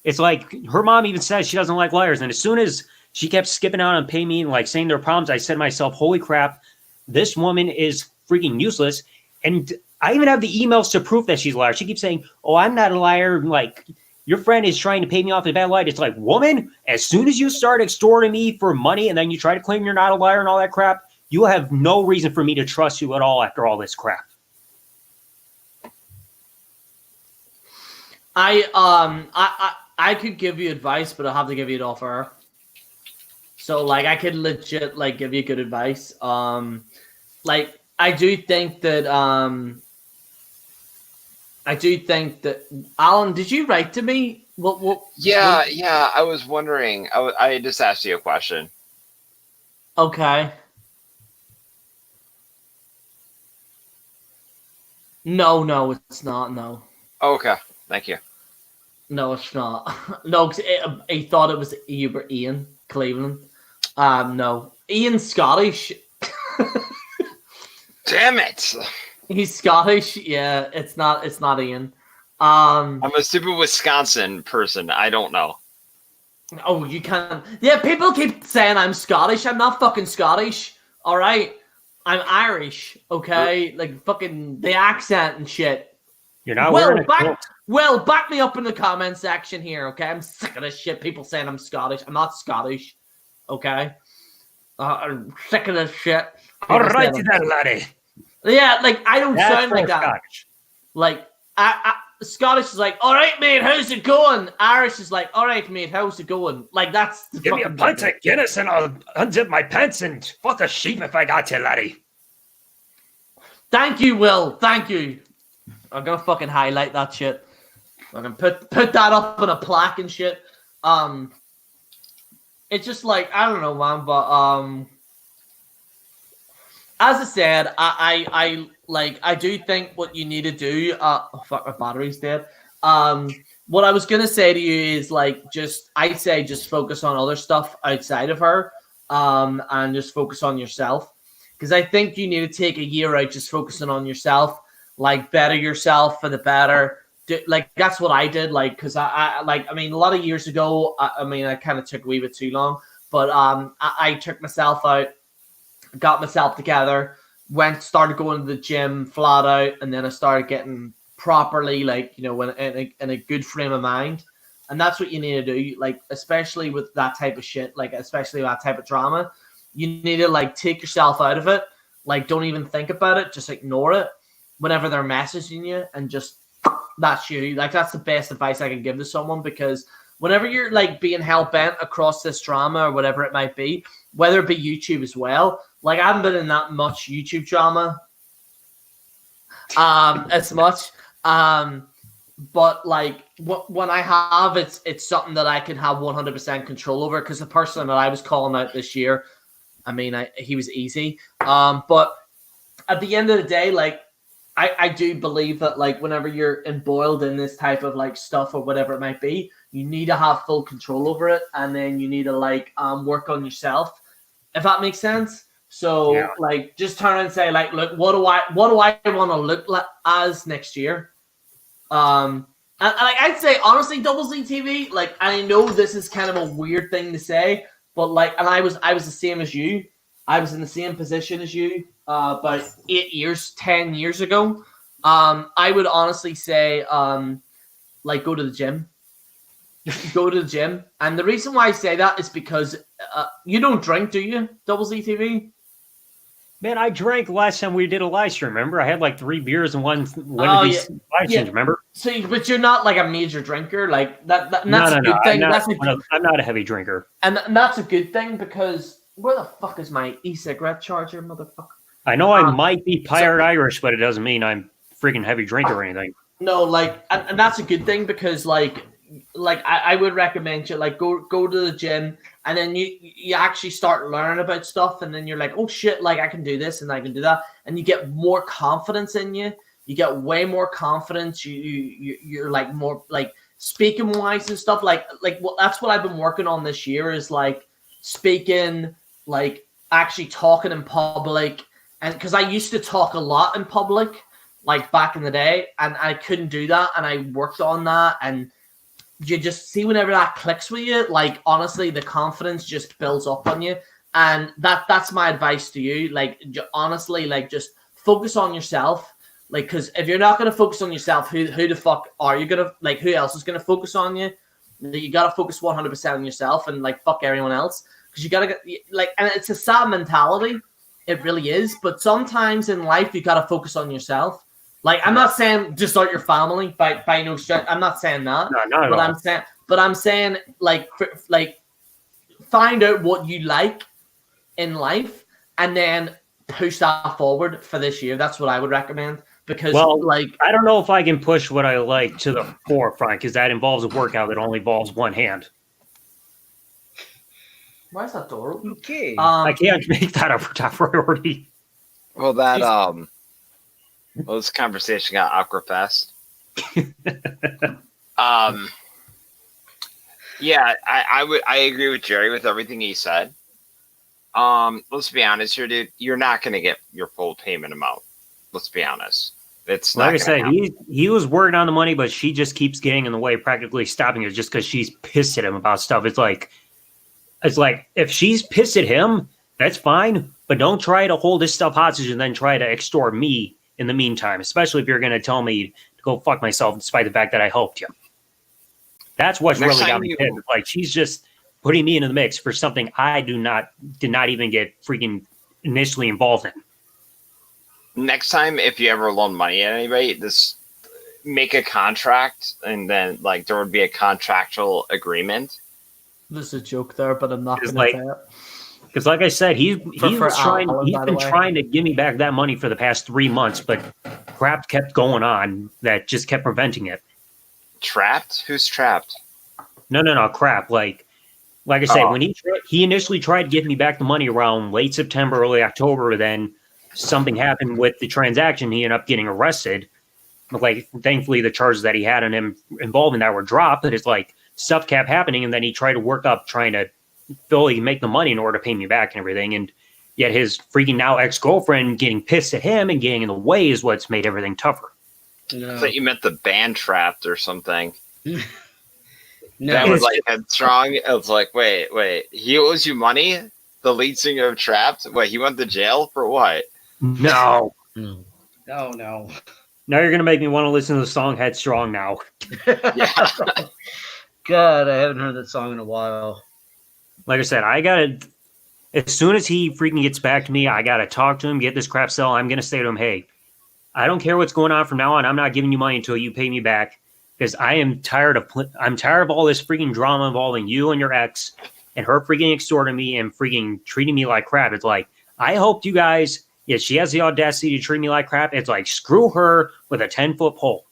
It's like her mom even says she doesn't like liars. And as soon as she kept skipping out on pay me and like saying their problems, I said to myself, holy crap, this woman is freaking useless. And I even have the emails to prove that she's a liar. She keeps saying, oh, I'm not a liar. Like, your friend is trying to pay me off in a bad light. It's like, woman, as soon as you start extorting me for money and then you try to claim you're not a liar and all that crap, you have no reason for me to trust you at all after all this crap. I could give you advice, but I'll have to give you it off her. So, like, I could legit, like, give you good advice. Like, I do think that, Alan, did you write to me? Yeah, I was wondering. I just asked you a question. Okay. No, it's not, no. Okay, thank you. No, it's not. No, because he thought it was Ian Cleveland. No. Ian's Scottish. Damn it! He's Scottish. Yeah, it's not Ian. I'm a stupid Wisconsin person. I don't know. Oh, you can't. Yeah, people keep saying I'm Scottish. I'm not fucking Scottish. All right, I'm Irish. Okay, like fucking the accent and shit. You're not wearing a kilt. Well, back me up in the comment section here. Okay, I'm sick of this shit. People saying I'm Scottish. I'm not Scottish. Okay, I'm sick of this shit. All right, then, laddie. Yeah, like I don't sound like that. Scottish. Like Scottish is like, all right, mate, how's it going? Irish is like, all right, mate, how's it going? Like that's the give me a pint of Guinness and I'll unzip my pants and fuck a sheep if I got you, laddie. Thank you, Will. Thank you. I'm gonna fucking highlight that shit. I'm gonna put that up on a plaque and shit. It's just like I don't know, man, but as I said, I do think what you need to do. Oh fuck, my battery's dead. What I was gonna say to you is like I'd say just focus on other stuff outside of her, and just focus on yourself. Because I think you need to take a year out just focusing on yourself, like better yourself for the better. Like that's what I did. Like because I mean a lot of years ago, I kind of took a wee bit too long, but I took myself out. Got myself together, started going to the gym flat out, and then I started getting properly, like, you know, in a good frame of mind. And that's what you need to do, like, especially with that type of shit, like, especially that type of drama. You need to, like, take yourself out of it. Like, don't even think about it. Just ignore it whenever they're messaging you, and just, that's you. Like, that's the best advice I can give to someone, because whenever you're like being hell bent across this drama or whatever it might be, whether it be YouTube as well. Like I haven't been in that much YouTube drama as much. But like when I have, it's something that I can have 100% control over, because the person that I was calling out this year, I mean, he was easy. But at the end of the day, like I do believe that like whenever you're embroiled in this type of like stuff or whatever it might be, you need to have full control over it, and then you need to like work on yourself, if that makes sense. So like just turn and say like, look, what do I want to look like as next year? And like I'd say honestly, Double Z TV, like I know this is kind of a weird thing to say, but like, and I was the same as you. I was in the same position as you about 10 years ago. I would honestly say like go to the gym. Go to the gym. And the reason why I say that is because you don't drink, do you, Double Z TV? Man, I drank last time we did a live stream. Remember, I had like 3 beers and one of these live streams. Remember? So, but you're not like a major drinker, like that. That's No, a good thing. I'm not a heavy drinker, and that's a good thing, because where the fuck is my e-cigarette charger, motherfucker? I know I might be pirate Irish, but it doesn't mean I'm freaking heavy drinker or anything. No, like, and that's a good thing, because like I would recommend you like go to the gym, and then you actually start learning about stuff, and then you're like, oh shit, like I can do this and I can do that, and you get more confidence in you. You get way more confidence. You're like more like speaking wise and stuff. Like well, that's what I've been working on this year, is like speaking, like actually talking in public, and because I used to talk a lot in public, like back in the day, and I couldn't do that, and I worked on that, and you just see whenever that clicks with you, like honestly, the confidence just builds up on you, and that's my advice to you. Like honestly, like just focus on yourself, like because if you're not gonna focus on yourself, who the fuck are you gonna like? Who else is gonna focus on you? You gotta focus 100% on yourself, and like fuck everyone else, because you gotta get like, and it's a sad mentality, it really is. But sometimes in life, you gotta focus on yourself. Like, I'm not saying just out your family by no stretch. I'm not saying that. No, not at all. I'm saying like find out what you like in life, and then push that forward for this year. That's what I would recommend. Because like, I don't know if I can push what I like to the forefront, because that involves a workout that only involves one hand. Why is that door open? Okay. I can't make that a top priority. Well, that well, this conversation got awkward fast. Yeah, I agree with Gerry with everything he said. Let's be honest here, dude. You're not going to get your full payment amount. Let's be honest. It's like not I said, happen. he was working on the money, but she just keeps getting in the way, practically stopping it just because she's pissed at him about stuff. It's like if she's pissed at him, that's fine, but don't try to hold this stuff hostage and then try to extort me in the meantime, especially if you're going to tell me to go fuck myself despite the fact that I helped you. That's what's Next really got time me you- pissed. Like, she's just putting me into the mix for something I did not even get freaking initially involved in. Next time, if you ever loan money at anybody, just make a contract, and then like there would be a contractual agreement. There's a joke there, but I'm not It's going to like- say it. Because, like I said, he's For been Alan, by the way. trying to give me back that money for the past 3 months, but crap kept going on that just kept preventing it. Trapped? Who's trapped? No, crap. Like I said, Oh. when he initially tried to give me back the money around late September, early October, then something happened with the transaction. He ended up getting arrested. But like, thankfully, the charges that he had on him involved in that were dropped. But it's like stuff kept happening, and then he tried to work up trying to fully make the money in order to pay me back and everything. And yet his freaking now ex-girlfriend getting pissed at him and getting in the way is what's made everything tougher. No. I thought you meant the band Trapped or something. No. That was like Headstrong. It was like, wait, he owes you money? The lead singer of Trapped? Wait, he went to jail for what? No. No. Now you're going to make me want to listen to the song Headstrong now. Yeah. God, I haven't heard that song in a while. Like I said, as soon as he freaking gets back to me, I got to talk to him, get this crap settled. I'm going to say to him, hey, I don't care what's going on from now on. I'm not giving you money until you pay me back. because I'm tired of all this freaking drama involving you and your ex, and her freaking extorting me and freaking treating me like crap. It's like, I hope you guys, if she has the audacity to treat me like crap, it's like, screw her with a 10-foot pole.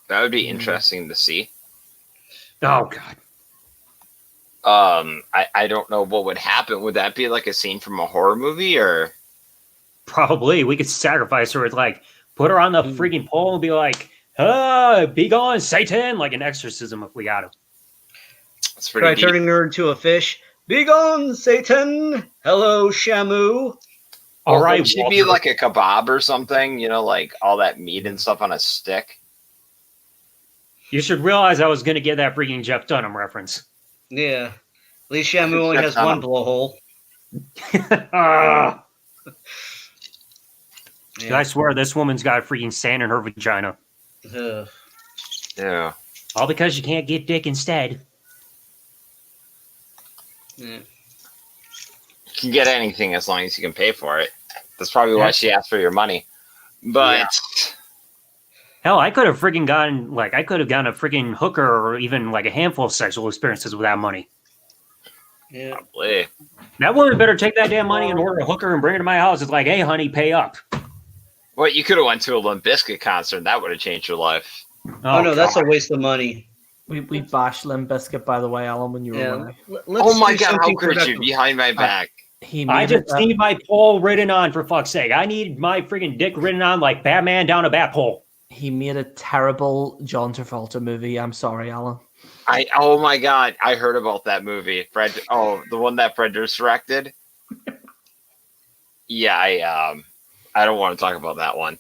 That would be interesting to see. Oh God. I don't know what would happen. Would that be like a scene from a horror movie, or? Probably. We could sacrifice her. It's like, put her on the freaking pole and be like, be gone, Satan, like an exorcism if we got him. That's pretty Try deep. turning her into a fish. Be gone, Satan. Hello, Shamu. All right. Would she be like a kebab or something? You know, like all that meat and stuff on a stick. You should realize I was going to get that freaking Jeff Dunham reference. Yeah. At least Shamu only has one blowhole. I swear this woman's got freaking sand in her vagina. Yeah. All because you can't get dick instead. Yeah. You can get anything as long as you can pay for it. That's probably why she asked for your money. But hell, I could have freaking gotten a freaking hooker or even like a handful of sexual experiences with that money. Yeah. Probably. That woman better take that damn money and order a hooker and bring her to my house. It's like, hey, honey, pay up. Well, you could have went to a Limp Bizkit concert and that would have changed your life. Oh no, that's a waste of money. We bashed Limp Bizkit, by the way, Alan, when you were away. Oh my God, how could you? Behind my back. I just need my pole written on, for fuck's sake. I need my freaking dick written on like Batman down a bat pole. He made a terrible John Travolta movie. I'm sorry, Alan. Oh my God, I heard about that movie. The one that Fred Durst directed. Yeah, I don't want to talk about that one.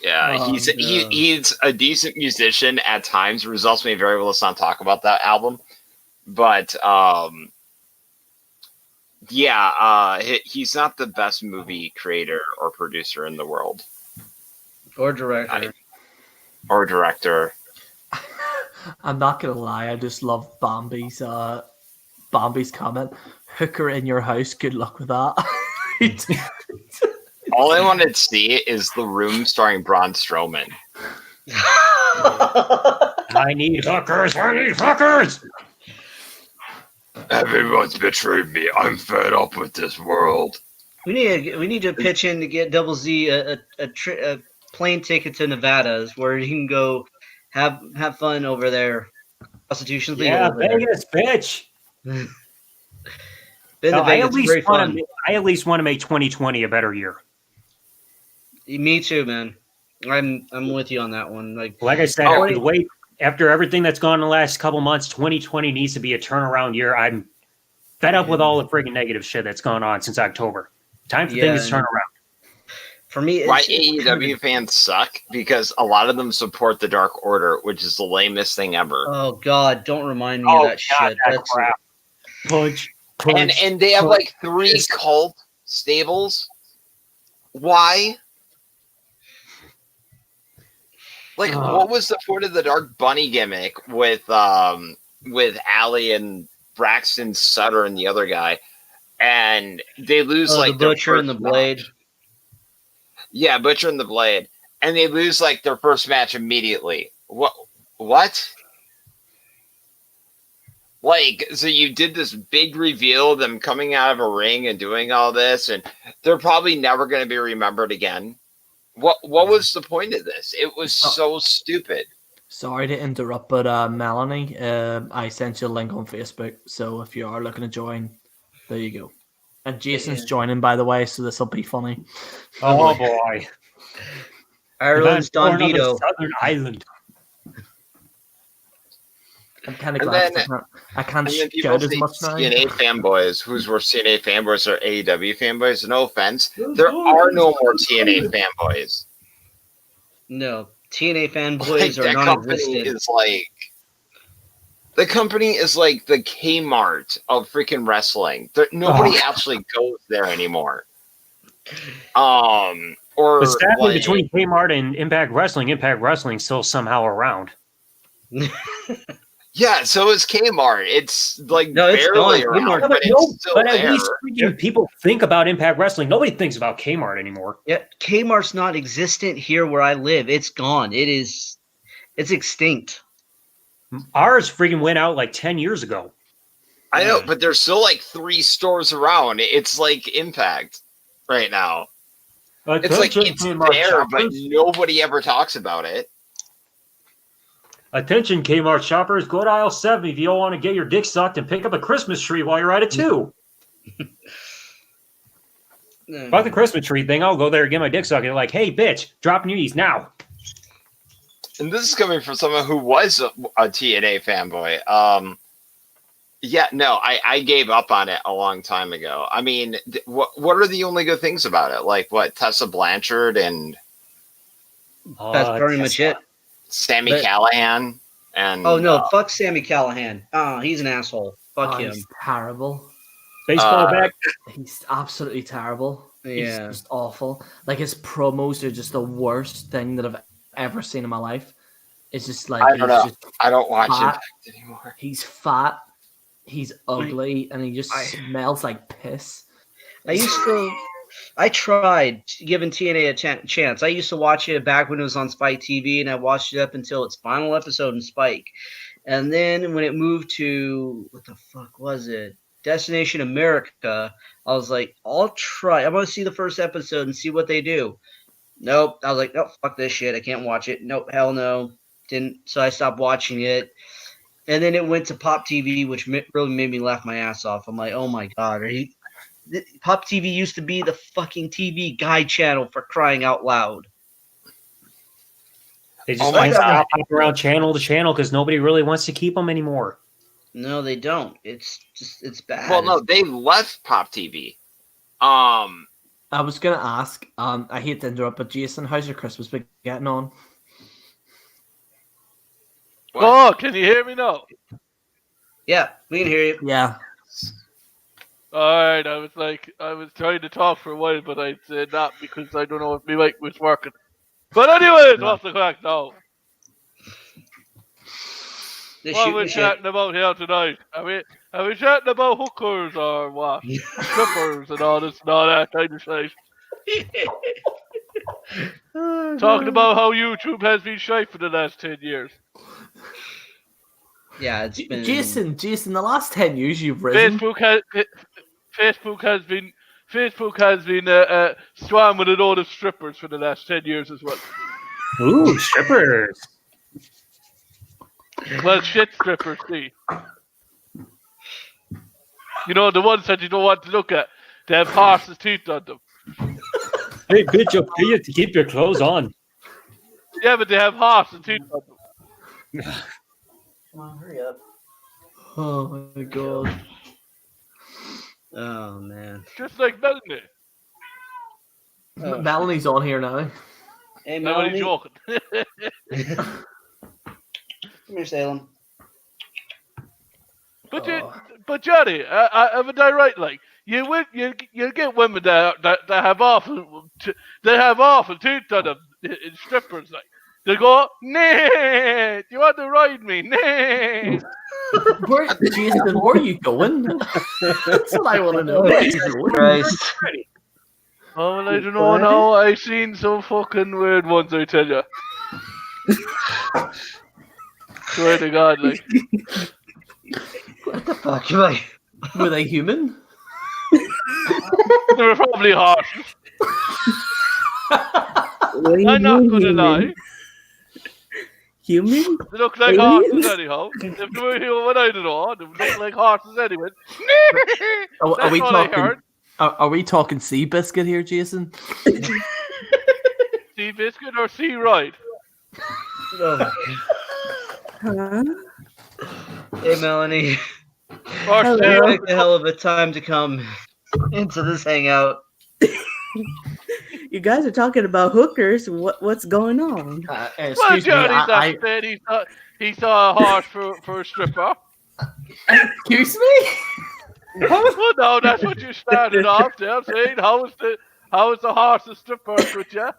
Yeah, he's a decent musician at times. Results may very well let's not talk about that album, but he's not the best movie creator or producer in the world, or director. I'm not gonna lie, I just love Bambi's comment. Hooker in your house, good luck with that. All I wanted to see is The Room starring Braun Strowman. I need hookers. I need hookers. Everyone's betrayed me. I'm fed up with this world. We need to pitch in to get Double Z a plane ticket to Nevada, where he can go have fun over there. Prostitution's legal. Yeah, Vegas, bitch. I at least want to make 2020 a better year. Me too, man. I'm with you on that one. Like I said, after everything that's gone in the last couple months, 2020 needs to be a turnaround year. I'm fed up with all the freaking negative shit that's gone on since October. Time for things to turn around. For me, why AEW fans suck? Because a lot of them support the Dark Order, which is the lamest thing ever. Oh God, don't remind me of that shit. That's crap. Punch. And they have like 3 cult stables. Why? Like, what was the point of the Dark Bunny gimmick with Allie and Braxton Sutter and the other guy, and they lose like the Butcher and the Blade. Yeah, Butcher and the Blade, and they lose like their first match immediately. What? Like, so you did this big reveal of them coming out of a ring and doing all this, and they're probably never going to be remembered again. What was the point of this? It was so stupid. Sorry to interrupt, but Melanie, I sent you a link on Facebook, so if you are looking to join, there you go. And Jason's joining, by the way, so this will be funny. Oh boy. Ireland's Don Vito. Southern Island. I'm kind of glad I can't shout as much now. TNA fanboys, whose were TNA fanboys or AEW fanboys. No offense, there are no more TNA fanboys. No, TNA fanboys are non-existent. The company is like the Kmart of freaking wrestling. Nobody actually goes there anymore. But sadly, between Kmart and Impact Wrestling still somehow around. Yeah, so is Kmart. It's like No, it's barely gone. around, Kmart- but it's still but at there. least freaking people think about Impact Wrestling. Nobody thinks about Kmart anymore. Yeah, Kmart's not existent here where I live. It's gone. It's extinct. Ours freaking went out like 10 years ago. I know, but there's still like 3 stores around. It's like Impact right now. It's like it's there, but nobody ever talks about it. Attention, Kmart shoppers, go to aisle 7 if you don't want to get your dick sucked and pick up a Christmas tree while you're at it too. About the Christmas tree thing, I'll go there and get my dick sucked. And they're like, hey, bitch, drop your knees now. And this is coming from someone who was a TNA fanboy. Yeah, no, I gave up on it a long time ago. I mean, what are the only good things about it? Like what, Tessa Blanchard and That's pretty much it. Sammy Callahan and oh no, fuck Sammy Callahan. He's an asshole. Fuck him. He's terrible. Baseball back. He's absolutely terrible. Yeah. He's just awful. Like his promos are just the worst thing that I've ever seen in my life. It's just like I don't know. Just I don't watch fat. it anymore. He's fat. He's ugly, and he just smells like piss. I tried giving TNA a chance. I used to watch it back when it was on Spike TV, and I watched it up until its final episode in Spike. And then when it moved to, what the fuck was it? Destination America, I was like, I'll try. I'm going to see the first episode and see what they do. Nope. I was like, nope, fuck this shit. I can't watch it. Nope, hell no. Didn't. So I stopped watching it. And then it went to Pop TV, which really made me laugh my ass off. I'm like, oh my God. Pop TV used to be the fucking TV guide channel, for crying out loud. They just hop around channel to channel because nobody really wants to keep them anymore. No, they don't. It's bad. Well, no, they left Pop TV. I was gonna ask. I hate to interrupt, but Jason, how's your Christmas been getting on? What? Oh, can you hear me now? Yeah, we can hear you. Yeah. Alright, I was trying to talk for a while, but I said not because I don't know if my mic was working. But anyways, what's the crack now? What are we chatting about here tonight? Are we chatting about hookers or what? Strippers and all this and all that kind of shit. Talking about how YouTube has been shite for the last 10 years. Yeah, it's been... Jason, the last 10 years you've risen. Facebook has been strong with a load of strippers for the last 10 years as well. Ooh, strippers. Well, shit strippers, see. You know, the ones that you don't want to look at. They have horse's teeth on them. Hey, bitch, I'll pay you to keep your clothes on. Yeah, but they have horse's teeth on them. Come on, hurry up. Oh my God. Oh, man. Just like Melanie. Melanie's on here now. Hey, Nobody's Melanie. joking. Come here, Salem. But Johnny, haven't I right? Like you get women that have awful teeth on them in strippers. Like they go, nah, do you want to ride me? Nah. Jason, where are you going? That's what I want to know. Christ. Oh, well, I don't know now. I've seen some fucking weird ones, I tell you. Swear to God, like. What the fuck? Like, were they human? They were probably horses. I'm not gonna lie. Human? They look like horses anyhow. If they were human, I don't know. They look like horses anyway. Are we talking? Are we talking Seabiscuit here, Jason? Seabiscuit or Sea Ride? oh. Huh? Hey, Melanie. Or Take a hell of a time to come into this hangout. You guys are talking about hookers. What's going on? Well, Johnny, said he saw a horse for a stripper. Excuse me? Well, no, that's what you started off there saying. How is the horse a stripper with you?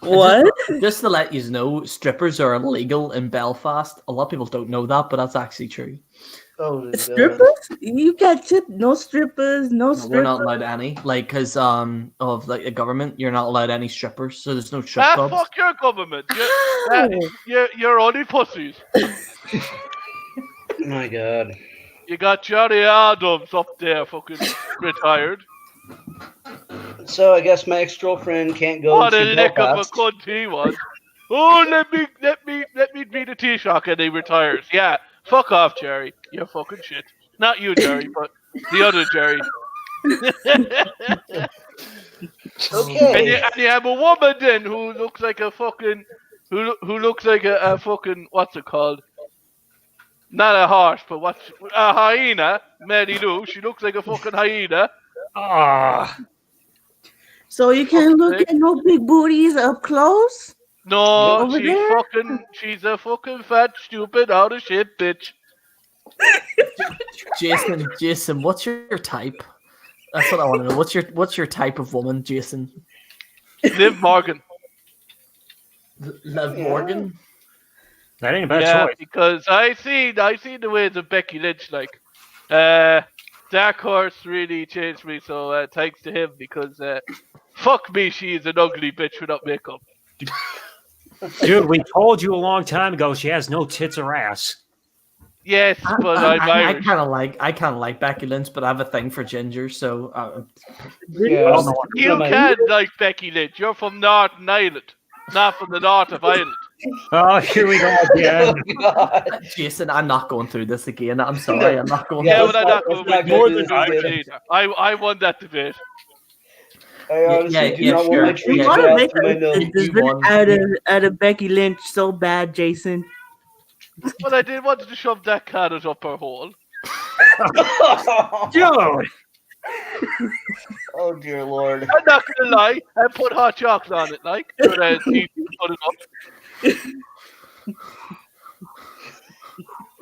What? Just to let you know, strippers are illegal in Belfast. A lot of people don't know that, but that's actually true. Oh, Strippers? You can't tip no strippers, no No, strippers. we're not allowed any, like, because of like the government. You're not allowed any strippers, so there's no strip clubs. Fuck your government. You're only pussies. Oh my god. You got Johnny Adams up there, fucking retired. So I guess my ex-girlfriend can't go What a to lick of a Belfast. cunt he was. Oh, let me be the Taoiseach, and he retires. Yeah, fuck off, Gerry. You're fucking shit. Not you, Gerry, but the other Gerry. Okay. And you have a woman then who looks like a fucking who looks like a fucking what's it called? Not a horse, but what's a hyena? Mary Lou. She looks like a fucking hyena. Ah, So you can't look at no big booties up close? No, Over there? she's a fucking fat, stupid, out of shit bitch. Jason, what's your type? That's what I want to know. What's your type of woman, Jason? Liv Morgan. Liv Morgan. that ain't a bad Yeah, choice. because I see the ways of Becky Lynch. Like, Dark Horse really changed me. So thanks to him, because fuck me, she's an ugly bitch without makeup. Dude, we told you a long time ago she has no tits or ass. Yes, but I'm I Irish. kind of like Becky Lynch, but I have a thing for ginger, so Yeah. You can like Becky Lynch. You're from Northern Ireland, not from the north of Ireland. Oh, here we go again. Oh, God. Jason, I'm not going through this again. I'm sorry, I'm not going. Yeah, let's but I'm not let's going with go more through than this you again. either. I won that debate. I honestly do not want my sure. trees Yeah, to want to out make through my a nose. decision out of Becky Lynch so bad, Jason. But I did want to shove that carrot up her hole. Dude, Oh dear lord. I'm not gonna lie, I put hot chocolate on it, like, but I put it up.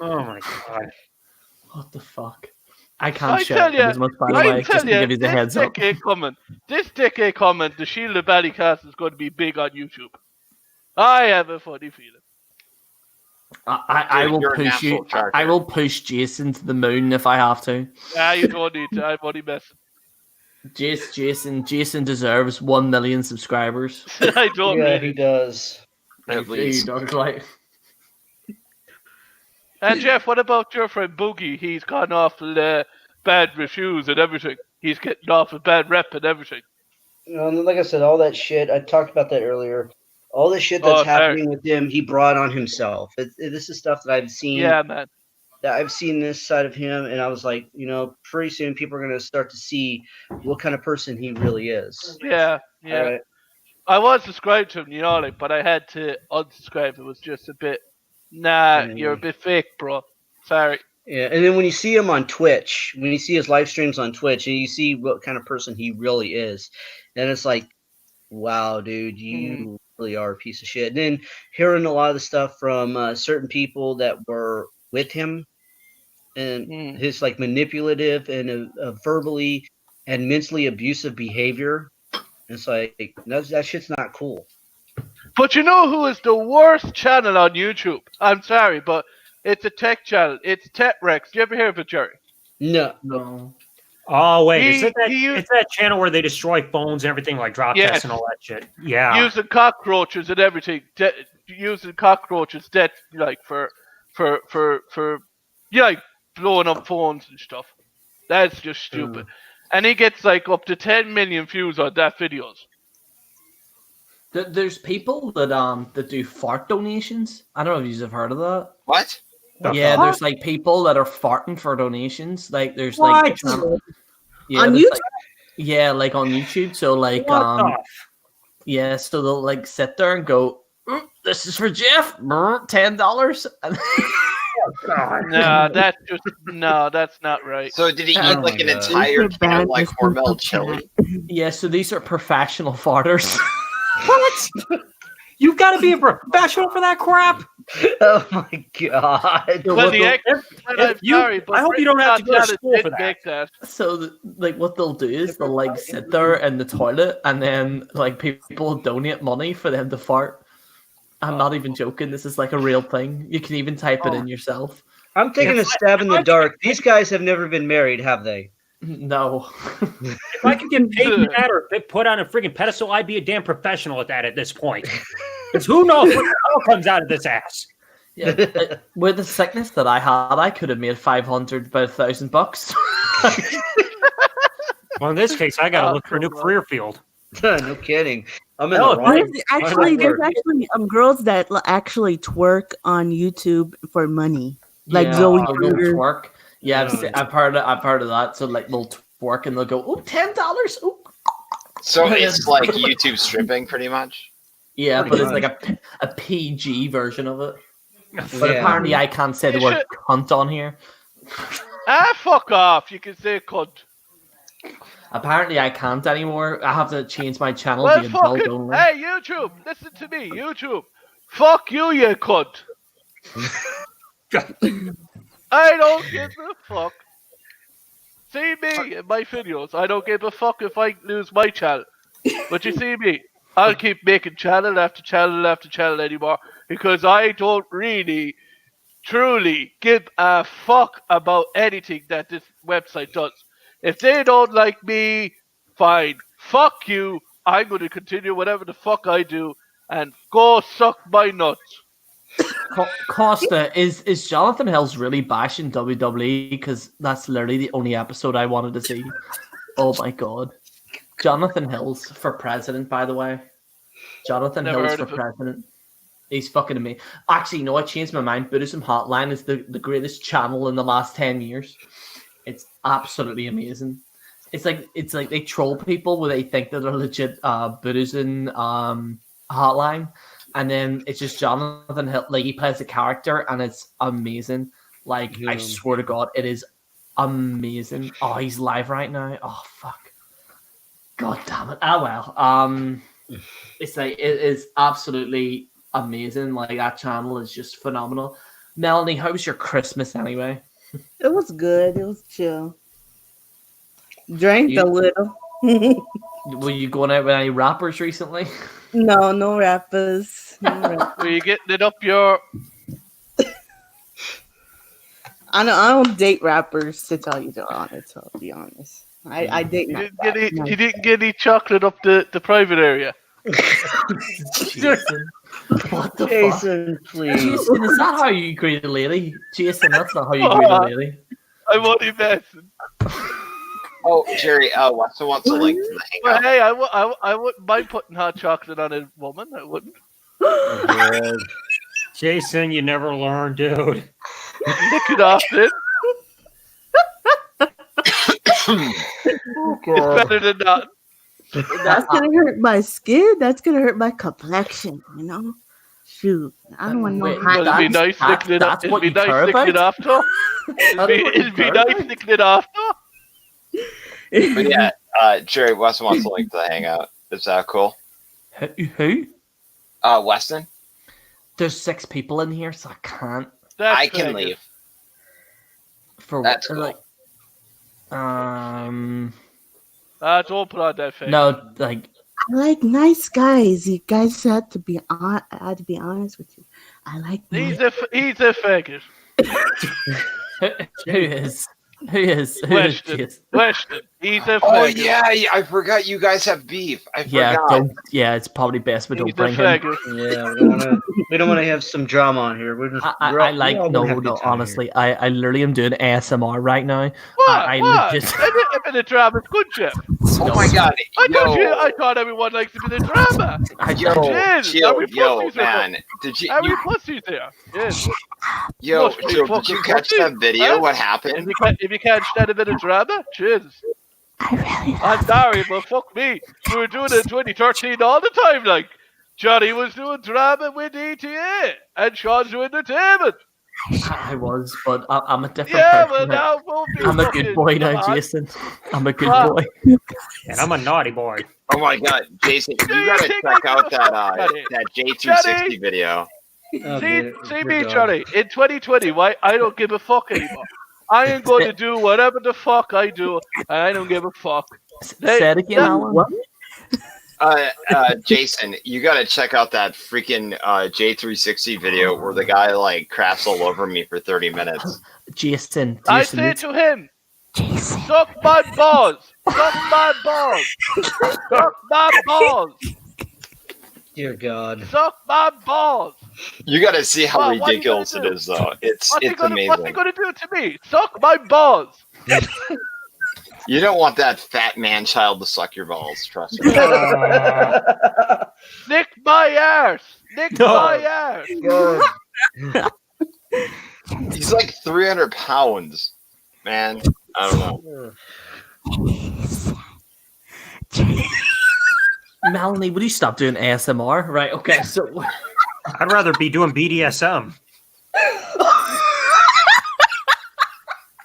oh my god. What the fuck? I can't I share tell you, as much, by the way, just to give you the this heads up. decade coming, the Shield of Ballycast is going to be big on YouTube. I have a funny feeling. I will You're a push you. natural character. I will push Jason to the moon if I have to. Ah, you don't need to. I'm only messing. Jason deserves 1 million subscribers. I don't Yeah, really. he does. At least. And Jeff, what about your friend Boogie? He's gone off with bad reviews and everything. He's getting off with bad rep and everything. And like I said, all that shit, I talked about that earlier. All the shit that's happening with him, he brought on himself. This is stuff that I've seen. Yeah, man. That I've seen this side of him, and I was like, pretty soon people are going to start to see what kind of person he really is. Yeah. Right? I was subscribed to him, but I had to unsubscribe. It was just a bit, you're a bit fake, bro. Sorry. Yeah, and then when you see him on Twitch, when you see his live streams on Twitch, and you see what kind of person he really is, then it's like, wow, dude, you really are a piece of shit. And then hearing a lot of the stuff from certain people that were with him, and his like manipulative and verbally and mentally abusive behavior, it's like that shit's not cool. But you know who is the worst channel on YouTube? I'm sorry, but it's a tech channel. It's Tech Rex. Do you ever hear of it, Gerry? No. Oh wait, it's that channel where they destroy phones and everything, like drop tests and all that shit. Yeah, using cockroaches and everything. Using cockroaches, like for like blowing up phones and stuff. That's just stupid. And he gets like up to 10 million views on that videos. There's people that do fart donations. I don't know if you've heard of that. What? Yeah, there's like people that are farting for donations. Like there's like on YouTube. YouTube? Like on YouTube. So like yeah, so they'll like sit there and go, "This is for Jeff, $10." No, that's not right. So did he eat like an entire can of like Hormel chili? Yeah, so these are professional farters. What? You've got to be a professional for that crap. Oh my god! Well, I hope you don't have to go to school for that. So, like, what they'll do is they'll like sit there in the toilet, and then like people donate money for them to fart. I'm not even joking. This is like a real thing. You can even type it in yourself. I'm taking a stab in the dark. These guys have never been married, have they? No. If I could get paid for that or put on a freaking pedestal, I'd be a damn professional at that at this point. Because who knows what the hell comes out of this ass? Yeah, with the sickness that I had, I could have made 500 about $1,000. Well, in this case, I got to look for a new career field. No kidding. I'm in the wrong. There's actually girls that actually twerk on YouTube for money, like Zoe twerk. Yeah, I've heard of that. So like they'll twerk and they'll go, oh, $10. Oh. So it's like YouTube stripping, pretty much. Yeah, but it's like a PG version of it. But apparently, I can't say the word cunt on here. Fuck off! You can say cunt. Apparently, I can't anymore. I have to change my channel Well, to adult only. Hey, YouTube, listen to me, YouTube. Fuck you, you cunt. I don't give a fuck. See me in my videos. I don't give a fuck if I lose my channel. But you see me, I'll keep making channel after channel after channel anymore because I don't really, truly give a fuck about anything that this website does. If they don't like me, fine. Fuck you. I'm going to continue whatever the fuck I do and go suck my nuts. Costa, is Jonathan Hills really bashing WWE? Because that's literally the only episode I wanted to see. Oh my god. Jonathan Hills for president, by the way. Jonathan Hills for president. He's fucking amazing. Actually, no, I changed my mind. Buddhism Hotline is the greatest channel in the last 10 years. It's absolutely amazing. It's like they troll people where they think that they're legit Buddhism hotline, and then it's just Jonathan Hill, like he plays a character, and it's amazing. Like I swear to God, it is amazing. Oh, he's live right now. Oh fuck, God damn it. Oh well. It's like it is absolutely amazing. Like that channel is just phenomenal. Melanie, how was your Christmas anyway? It was good. It was chill. Drank a little. Were you going out with any rappers recently? No rappers. Were you getting it up your... I don't date rappers, to tell you the honest. To be honest, I date. You didn't get any chocolate up the private area. Jason, what the Jason, fuck? please. Jason, is that how you greet a lady? Jason, that's not how you greet a lady. I'm only messing. Oh, Gerry, Weston wants a link to the Well, hangout. hey, I wouldn't mind putting hot chocolate on a woman. I wouldn't. Jason, you never learn, dude. Lick it off, then. It's better than not. That's gonna hurt my skin. That's gonna hurt my complexion. You know, shoot. I don't want no. It'd be nice licking it off. It'd be nice licking it off, though. It'd be nice licking it off, though. But yeah, Gerry, Weston wants a link to the hangout. Is that cool? Who? Weston? There's 6 people in here, so I can't. I can leave. For That's what? cool. Like, don't put on that face. no, like. I like nice guys. You guys had to be on. I had to be honest with you. I like. He's a faggot. Who is? Weston. He's a faggot. Oh yeah, I forgot you guys have beef. I forgot. Yeah, it's probably best we don't He's bring a him. faggot. Yeah, we don't want to have some drama on here. We're just. No, honestly, I literally am doing ASMR right now. What? I legit. A bit of drama, good Jeff. Oh my god! I thought everyone likes a bit of drama. Yo, man! Did you? How many pussies there? Yes. Yo, did you catch that video? What happened? If you can't stand a bit of drama, Jesus. I'm sorry, but fuck me. We were doing it in 2013 all the time. Like Johnny was doing drama with ETA, and Sean's doing entertainment. I was, but I'm a different Yeah, person. well, now we'll be I'm a good fucking- boy now, come on. Jason. I'm a good Come on. boy. And I'm a naughty boy. Oh my god, Jason, you gotta check out that J360 video. Oh, See dude, me, we're done. Charlie. In 2020, why I don't give a fuck anymore. I am going to do whatever the fuck I do, and I don't give a fuck. Say it again, Alan. Jason, you gotta check out that freaking J360 video where the guy like crafts all over me for 30 minutes. Jason, I say to him, suck my balls, suck my balls, suck my balls, Dear God. suck my balls. You gotta see how Well, what are you ridiculous gonna it do? is, though. It's What's he amazing. gonna do to me? Suck my balls. You don't want that fat man child to suck your balls, trust me. Lick my ass. Lick No. my ass. God. He's like 300 pounds, man. I don't know. Melanie, would you stop doing ASMR? Right, okay, so I'd rather be doing BDSM.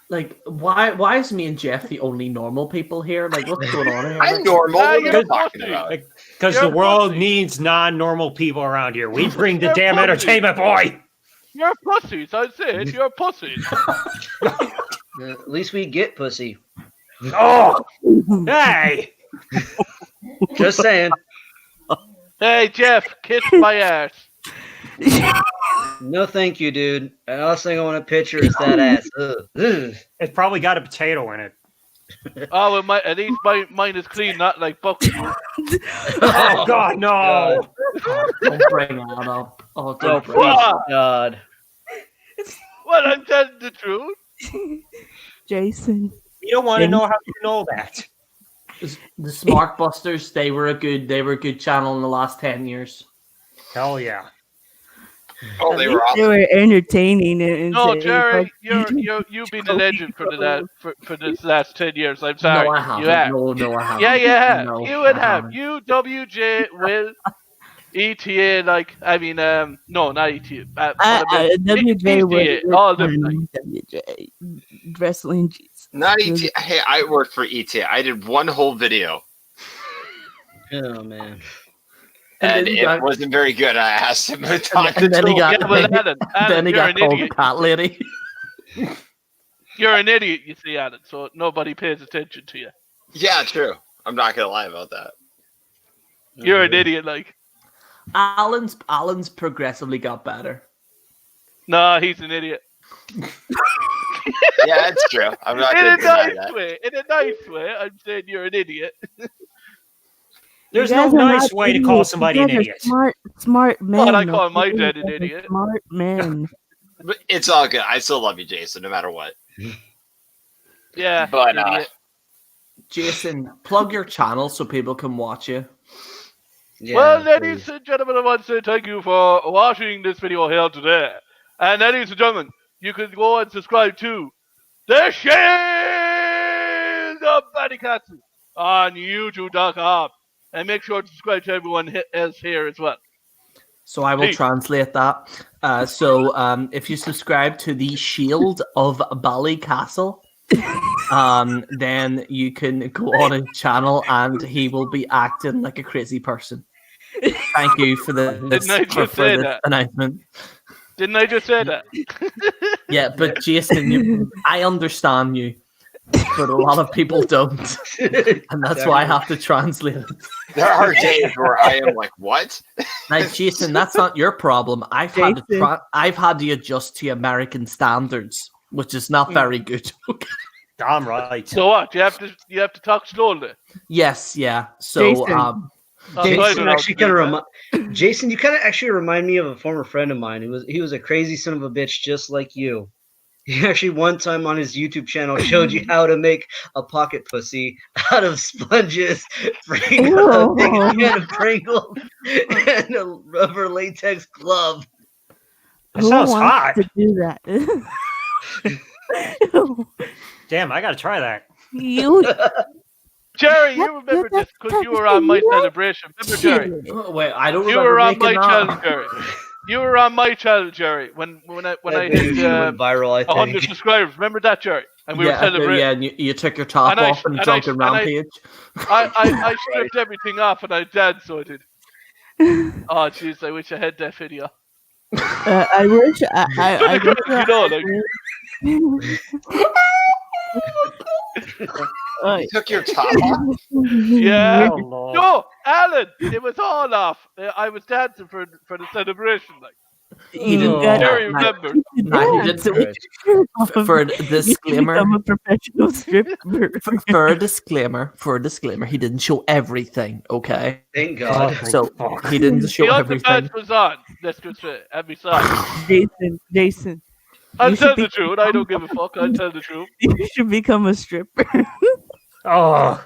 like why is me and Jeff the only normal people here? Like what's going on here? I'm normal. What are you You're talking pussy. about? Because You're the world pussy. needs non-normal people around here. We bring the You're damn pussy. entertainment, boy. You're pussies. I say it. You're pussies. At least we get pussy. Oh, hey. Just saying. Hey Jeff, kiss my ass. No, thank you, dude. The last thing I want to picture is that ass. Ugh. Ugh. It's probably got a potato in it. Oh, well, at least mine is clean, not like bucket. Oh, God, no. Don't bring that up. Oh, Oh, don't bring please, Ah. God. Well, I'm telling the truth. Jason. You don't want to know how you know that. the Smart Busters, they were a good channel in the last 10 years. Hell yeah. Oh, they were They awesome. were entertaining and No, saying, Jerry, you've been a legend for for this last 10 years. I'm sorry. No, I haven't. You have. No, I haven't. Yeah, you have. No, You would I have. haven't. You, WJ, Will, ETA, like, I mean, no, not ETA. WJ ETA, was all them. WJ wrestling. Not ET. Hey, I worked for ET. I did one whole video, Oh, man. and then it got- wasn't very good. I asked him to talk And then he to got, Yeah, well, Alan, then he you're got an called idiot. the cat lady. You're an idiot, you see, Alan, so nobody pays attention to you. Yeah, true. I'm not gonna lie about that. You're an idiot, like. Alan's progressively got better. No, he's an idiot. Yeah, that's true. I'm not In gonna a deny nice that. way. In a nice way, I'm saying you're an idiot. There's You no guys are nice not way to call idiots. somebody You an guys are idiot. Smart men. Well, I call my okay? dad an You guys are idiot. Smart men. But it's all good. I still love you, Jason, no matter what. Yeah, But idiot. Jason, plug your channel so people can watch you. Yeah, Well, please. ladies and gentlemen, I want to say thank you for watching this video here today. And ladies and gentlemen, you can go and subscribe to The Shades of Bandicatsu on YouTube.com. And make sure to subscribe to everyone else here as well. So I will Peace. translate that. If you subscribe to the Shield of Ballycastle, then you can go on his channel and he will be acting like a crazy person. Thank you for Didn't I just say this that? announcement. Didn't I just say that? Yeah, but Jason, I understand you, but a lot of people don't, and that's why I have to translate it. There are days where I am like, what? Now, Jason, that's not your problem. I've had to adjust to American standards, which is not very good. Damn right. So what? You have to talk slowly. Yes, yeah. So, Jason. Jason actually kind of Jason, you kind of actually remind me of a former friend of mine. He was a crazy son of a bitch, just like you. He actually one time on his YouTube channel showed you how to make a pocket pussy out of sponges, Pringles, a big can of Pringles, and a rubber latex glove. That sounds hot. To do that? Damn, I gotta try that. You. Jerry, you remember this because you were on my celebration. Remember, Jerry? Oh, wait, I don't You remember were on my making that. channel, Jerry. You were on my channel, Gerry, when I hit went viral. I 100 think. subscribers. Remember that, Gerry? And we were Yeah, celebrating. and you took your top off and jumped in Rampage. I stripped everything off and I danced, so I did. Oh, jeez, I wish I had that video. I wish I You took your top off? Yeah. No, Alan, it was all off. I was dancing for the celebration, like. He didn't Gerry remembered. No, he didn't. For a disclaimer, I'm a professional stripper. For a disclaimer, he didn't show everything. Okay. Thank God. So he didn't show The everything. underpants was on. Let's just say every side. Jason. I'll tell the truth. I don't give a fuck. I'll tell the truth. You should become a stripper. Oh,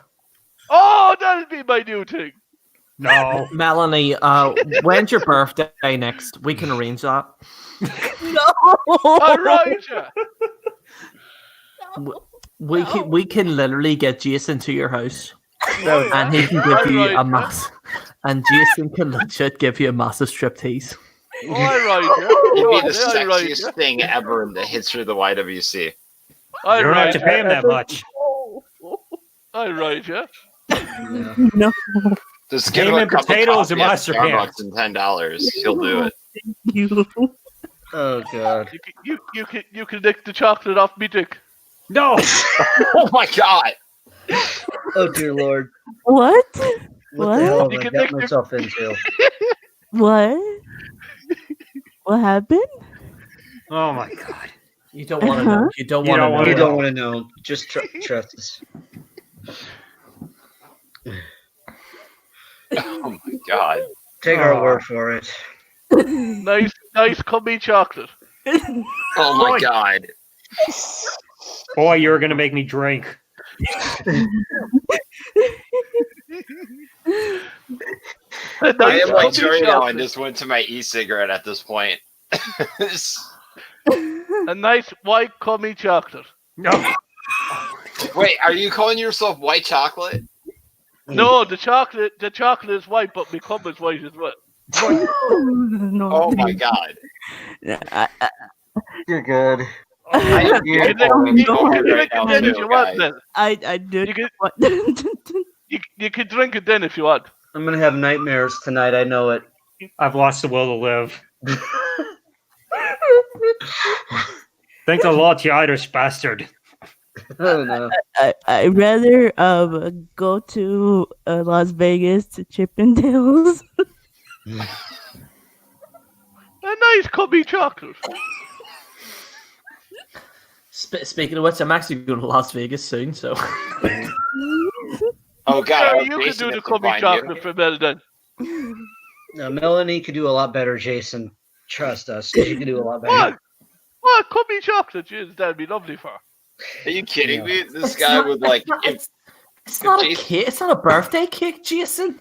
that'll be my new thing. no. Melanie, when's your birthday next? We can arrange that. No. All right, yeah. We can literally get Jason to your house, and he can give you a mass. And Jason can legit give you a massive striptease. All right, yeah. It'd be the sexiest thing ever in the history of the YWC. All You don't have right, to pay him that much. all right, yeah. No. Just give him Name a and cup of potatoes coffee and at mustard Starbucks and $10. He'll do it. You. Oh God. You can lick the chocolate off me dick. No. Oh my God! Oh dear Lord. What? What the hell have You I can got lick the- myself into? What? What happened? Oh my God. You don't want to know. You don't You want to don't know. wanna You know. don't want to know. Just trust us. Oh my God! Take our word for it. Nice cummy chocolate. Oh my God! Boy, you're gonna make me drink. I am like Gerry now. I just went to my e-cigarette at this point. A nice white cummy chocolate. No. Wait, are you calling yourself white chocolate? No, the chocolate is white, but my cum is white as well. No. Oh my God! You're good. I am You can beautiful drink right it now then if too, you want. guys. Then I did. You can- What? you can drink it then if you want. I'm gonna have nightmares tonight. I know it. I've lost the will to live. Thanks a lot, you Irish bastard. Oh no. I'd rather go to Las Vegas to Chippendales. A nice cummy chocolate. Speaking of which, I'm actually going to Las Vegas soon. So. Oh God! Sarah, I you hope can Jason do the has to cummy find chocolate you. for Melanie. No, Melanie could do a lot better, Jason. Trust us. She could do a lot better. What cummy chocolate? Jeez, that'd be lovely for her. Are you kidding me? This It's guy not- would like. It's not a Jason- cake. It's not a birthday cake, Jason.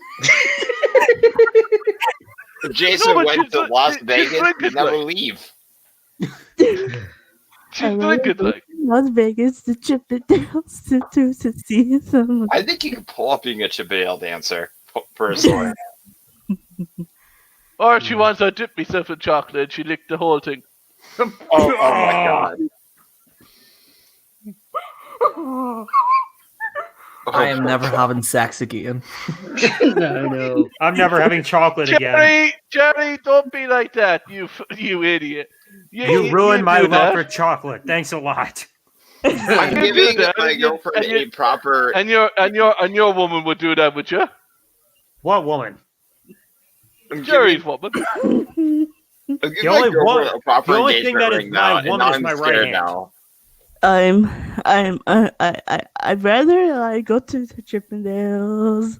If Jason No, but went to she's Las Vegas, drinking, he'd never like- leave. She's drinking like. Las Vegas to Chippendales to see some. I think you could pull up being a Chippendale dancer, personally. Or she wants to dip myself in chocolate and she licked the whole thing. Oh my God! I am never having sex again. No. I'm never having chocolate again. Gerry, don't be like that, you idiot. You ruined my do love that. for chocolate. Thanks a lot. I'm You do giving that, my and you- girlfriend and you- a proper. And your woman would do that, would you? What woman? I'm Jerry's giving, woman. I'm giving The my only girlfriend one- a proper the only thing engagement that is ring my now, and woman now is I'm my right scared hand. now. I'd rather go to the Chippendales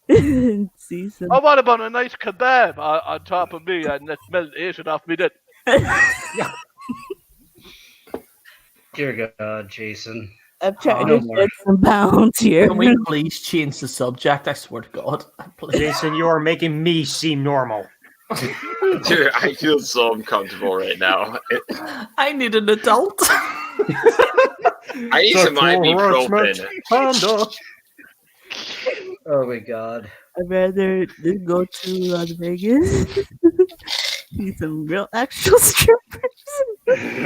and see some. Oh, what about a nice kebab on top of me and let's melt it off me then? Dear God, Jason. I'm trying No to more. get some pounds here. Can we please change the subject? I swear to God. Please. Jason, you are making me seem normal. Dude, I feel so uncomfortable right now. I need an adult. I need some ibuprofen. Oh my God. I'd rather just go to Las Vegas. see some real actual strippers.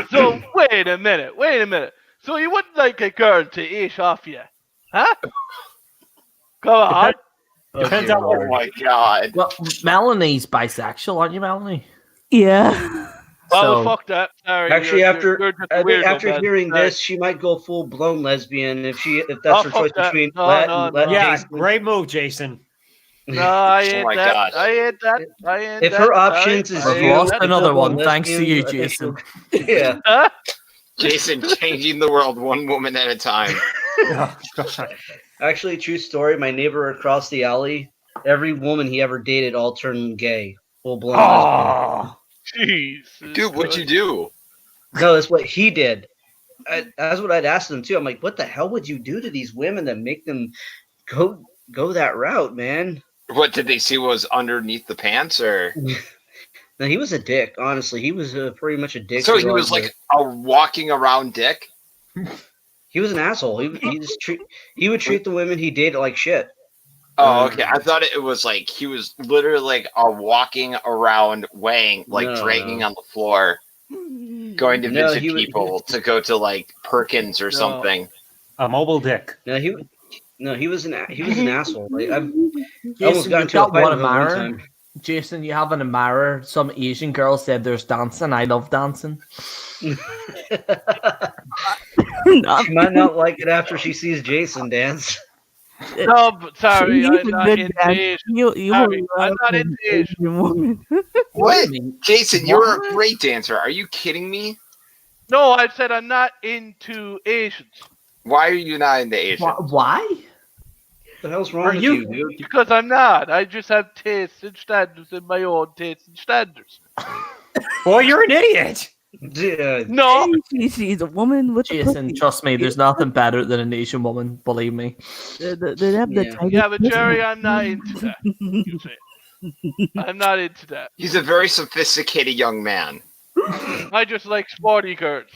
So wait a minute. So you wouldn't like a girl to eat off you, huh? Come on. Depends on Oh my god. Well, Melanie's bisexual, aren't you, Melanie? Yeah. Well, So- fuck that. Sorry. Actually, you're after just a I think weirdo, after man. hearing Sorry. this, she might go full blown lesbian if Oh, that's her fuck choice that. between No, Lat no, and Lat no. Yeah, Jason. great move, Jason. No, I Oh ain't my that. god. I ain't that. I ain't If that. her options Sorry. is I We've ain't you, lost that. another double one, thanks to you, lesbians, I think Jason. Yeah. Huh? Jason changing the world one woman at a time. Oh, God. Actually, true story. My neighbor across the alley, every woman he ever dated all turned gay, full blown lesbian. Oh, Jesus. Dude, what'd you do? No, that's what he did. That's what I'd asked him too. I'm like, what the hell would you do to these women that make them go that route, man? What did they see was underneath the pants, or? No, he was a dick. Honestly, he was pretty much a dick. So to he was all like a walking around dick. he was an asshole. He would treat the women he dated like shit. Oh, okay. I thought it was like he was literally like a walking around weighing, like No, dragging no. on the floor, going to No, visit he was- people to go to like Perkins or No. something. a mobile dick. No, he was an asshole. Like, I almost Jason, got you've into a got fight one with him one admirer. time. Jason, you have an admirer. Some Asian girl said there's dancing. I love dancing. Not- She might not like it after she sees Jason dance. No, but sorry, He's I'm a not good into dad. Asian. You Sorry, will I'm love not an into Asian. Asian woman. What? I mean, Jason, you're what? a great dancer. Are you kidding me? No, I said I'm not into Asians. Why are you not into Asian? Why? What the hell's wrong Are with you- you, dude? Because I'm not. I just have tastes and standards in my own tastes and standards. Boy, you're an idiot. Yeah. No, She's a woman with a Jason, pussy. trust me, there's nothing better than an Asian woman. Believe me. They have the Yeah. tightest yeah, but pussy. Jerry, I'm not into that. You see, I'm not into that. He's a very sophisticated young man. I just like sporty girls.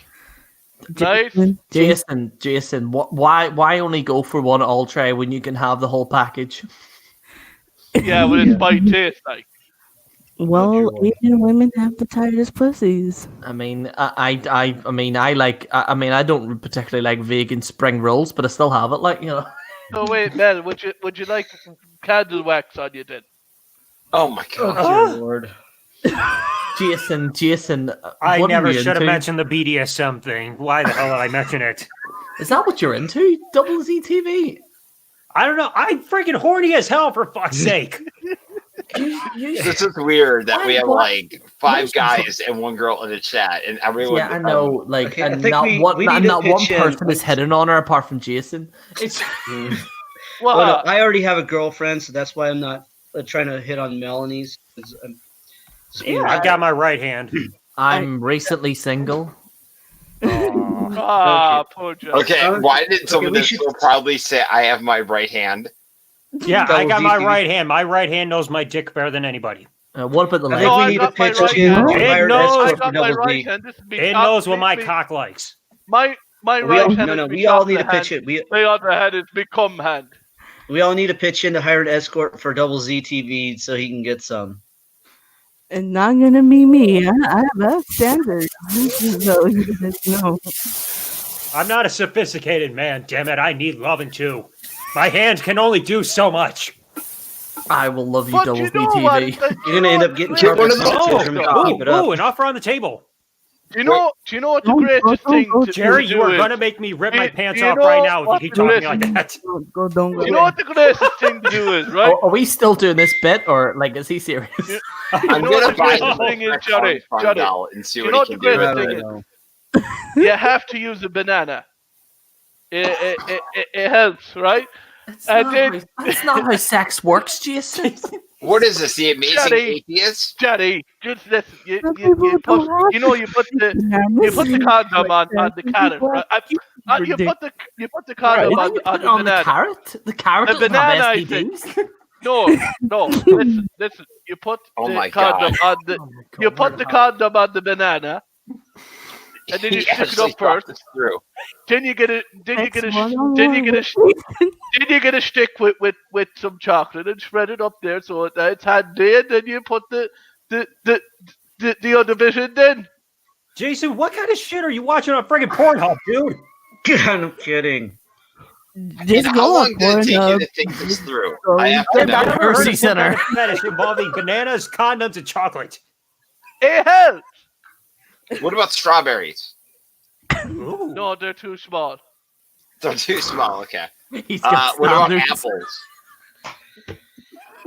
Right? Jason, why only go for one ultra when you can have the whole package? Yeah, but it's my taste, like. Well, Asian women have the tightest pussies. I mean, I don't particularly like vegan spring rolls, but I still have it. Like, you know. So wait, Mel, would you like candle wax on you then? Oh my god. Oh, dear Lord. Jason, I what are never you should have into? mentioned the BDSM thing. Why the hell did I mention it? Is that what you're into? Double Z TV? I don't know. I'm freaking horny as hell, for fuck's sake. This is weird that we have What? like 5 guys and 1 girl in the chat, and everyone. Yeah, I know. Like, Okay, I and think not we one, need and to not one pitch in. person is hitting on her apart from Jason. It's Well, Well, no, I already have a girlfriend, so that's why I'm not trying to hit on Melanie's. I've got my right hand. I'm recently single. poor Joe. Okay, why did someone we that should- so proudly say I have my right hand? Yeah, I Double got my DTV. right hand. My right hand knows my dick better than anybody. What about the I leg? think No, we I need to got my pitch right in hand. to It hire an knows- I escort for got my Double right D. hand. This is me. It knows what my cock likes. My We right all, hand. no, is no, me we all need to chocolate pitch hand. it. My other hand is me cum hand. We all need to pitch in to hire an escort for Double Z TV so he can get some. And not gonna be me. I have a standard. So you guys know. I'm not a sophisticated man, damn it. I need loving too. My hand can only do so much. I will love you, But Double you Z know what? TV. You're gonna end up getting Listen, carpet one of those- syndrome if you keep it up. Ooh, an offer on the table. Do you know what the Don't go, greatest don't thing go, to Jerry, do you are is? going to make me rip my Do pants you off know right now if you what keep the talking like greatest- that. Don't go. Do you know what the greatest thing to do is, right? Are we still doing this bit, or like, is he serious? I'm know what gonna the buy greatest him thing is, a Johnny? Armstrong doll and see You what know he what can the do. greatest I thing don't is? know. You have to use a banana. It helps, right? That's not how sex works, Jason. What is this? The amazing Johnny. atheist? Johnny, just listen. You Some put people don't have you put the condom on the carrot, right? You put the condom Why on you on put it the on the banana. carrot? The carrot The doesn't banana, I have STDs. No. Listen. You put Oh my the condom God. on the you put the condom on the banana, and then you He stick it actually up first. thought this through. Then you get a stick with some chocolate and spread it up there so it's handy, and then you put the the other vision then. Jason, what kind of shit are you watching on friggin' Pornhub, dude? I'm kidding. And how long did it take you to think this through? I have to I've know. never heard Mercy of some kind Center. of fetish involving bananas, condoms, and chocolate. It helps. What about strawberries? Ooh. No, they're too small. They're too small. Okay. He's got What about standards. apples?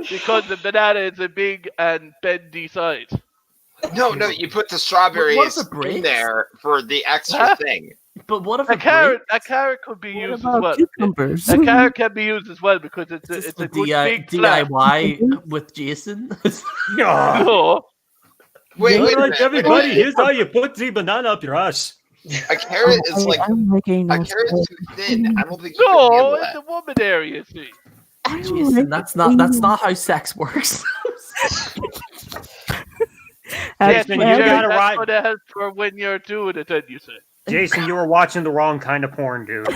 Because the banana is a big and bendy size. No, you put the strawberries What if it in breaks? there for the extra thing. But what if A it carrot breaks? could be What used as about well. cucumbers? A carrot can be used as well because it's Is this a the good big flat. DIY with Jason? Yeah. No, Wait a Like minute. everybody, here's how you put the banana up your ass. A carrot is like I'm making a no carrot's sense. too thin. I don't think you can no, handle it's that. the woman area. See, I don't Jason, like that's not how sex works. yes, Jason, Jerry, you gotta that's ride. what it helps for when you're doing it. Then you say. Jason, you were watching the wrong kind of porn, dude.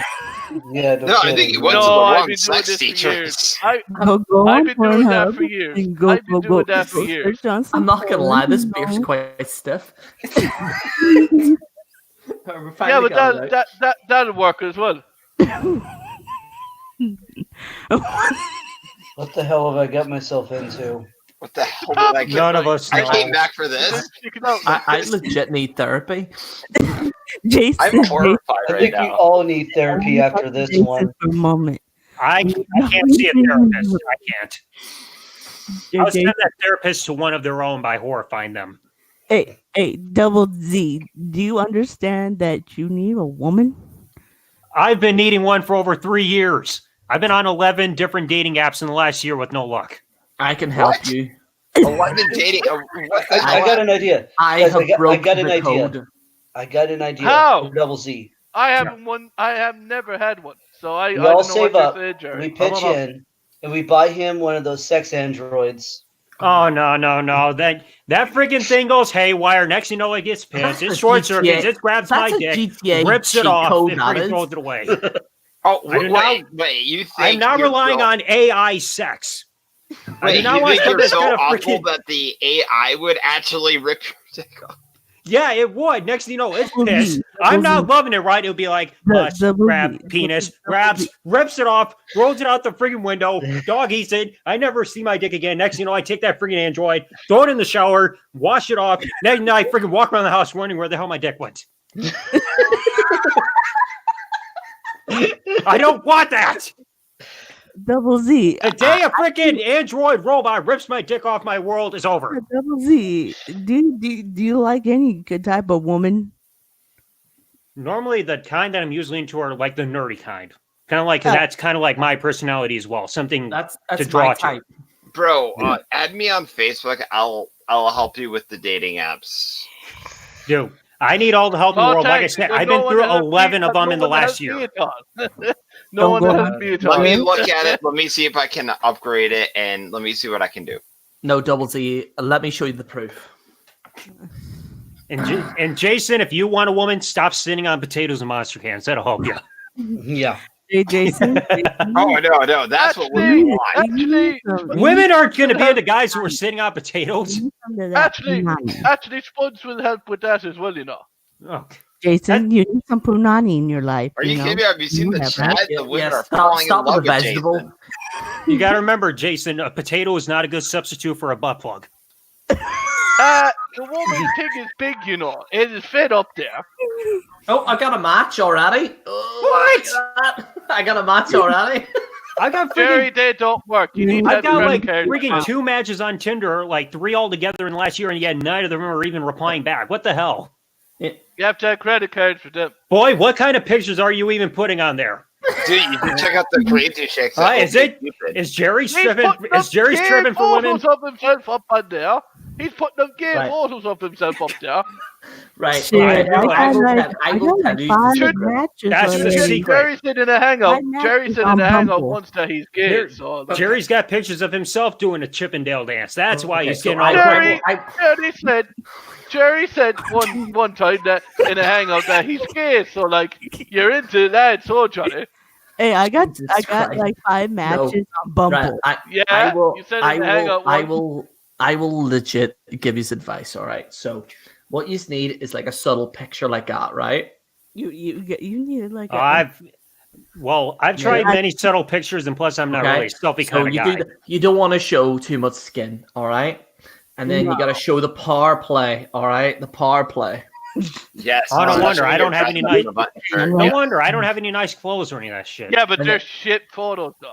Yeah, No, I think he went to No, the I've wrong been doing sex this for years. teachers. Go I've on been doing that Pornhub for years. and go I've been doing that for go years. search on some I'm not gonna lie, this porn, beer's you know? quite stiff. Yeah, but that'll work as well. What the hell have I got myself into? What the hell did I get? None of us I know. came back for this. I legit need therapy. Jason, I'm horrified I right think we now. all need therapy after this Jason one. for a moment. I can't see a therapist. I can't. I would send that therapist to one of their own by horrifying them. Hey, Double Z, do you understand that you need a woman? I've been needing one for over 3 years. I've been on 11 different dating apps in the last year with no luck. I can help What? you. 11 dating. What the I hell? got an idea. I Guys, have I broken got an the idea. code. I got an idea. How? Double Z. I haven't one. I have never had one. So I We don't all know save what up. you're saying, Jerry. We pitch in, and we buy him one of those sex androids. Oh, no. That freaking thing goes haywire. Next you know it gets pissed. That's It a short GTA circuits. It grabs my that's a dick, GTA rips cheat it off, code, and that freaking is. throws it away. Oh, I do wait, you think I'm not your relying girl- on AI sex. I Wait, do you not want think to you're this so kind of awful freaking... that the AI would actually rip your dick off? Yeah, it would. Next thing you know, it's Double pissed. Z, I'm double not Z. loving it, right? It'll be like, bust, Double grab, Z, penis, double grabs, Z. rips it off, throws it out the freaking window, dog eats it. I never see my dick again. Next thing you know, I take that freaking Android, throw it in the shower, wash it off. Next night, I freaking walk around the house wondering where the hell my dick went. I don't want that. Double Z. The day a freaking Android robot rips my dick off my world is over. Double Z. Do you like any good type of woman? Normally, the kind that I'm usually into are like the nerdy kind. Kind of like, that's kind of like my personality as well. Something That's to draw my to. type. Bro, add me on Facebook. I'll help you with the dating apps. Dude, I need all the help in the Oh, world. Like I thanks. said, There's I've no been one through to help 11 me- of them no in the one to last help me year. at all. No Don't one go to on. help me at Let all. me look at it. Let me see if I can upgrade it, and let me see what I can do. No, Double Z. Let me show you the proof. And Jason, if you want a woman, stop sitting on potatoes and monster cans. That'll help you. Yeah. Hey, Jason. Oh no, that's what Actually- women want. Actually, Women aren't going to be into guys who are sitting on potatoes. actually, Spuns will help with that as well, you know. Oh, Jason, you need some punani in your life. Are you know? kidding me? Have you seen the have chat? that. The women Yes, are stop falling in with love the with vegetable. Jason. you got to remember, Jason, a potato is not a good substitute for a butt plug. The woman thing is big, you know. It is fed up there. Oh, I got a match already. What? I got a match already. I got Jerry, freaking... they don't work. You need to I've have got credit like cards. freaking 2 matches on Tinder, like 3 altogether in the last year, and yet none of them are even replying back. What the hell? You have to have credit cards for them. Boy, what kind of pictures are you even putting on there? Dude, you can check out the crazy chicks. Is Jerry He's stripping? putting Is Jerry gay stripping for women? photos of himself up on there. He's putting them gay Right. photos of himself up there. Right. Shit, I will I tell got you. like 5 Should- matches That's the already. secret. Jerry said in a hangout. My Jerry matches said in on a hangout Bumble. once that he's gay. Here- So Jerry's got pictures of himself doing a Chippendale dance. That's why Okay, he's so getting all Jerry- pregnant. Jerry said one time that in a hangout that he's gay. So like you're into that, so Johnny. Hey, I got Jesus like Christ. 5 matches on Bumble. Right. Yeah, I will. you said in I the hangout will. I once. will. I will legit give you advice. All right. So what you need is like a subtle picture like that, right? You need like I've tried many subtle pictures, and plus I'm not really a selfie kind of guy. You don't want to show too much skin, all right? And then you got to show the power play, all right? The power play. Yes. Oh, no wonder I don't have any nice. No wonder I don't have any nice clothes or any of that shit. Yeah, but they're shit photos though.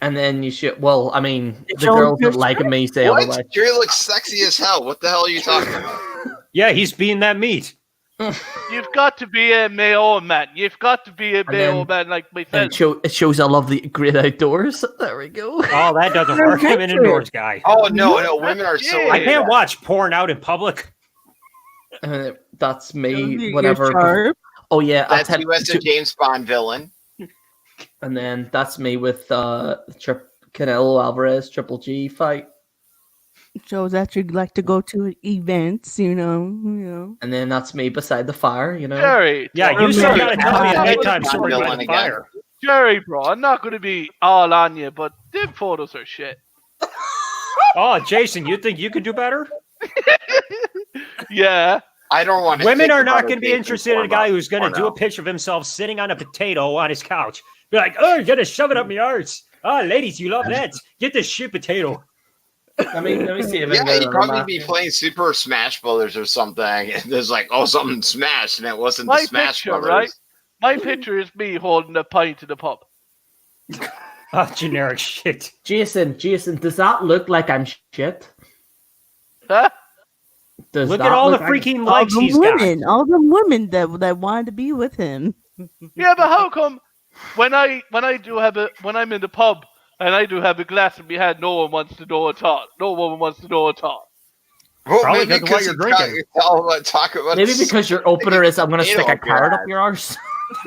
And then you should. Well, I mean, the girls that like me say otherwise. Jerry looks sexy as hell. What the hell are you talking about? Yeah, he's being that meat. You've got to be a Mayo man. You've got to be a Mayo man like myself. It shows I love the great outdoors. There we go. Oh, that doesn't work. I'm an indoors guy. Oh no, women are so. I can't watch porn out in public. That's me. Whenever. Oh yeah, that's you as a James Bond villain. And then that's me with Canelo Alvarez Triple G fight. Shows that you like to go to events, you know. And then that's me beside the fire, you know. Jerry, yeah, you still gotta tell me a bedtime story by the fire. Jerry, bro, I'm not gonna be all on you, but them photos are shit. Oh, Jason, you think you could do better? Yeah. I don't want to. Women are not going to be interested in a guy who's going to do a picture of himself sitting on a potato on his couch. Be like, oh, you're going to shove it up my arse. Oh, ladies, you love that. Get this shit potato. Let me see if he'd probably be playing Super Smash Brothers or something. And there's like, oh, something smashed, and it wasn't the Smash Brothers. Right? My picture is me holding a pint in the pub. Oh, generic shit. Jason, does that look like I'm shit? Huh? Look at all the freaking likes he's got. All the women that wanted to be with him. Yeah, but how come when I'm in the pub and I do have a glass in my hand, no one wants to know at all. No woman wants to know at all. Well, probably because of what you're drinking. Maybe because your opener is I'm going to stick a card up your arse.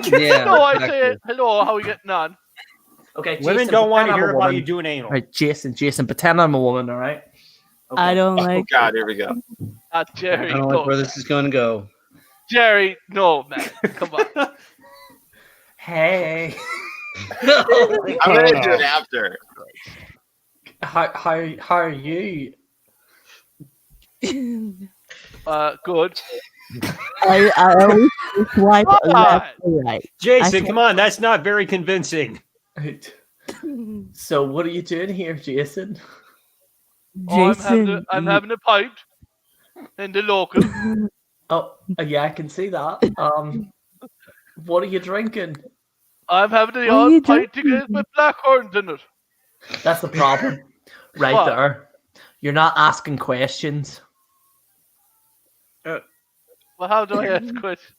Yeah. No, I say hello. How are you getting on? Okay. Jason, women don't want to hear about you doing anal. Right, Jason, pretend I'm a woman. All right. Okay. I don't like. Oh God, here we go. Jerry, I don't like where this is going to go. Jerry, no, man, come on. Hey. I'm gonna do it after. How are you? Good. I always swipe left or right. Jason, come on, that's not very convincing. So what are you doing here, Jason? Jason, I'm having a pint in the local. Oh, yeah, I can see that. What are you drinking? I'm having the odd pint together with Blackhorns in it. That's the problem, right What? there. You're not asking questions. Well, how do I ask questions?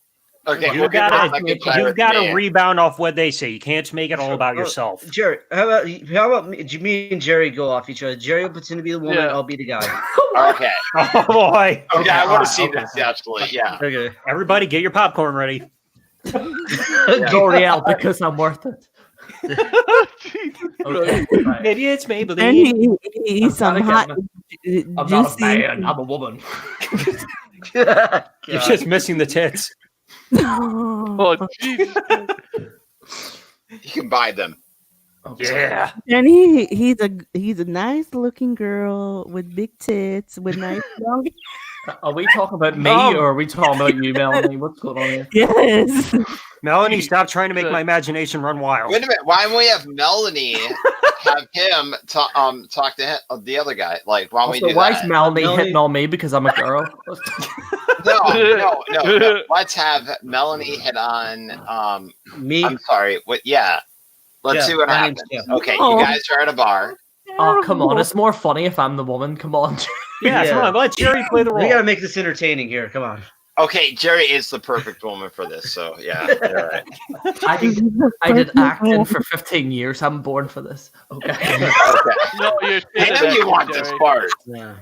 Okay, you gotta rebound off what they say. You can't make it all about yourself. Jerry, how about me and Jerry go off each other? Jerry will pretend to be the woman. I'll be the guy. Okay. Oh boy. Okay, I want to see this. Absolutely, yeah. Okay. Everybody, get your popcorn ready. L'Oreal, because I'm worth it. Okay, right. Maybe it's and Maybelline. he's some hot, I'm not a juicy. man. I'm a woman. You're just missing the tits. Oh, Jesus. You can buy them. Yeah. And he's a nice looking girl with big tits with nice long. Are we talking about me or are we talking about you, Melanie? What's going on here? Yes. Melanie, stop trying to make my imagination run wild. Wait a minute. Why don't we have Melanie have him talk to the other guy? Like, why don't we do why that? is Melanie hitting on me because I'm a girl? No. Let's have Melanie hit on Me. I'm sorry. What? Yeah. Let's see what happens. Okay, you guys are at a bar. Oh, come on. It's more funny if I'm the woman. Come on. Yeah, come on. Let Jerry play the role. We gotta make this entertaining here. Come on. Okay, Jerry is the perfect woman for this. So yeah, you're right. I did acting for 15 years. I'm born for this. Okay. No, you're I know you want this part. Yeah.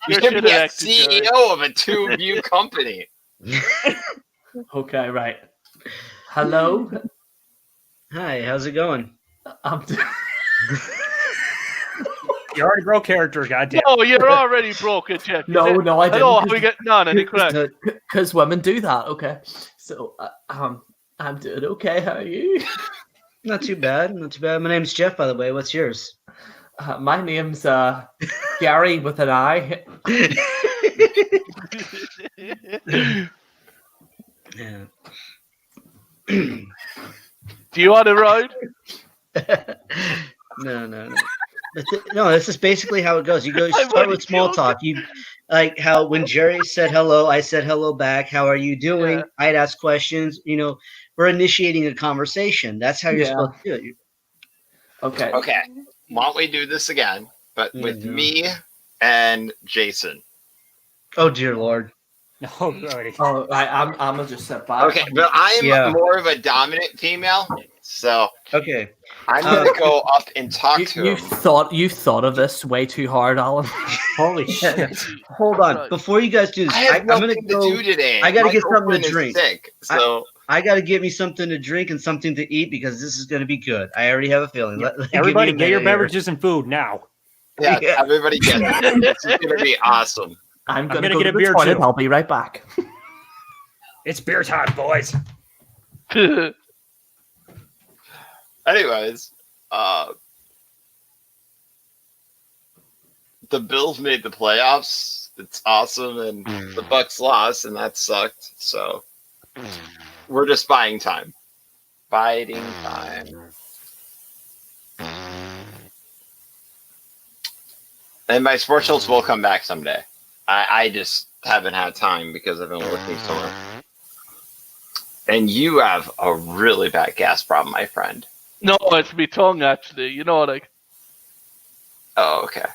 You should be a CEO of a two-view company. Okay, right. Hello. Hi, how's it going? You already broke character, goddamn. No, you're already broken, Jeff. No, I didn't. Hello, how are we getting on? Any crack? Because women do that. Okay. So, I'm doing okay. How are you? Not too bad. Not too bad. My name's Jeff, by the way. What's yours? My name's Gerry with an I. Yeah. Do you want to ride? No. No, this is basically how it goes. You start with small talk. You like how when Jerry said hello, I said hello back. How are you doing? Yeah. I'd ask questions. We're initiating a conversation. That's how you're supposed to do it. Okay. Okay. Why don't we do this again, but with Yeah. me and Jason? Oh dear Lord. Oh, God. Oh, I'm gonna just sit back. Okay, but I'm Yeah. more of a dominant female, so Okay. I'm gonna go up and talk to You him. thought of this way too hard, Alan. Holy shit. Hold on. Before you guys do this, I have I'm gonna nothing go. to do today. I gotta My get something girlfriend to is drink. Sick, so I gotta get me something to drink and something to eat because this is gonna be good. I already have a feeling. Everybody, give me a get your minute here. beverages and food now. yeah, Yeah. everybody get it. This is gonna be awesome. I'm gonna gonna go get to a the beer, toilet. too. I'll be right back. It's beer time, boys. Anyways, the Bills made the playoffs. It's awesome, and the Bucks lost, and that sucked. So we're just buying time. Biding time. And my sports shows will come back someday. I just haven't had time because I've been working so much. And you have a really bad gas problem, my friend. No, it's me tongue actually. You know, like Oh, okay.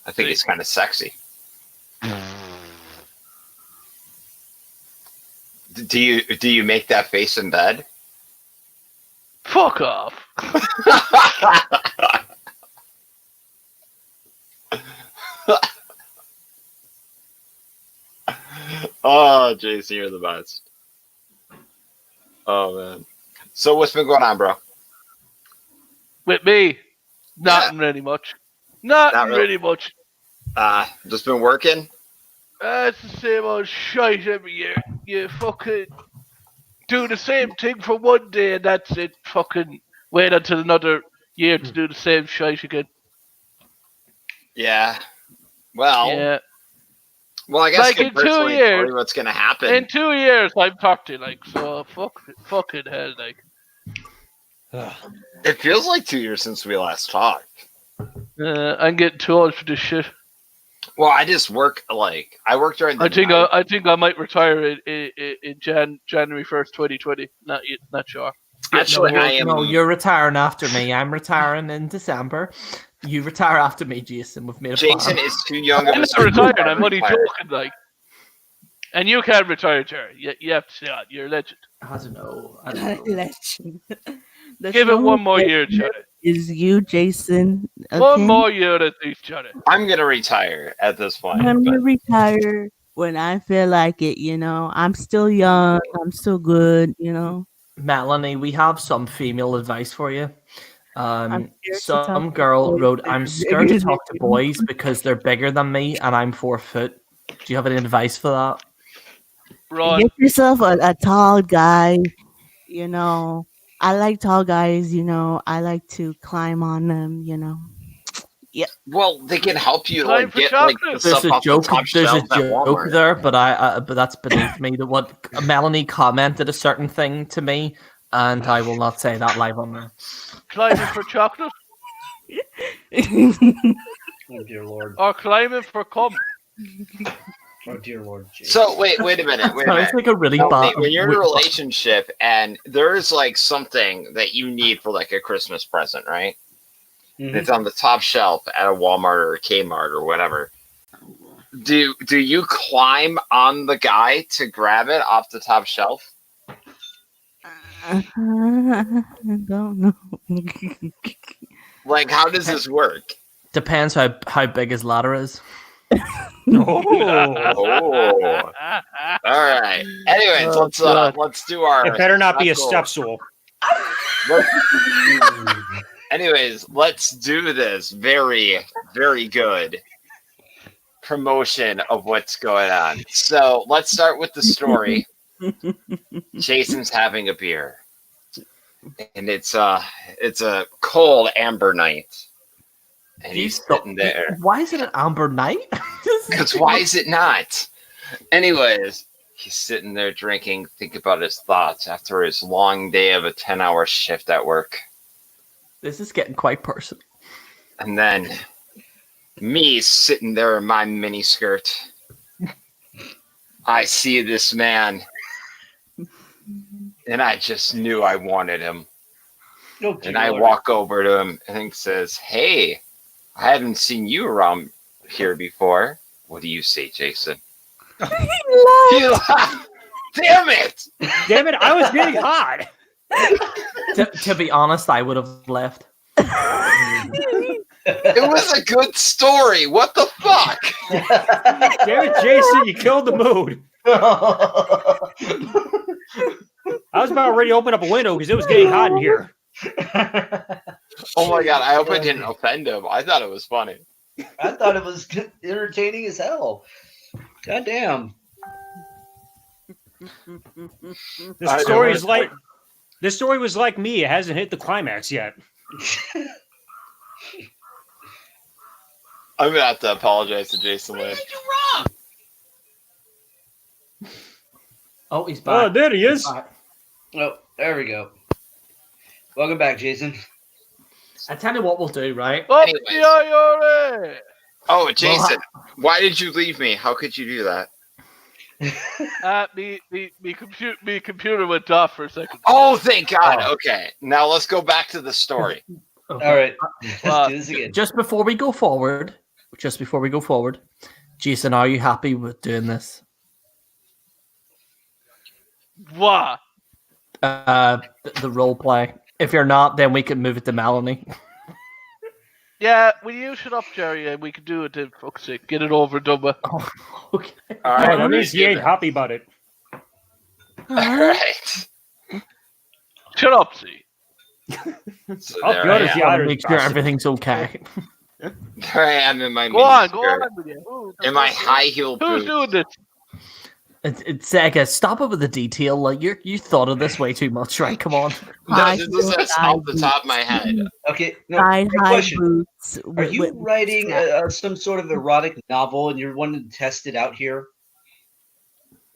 I think it's kind of sexy. Do you make that face in bed? fuck off. Oh, Jason, you're the best. Oh man. So what's been going on, bro? With me, nothing really much. Nothing Not really. really much. Just been working. It's the same old shite every year. You fucking do the same thing for one day and that's it. Fucking wait until another year to do the same shite again. Yeah. Well. Yeah. Well, I guess Like you in can 2 personally years- tell you what's gonna happen. In 2 years, I'm 30, like, so fucking hell, like. It feels like 2 years since we last talked. I'm getting too old for this shit. Well, I just work I work during the night. I think I might retire in January 1st, 2020. Not sure. Actually, I am. No, you're retiring after me. I'm retiring in December. You retire after me, Jason. We've made a Jason plan. is too young of I'm a not retired. I'm only retire. joking, like. And you can't retire, Jerry. You have to say that. You're a legend. I don't know. I don't know. Legend. The Give it show one more legend year, Jerry. Is you, Jason? One okay? more year at least, Jerry. I'm gonna retire at this point. I'm but- gonna retire when I feel like it. I'm still young. I'm still good. Melanie, we have some female advice for you. scared to Some talk to girl boys wrote, that I'm are scared to bigger talk to than you." boys because they're bigger than me and I'm 4 foot. Do you have any advice for that? Right. Get yourself a tall guy. I like tall guys. I like to climb on them. Well, they can help you Time for get chocolate. the There's stuff a off joke. the top There's a shelf at joke Walmart. there, but that's beneath me. What Melanie commented a certain thing to me, and I will not say that live on there. Climbing for chocolate Oh dear Lord. or climbing for cum. Oh dear Lord. Jason. So wait a minute. Sounds like a really Now, bad. when you're in a relationship and there's something that you need for a Christmas present, right? Mhm. It's on the top shelf at a Walmart or a Kmart or whatever. Do you climb on the guy to grab it off the top shelf? I don't know. How does this work? Depends how big his ladder is. Oh, all right. Anyways, let's do our. It better not be a tackle. step stool. Anyways, let's do this very, very good promotion of what's going on. So let's start with the story. Jason's having a beer. and it's a cold amber night, and he's sitting there. Why is it an amber night? Because why is it not? Anyways, he's sitting there drinking, thinking about his thoughts after his long day of a 10-hour shift at work. This is getting quite personal. And then me sitting there in my mini skirt. I see this man, and I just knew I wanted him. And I walk over to him and he says, "Hey, I haven't seen you around here before. What do you say, Jason?" He laughed. Damn it! Damn it! I was getting hot. To be honest, I would have left. It was a good story. What the fuck? Damn it, Jason! You killed the mood. I was about ready to open up a window because it was getting hot in here. Oh my god! I hope I didn't offend him. I thought it was funny. I thought it was entertaining as hell. God damn. This story is like this story was like me. It hasn't hit the climax yet. I'm gonna have to apologize to Jason Lynn. Oh, he's back. Oh, there he is. Oh, there we go. Welcome back, Jason. I tell you what we'll do, right? Anyways. Oh, Jason, why did you leave me? How could you do that? Me computer went off for a second. Oh, thank God. Okay, now let's go back to the story. Okay. All right, let's do this again. Just before we go forward, Jason, are you happy with doing this? What? The role play. If you're not, then we can move it to Melanie. Yeah, will you shut up, Gerry, and we can do it then, fuck's sake. Get it over and done with. Oh, okay. All right, That means he ain't happy about it. All right. Shut up, see. So Oh, there God, I it's am. the Irish Make sure process. everything's okay. There I am in my Go on miniskirt. with you. In my high heel Who's boots. doing this? It's Sega. Stop it with the detail. Like you thought of this way too much, right? Come on. No, this is just off the top of my head. Okay, no, High quick question. boots. Are you writing some sort of erotic novel and you're wanting to test it out here?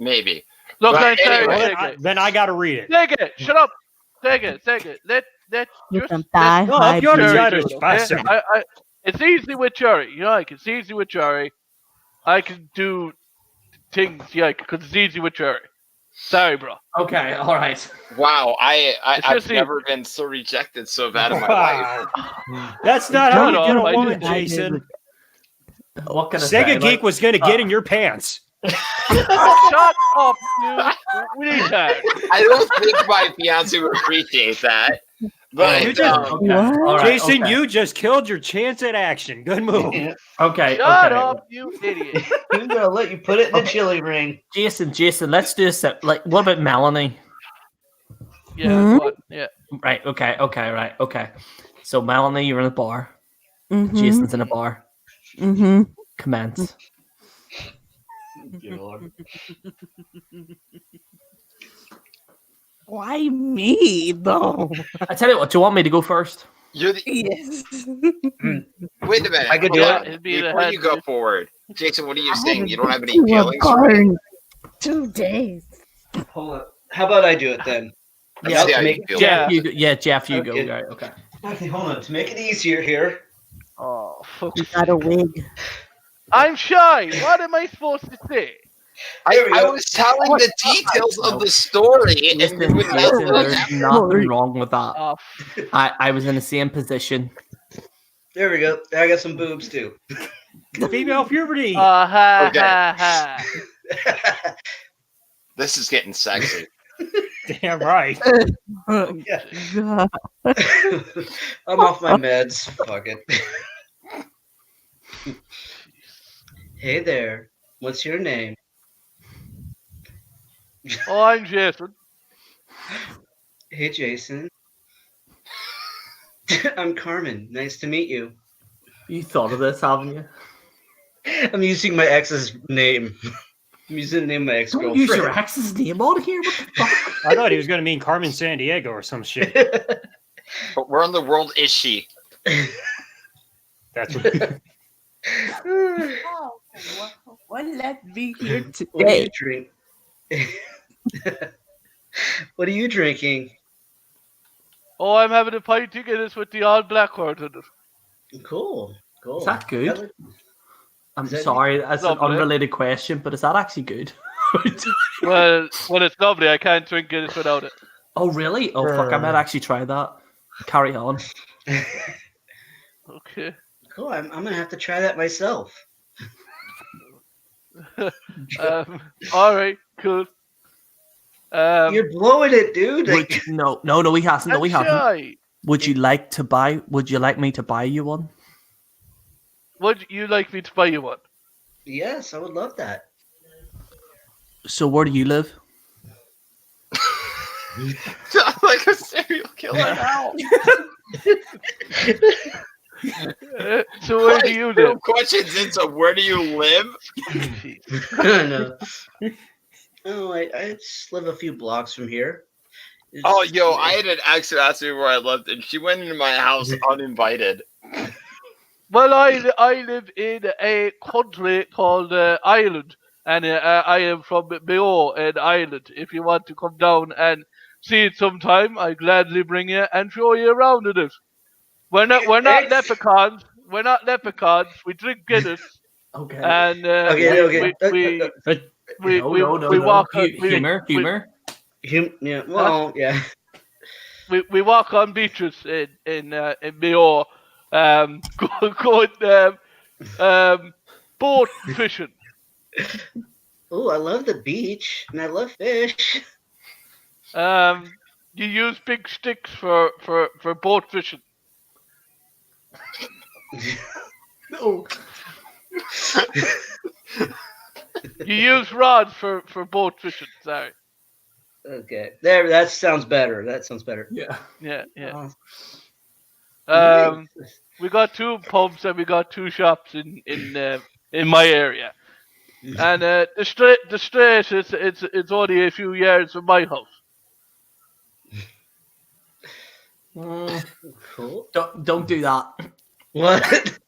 Maybe. Look, But I tell you, anyway. take it. Then I gotta read it. Take it. Shut up. Take it. Let With just some thigh No, high if you're the boots. Gerry Irish do it, okay? process. It's easy with Gerry. You know, like it's easy with Gerry. I can do things, yeah, because it's easy with Gerry. Sorry, bro. Okay. All right. Wow, I've just never been so rejected so bad in my life. Wow. That's not how you Shut get up, a I woman, did. Jason. What can I say? Sega Geek was gonna get in your pants. Shut up, you. We need that. I don't think my fiance would appreciate that. But You just- Okay. What? All right, Jason, okay. you just killed your chance at action. Good move. Okay. Shut okay. up, you idiot. I'm gonna let you put it in the chili ring. Jason, let's do this. Like, what about Melanie? Yeah, what? Yeah. Right. Okay. Right. Okay. So Melanie, you're in a bar. Mhm. Jason's in a bar. Mhm. Commence. Dear Lord. Why me though? I tell you what. Do you want me to go first? you're the, Yes. wait a minute. I could hold do on. it. It'd be the Before head. you go forward, Jason, what are you saying? You don't have any To a feelings? bar in 2 days. Hold on. How about I do it then? Yeah, to yeah, make, you feel Yeah. Jeff, you go. Okay. Right. Okay. okay, hold on. To make it easier here. Oh, fuck. You got a wig. I'm shy. What am I supposed to say? There we I go. was telling the details of the story, and Listen, you would Jason, not there's nothing wrong with that. Oh, I was in the same position. There we go. I got some boobs too. Female puberty. ha, Okay. ha, ha. This is getting sexy. Damn right. Yeah. God. I'm off my meds. Fuck it. Hey there. What's your name? Oh, I'm Jason. Hey, Jason. I'm Carmen. Nice to meet you. You thought of this, haven't you? I'm using my ex's name. I'm using the name of my Don't use your ex-girlfriend. ex's name out of here. What the fuck? I thought he was going to mean Carmen San Diego or some shit. But where in the world is she? That's what. What let me here What do today? you drink? What are you drinking? Oh, I'm having a pint of Guinness with the all black wort in it. Cool. Is that good? That I'm Is that- sorry, that's an Lovely. unrelated question, but is that actually good? Well, it's lovely. I can't drink Guinness without it. Oh, really? Oh, fuck, I might actually try that. Carry on. Okay. Cool. I'm gonna have to try that myself. All right. Cool. You're blowing it, dude. Like, No, he hasn't. No, he hasn't. Shy. Would you like me to buy you one? Would you like me to buy you one? yes, I would love that. So where do you live? Like a serial killer now. So where do you live? Questions into where do you live? No. Oh, I just live a few blocks from here. It's- Oh, yo, I had an ex who asked me where I lived, and she went into my house uninvited. Well, I live in a country called Ireland, and I am from Mayo in Ireland. If you want to come down and see it sometime, I gladly bring you and show you around in it. We're not leprechauns. We're not leprechauns. We drink Guinness. Okay. And we walk. Humor. Yeah. Well, yeah. We walk on beaches in Mayo, going boat fishing. Oh, I love the beach and I love fish. You use big sticks for boat fishing. No. You use rods for boat fishing. Sorry. Okay, there. That sounds better. Yeah. Yeah. Nice. We got 2 pubs and we got 2 shops in my area, and the straight it's only a few yards from my house. Cool. Don't do that. What?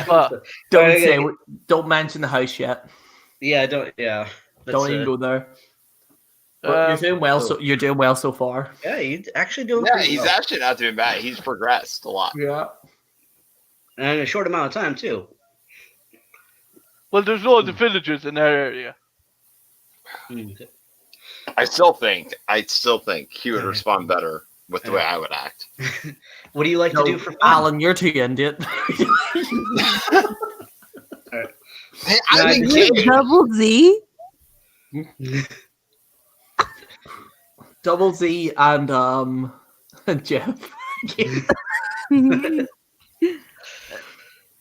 But Don't mention the house yet. Yeah, don't. Yeah. Don't even go there. But you're doing well. cool. So you're doing well so far. Yeah, you're actually doing. Yeah, pretty he's well. actually not doing bad. He's progressed a lot. Yeah. And in a short amount of time too. well, there's loads of villagers in our area. I still think he would respond better with the way I would act. What do you like to do for fun? Alan, you're too into it. Hey, I'm engaged. Double Z. Double Z and Jeff.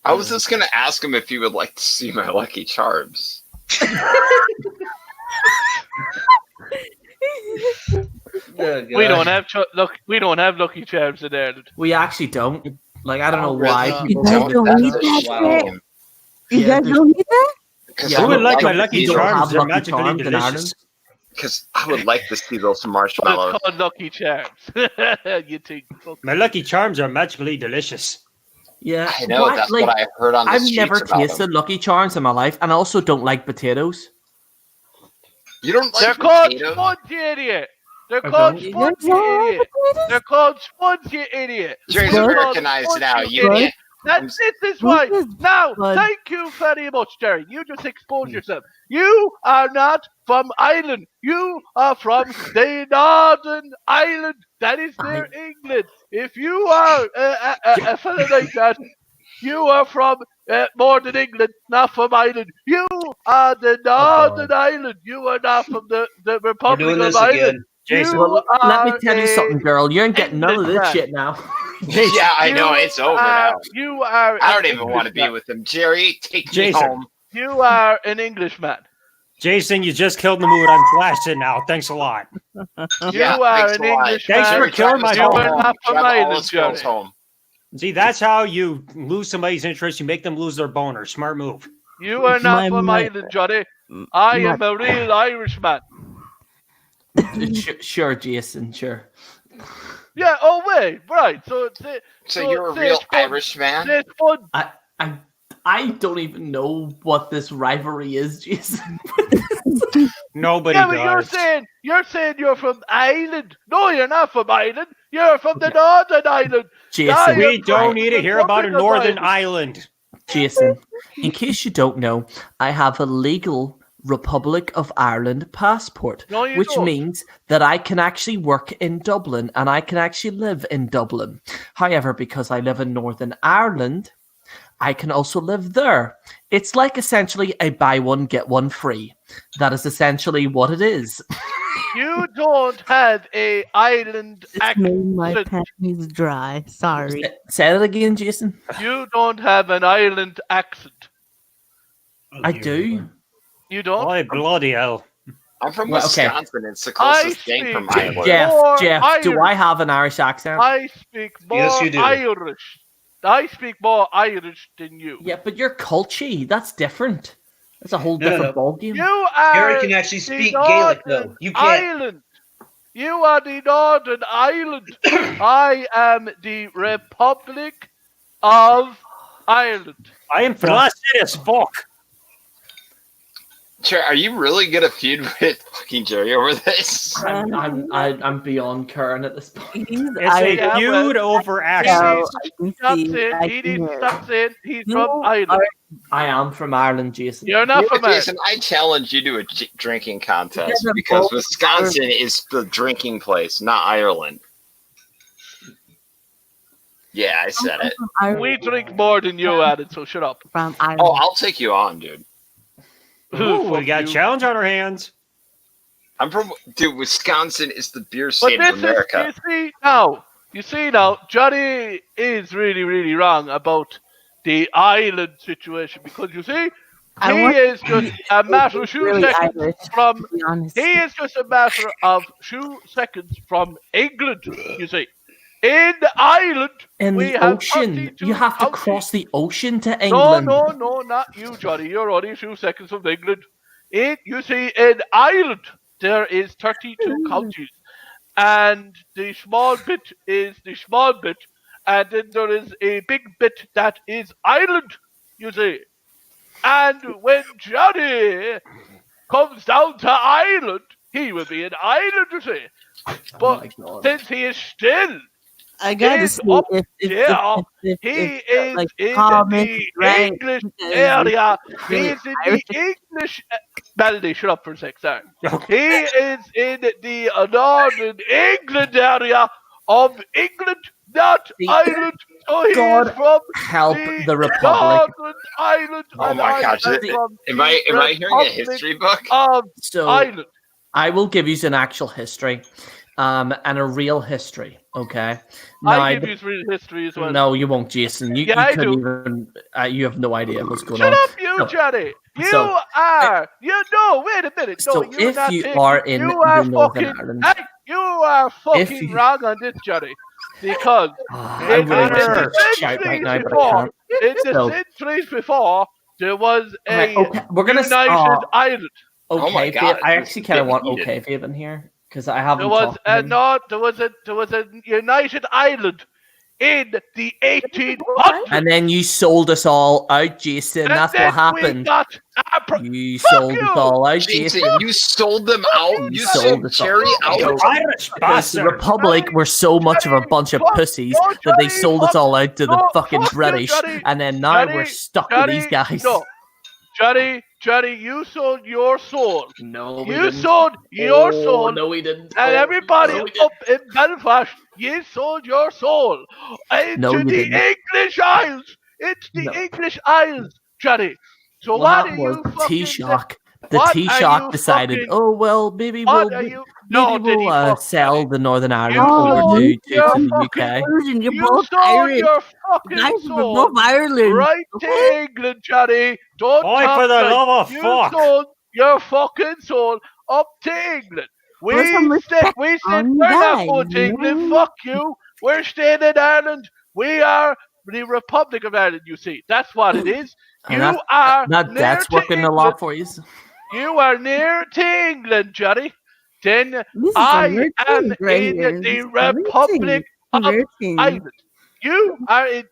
I was just gonna ask him if he would like to see my Lucky Charms. We don't have we don't have Lucky Charms in Ireland. We actually don't. Like, I don't know why. You guys don't need that shit? You guys don't need that? Because Yeah, I would like my we Lucky don't Charms. have They're Lucky magically Charms in Ireland. delicious. Because I would like to see those marshmallows. It's called Lucky Charms. You think? Fuck. My Lucky Charms are magically delicious. Yeah, I know, why- that's like, what I heard on the I've streets never about tasted them. Lucky Charms in my life, and I also don't like potatoes. You don't like They're called potatoes? sponge, you idiot. They're I called don't. sponge, you idiot. They're called sponge, you idiot. Jerry's They're called Americanized sponge, now. you You idiot. can't. That's it this way. What is Now, blood? thank you very much, Jerry. You just exposed yourself. You are not from Ireland. You are from the Northern Ireland. That is near England. If you are a fella like that, you are from Northern England, not from Ireland. You are the Northern Ireland. You are not from the We're Republic doing of this Ireland. again. Jason, You Let me are tell you something, girl. You ain't getting none of this Englishman. shit now. Yeah, I know. It's over now. You are. I an don't even want to be Englishman. with him. Jerry, take me Jason. home. You are an Englishman. Jason, you just killed the mood. I'm blasted now. Thanks a lot. Yeah, You are thanks an a lot. Englishman. Thanks for killing my You phone. are not from Drive all Ireland, his girls Jerry. home. See, that's how you lose somebody's interest. You make them lose their boner. Smart move. You are not from My- Ireland, Johnny. I am a real Irishman. Sure, Jason. Sure. Yeah. Oh wait. Right. So you're a real Irishman. It's fun. I don't even know what this rivalry is, Jason. Nobody Yeah, but does. you're saying you're from Ireland. No, you're not from Ireland. You're from the Northern Ireland. Jason, We don't need to hear about a Republic of Northern Ireland. Island. Jason, in case you don't know, I have a legal Republic of Ireland passport, No, you which don't. means that I can actually work in Dublin and I can actually live in Dublin. However, because I live in Northern Ireland, I can also live there. It's like essentially a buy one, get one free. That is essentially what it is. You don't have a island Made my accent. panties dry. Sorry. Say that again, Jason. You don't have an island accent. I do. You don't? Why bloody hell? I'm from Well, okay. Wisconsin. It's the closest thing from Iowa. More Jeff, do I Irish. have an Irish accent? I speak more Yes, you do. Irish. I speak more Irish than you. Yeah, but you're culchy. That's different. That's a whole No, no, different ballgame. You are Gary can actually the speak Gaelic, though. Northern You can't. Ireland. You are the Northern Ireland. I am the Republic of Ireland. I am flaccid as fuck. Sure, are you really gonna feud with fucking Gerry over this? I'm beyond Karen at this point. It's a feud over accents. Stop saying he needs to stop saying he's from Ireland. I am from Ireland, Jason. You're not from Ireland. Jason, I challenge you to a drinking contest because Wisconsin is the drinking place, not Ireland. Yeah, I said it. We drink more than you added, so shut up. From Ireland. Oh, I'll take you on, dude. Ooh, we got a challenge on our hands. I'm from, dude. Wisconsin is the beer But state this of America. you see now, Johnny is really, really wrong about the island situation because you see, he is just a matter of few seconds from. He is just a matter of few seconds from England. You see, in Ireland, In we the have ocean. 32 You have to counties. cross the ocean to No, England. no, not you, Johnny. You're only a few seconds from England. You see, in Ireland, there is 32 counties. And the small bit is the small bit. And then there is a big bit that is Ireland, you see. And when Johnny comes down to Ireland, he will be in Ireland, you see. But since he is still I gotta is see up if he is like, in comments, the right? English Because area. He really is in Irish. the English. Melody, shut up for a sec, sorry. He is in the northern England area of England, not Ireland. So he God is from help the Republic. Northern Ireland. Oh and my I gosh! am from Am I the hearing a Republic history book? Of So Ireland. I will give you an actual history, and a real history. Okay. I give you real history as well. No, you won't, Jason. You, Yeah, you I couldn't do. even. You have no idea what's going Shut on. up, you, No. Johnny. You So- are. You know. Wait a minute. No, So you're if not you taking- are in you are the Northern fucking, Ireland- Hey, you are fucking you- wrong on this, Johnny. Because I in really wish I the could shout right now, but I before, can't. in the So- centuries before, there was a Right, okay, we're gonna United Ireland. Oh my Okay, God, I this actually is kind of getting want heated. okay Fabe in here because I haven't. There was talked to him. there was a United Ireland in the 1800s. And then you sold us all out, Jason. And That's then what happened. We got You Fuck sold you! us all out, Jason, Jason. you sold them out. You sold sold us all Gerry out. out. Irish Because the bastard. Republic were so much of a bunch of Fuck, pussies no, that they Johnny, sold us fuck, all out to the no, fucking fuck you, British, Johnny. and then now Johnny, we're stuck with these guys. No. Johnny, you sold your soul. No, we You didn't. sold your Oh, soul. No, we didn't. And Oh, everybody no, we up in Belfast, you sold your soul into No, you the didn't. English Isles. It's the No. English Isles, Johnny. So What what are happened was you the fucking T-Shock. The what are T-Shock you decided, fucking- oh well, maybe What we'll are you? No, maybe did he we'll fuck sell Johnny? the Northern Ireland You over sold to your the fucking UK. Version, you're You both sold Irish. your You fucking guys are soul both Ireland. right to England, Johnny. Don't Boy, talk for the like love of you fuck. sold your fucking soul up to England. We Put some said respect we're on not that, going to you England. know? Fuck you. We're staying in Ireland. We are the Republic of Ireland. You see, that's what it is. And You are that's near to working a England. lot for you. You are near to England, Johnny. then This is I a am right in here. the This is Republic of converting. Ireland. You are in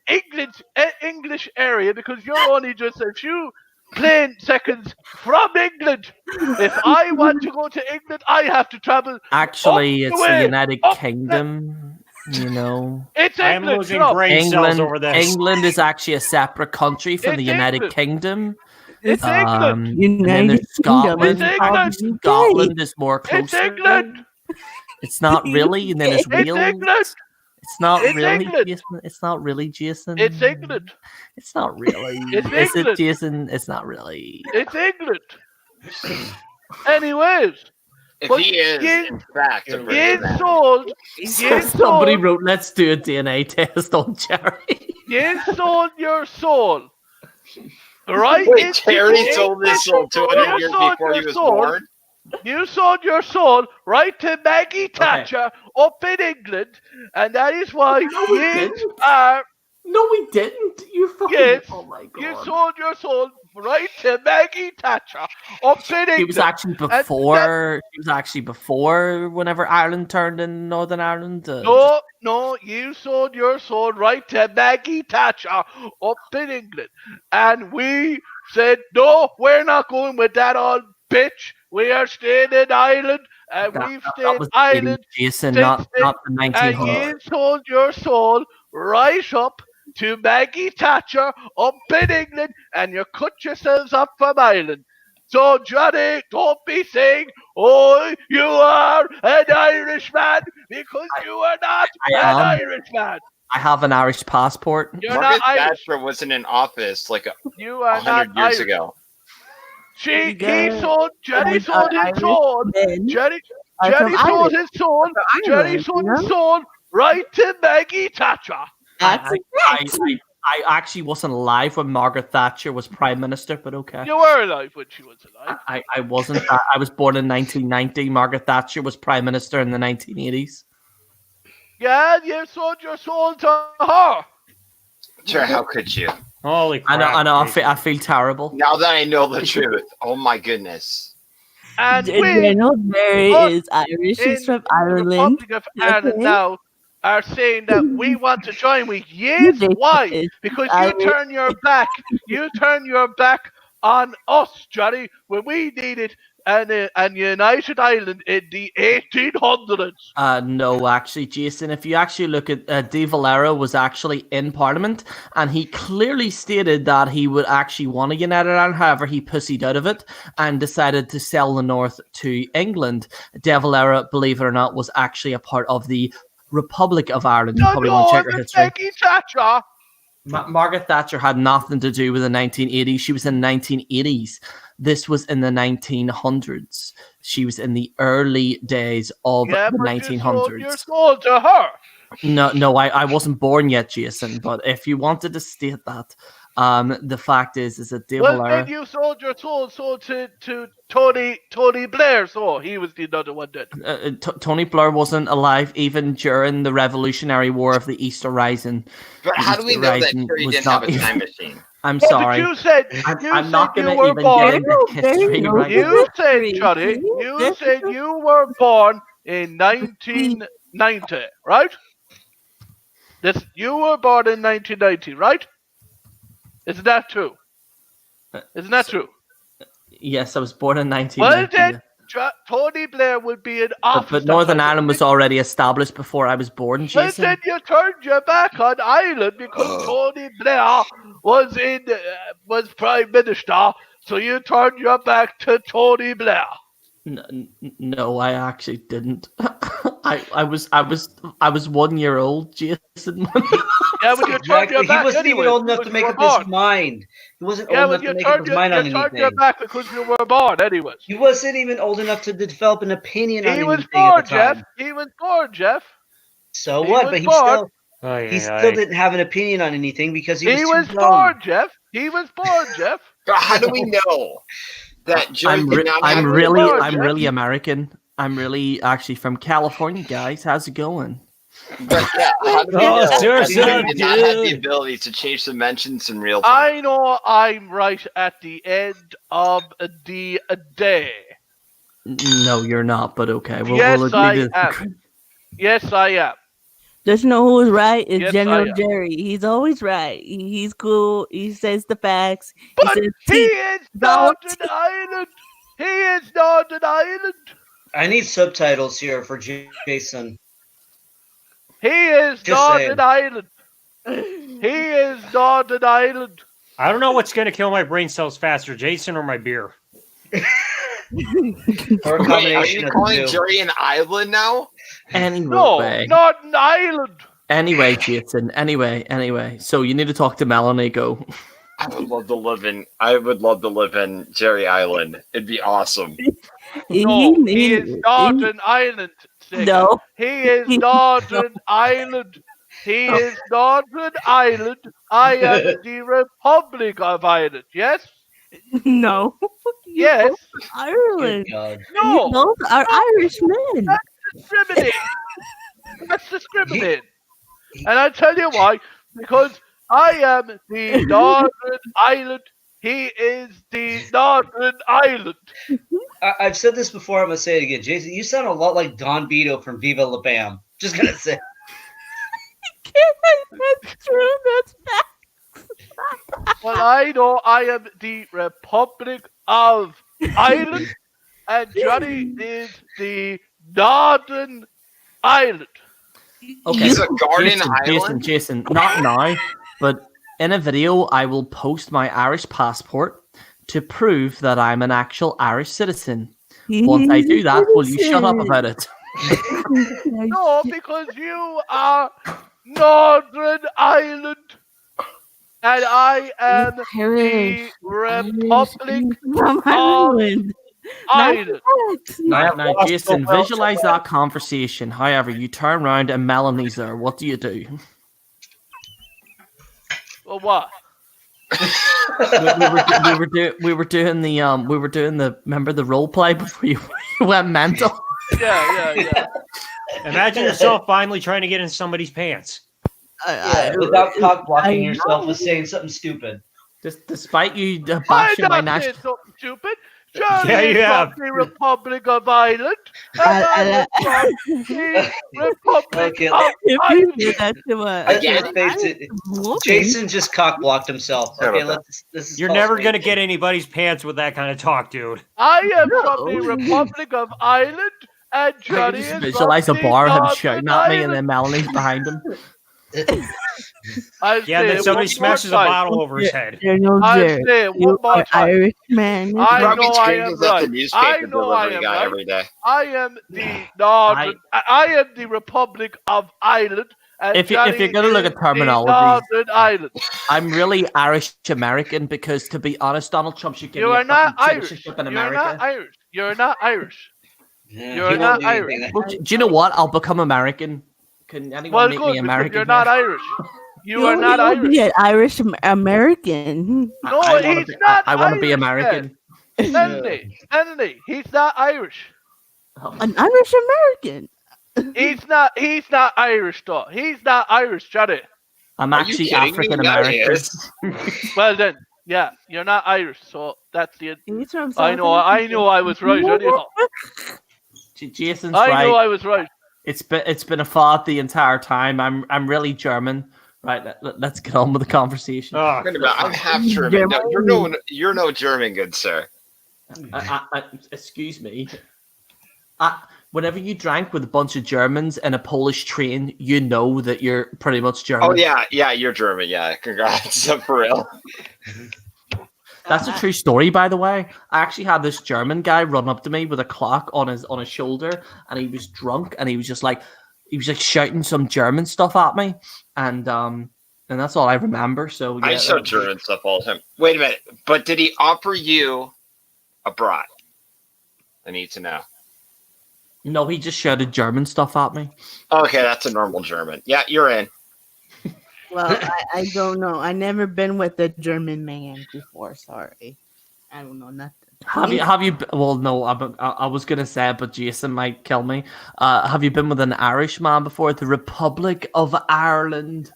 English area because you're only just a few plain seconds from England. If I want to go to England, I have to travel. Actually, up it's the the way, United up Kingdom. You know, It's I am England. losing shut up. brain cells England. over this. England is actually a separate country from It's the United England. Kingdom. It's England. And then United there's Kingdom is Scotland. It's called England. the UK. Scotland is more It's closer. England. It's not really. And then there's It's Wales. England. It's not It's really, England. Jason. It's not really, Jason. It's England. It's not really. It's Is it, England. Jason? It's not really. It's England. Anyways, If but he is, you- in fact, a you British man. sold. You Somebody sold. wrote, "Let's do a DNA test on Jerry." You sold your soul. Right? Wait, into Terry the sold his soul English- 200 you years sold before he your was soul. born. You sold your soul right to Maggie Thatcher up in England, and that is why we you didn't. are. No, we didn't. You fucking. Yes, Oh my god. you sold your soul right to Maggie Thatcher up in England. He was actually before. He was actually before whenever Ireland turned in Northern Ireland. No, you sold your soul right to Maggie Thatcher up in England. And we said, no, we're not going with that old bitch. We are staying in Ireland, and we've stayed in was Ireland Jason, since not then, the and 1900s. you sold your soul right up to Maggie Thatcher up in England, and you cut yourselves up from Ireland. So, Johnny, don't be saying, oh, you are an Irishman, because you are not I an am. Irishman. I have an Irish passport. You're Margaret not Irish. Thatcher wasn't in office like You are 100 not years Irish. ago. He guys sold, Jenny and sold his Irish soul. men Jenny are from sold Ireland. his soul. From Jenny Ireland, sold you his know? soul right to Maggie Thatcher. That's I actually wasn't alive when Margaret Thatcher was Prime Minister, but okay. You were alive when she was alive. I wasn't. I was born in 1990. Margaret Thatcher was Prime Minister in the 1980s. Yeah, you sold your soul to her. Sure, how could you? Holy crap. I know. I feel terrible. Now that I know the truth, oh my goodness. And we, Daniel Berry us is Irish. in He's from the Ireland. Republic of Ireland Okay. now are saying that we want to join with. Yes, You why? racist. Because I you turn your back. You turn your back on us, Johnny, when we needed an United Ireland in the 1800s. No, actually, Jason, if you actually look at De Valera was actually in Parliament, and he clearly stated that he would actually want a United Ireland. However, he pussied out of it and decided to sell the North to England. De Valera, believe it or not, was actually a part of the Republic of Ireland. You probably want to check her history. Maggie Thatcher. Margaret Thatcher had nothing to do with the 1980s. She was in the 1980s. This was in the 1900s. She was in the early days of Yeah, the but 1900s. you sold to her. No, I wasn't born yet, Jason. But if you wanted to state that, the fact is that De Well, Valera. then you sold your soul to Tony Blair. So he was the other one then. Tony Blair wasn't alive even during the Revolutionary War of the Easter Rising. But how do we Easter know that Rising Terry was didn't have not a time machine? I'm But sorry. you said I'm not you going to were even born. get into history right now. You said, Johnny, you said you were born in 1990, right? You were born in 1990, right? Isn't that true? Isn't that true? Yes, I was born in Well 1990. then, Tony Blair would be in office. But Northern Ireland was already established before I was born, Well, Jason. then you turned your back on Ireland because Tony Blair was Prime Minister, so you turned your back to Tony Blair. No, I actually didn't. I was 1 year old, Jason. Yeah, but you turned your He back wasn't anyway even old enough because to make you up were his born. mind. He wasn't Yeah, old but enough to make up his mind on you turned your anything. back because you were born anyways. He wasn't even old enough to develop an opinion on He was anything at born, the time. Jeff. He was born, Jeff. So He what? was But he born. still didn't have an opinion on anything because he was too young. born, Jeff. He was born, Jeff. But how do we know that Joey I'm did not have a really American. I'm really actually from California, guys. How's it going? But yeah, how do we Oh, know sure, that sure, Joey did not have the dude. ability to change dimensions in real time? I know I'm right at the end of the day. No, you're not. But okay, Yes, we'll I agree to am. disagree. Yes, I am. Just know who's right. It's Yes, General I am. Gerry. He's always right. He's cool. He says the facts. He But says he is not an island. He is not an island. I need subtitles here for Jason. He is Just not saying. an island. He is not an island. I don't know what's going to kill my brain cells faster, Jason or my beer. Or a Wait, are combination you of calling the two. Gerry an island now? Anyway. No, not an island. Anyway, Jason. Anyway. So you need to talk to Melanie. Go. I would love to live in Gerry Island. It'd be awesome. No, he is not an island. Sega. No. He is not an island. He is not an island. I am the Republic of Ireland. Yes? No. Yes. Ireland. God. No. Those are Irish men. That's discriminating. That's discriminating. And I tell you why. Because I am the Northern Island. He is the Northern Island. I've said this before. I'm gonna say it again, Jason. You sound a lot like Don Vito from Viva La Bam. Just gonna say. That's true. That's facts. Well, I know I am the Republic of Ireland, and Johnny is the Northern Ireland. Okay. It's a garden island. Jason. Not now, but in a video, I will post my Irish passport to prove that I'm an actual Irish citizen. Once I do that, will you shut up about it? No, because you are Northern Ireland, and I am the Republic From Ireland. Ireland. Now, Jason, visualize that conversation. However, you turn around and Melanie's there. What do you do? Well, what? we were doing the remember the role play before you went mental. Yeah. Imagine yourself finally trying to get in somebody's pants. Without cock blocking yourself with saying something stupid. Despite you bashing my I'm not national. saying something stupid. Johnny Yeah, is yeah. from the Republic of Ireland, and I'm from the Republic Okay, of If Ireland. you do that to I can't face it. Jason just cock blocked himself. Sorry Okay, about this is You're false never going to statement. get anybody's pants with that kind of talk, dude. I am from the Republic of Ireland, and I Johnny can is just visualize a from bar the him Northern shouting at me, and Ireland. then Melanie's behind him. I Yeah, say then it somebody one smashes a more time. bottle over his head. General I Gerry, say it you one more are time. Irish man. I Probably know I am changes at the right. I newspaper know I delivery am guy right. every day. I am the Northern. I am the Republic of Ireland. And If you're Johnny gonna look is at terminology, the Northern Ireland. I'm really Irish American because, to be honest, Donald Trump should give You me a are not fucking Irish. citizenship in You're America. not Irish. You're not Irish. Yeah, You're he not won't do Irish. anything. Well, do you know what? I'll become American. Can anyone Well, make good, me because American? you're not Irish. You are not You'll Irish. be an Irish American. No, I wanna he's be, not I want to be Irish, American. Anthony, he's not Irish. An Irish American. He's not Irish though. He's not Irish, Johnny. I'm Are you actually kidding me? African Yeah, he American. is. Well then, yeah, you're not Irish, so that's the. He's from I South know I was right. Anyhow, Jason's I right. know I was right. It's been a thought the entire time. I'm really German. Right, let's get on with the conversation. Oh, Wait a minute, I'm half German. No, you're no German, good sir. Excuse me. Whenever you drank with a bunch of Germans in a Polish train, you know that you're pretty much German. Oh yeah, you're German. Yeah, congrats, for real. That's a true story, by the way. I actually had this German guy run up to me with a clock on his shoulder, and he was drunk, and he was shouting some German stuff at me, and that's all I remember. So yeah, I show German stuff all the time. Wait a minute, but did he offer you a brat? I need to know. No, he just shouted German stuff at me. Okay, that's a normal German. Yeah, you're in. Well, I don't know. I never been with a German man before. Sorry, I don't know nothing. Have you? Well, no. I was gonna say it, but Jason might kill me. Have you been with an Irish man before? The Republic of Ireland.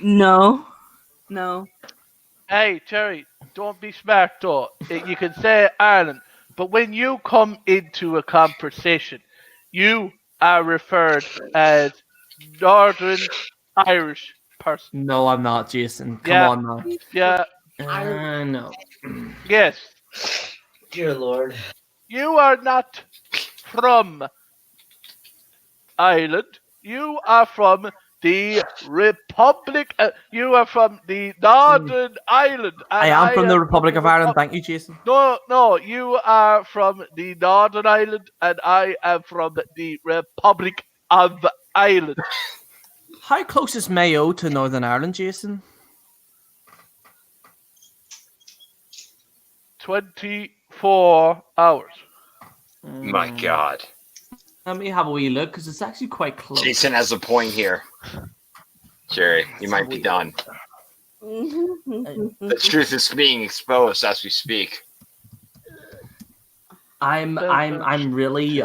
No. Hey, Terry, don't be smart though. You can say Ireland, But when you come into a conversation, you are referred as Northern Irish person. No, I'm not, Jason. Come Yeah. on now. Yeah. No. Yes. Dear Lord. You are not from Ireland. You are from the Republic. You are from the Northern Ireland. I am from the Republic of Ireland. Thank you, Jason. No, you are from the Northern Ireland, and I am from the Republic of Ireland. How close is Mayo to Northern Ireland, Jason? 24 hours. My God. Let me have a wee look, because it's actually quite close. Jason has a point here. Jerry, you might be done. The truth is being exposed as we speak. I'm really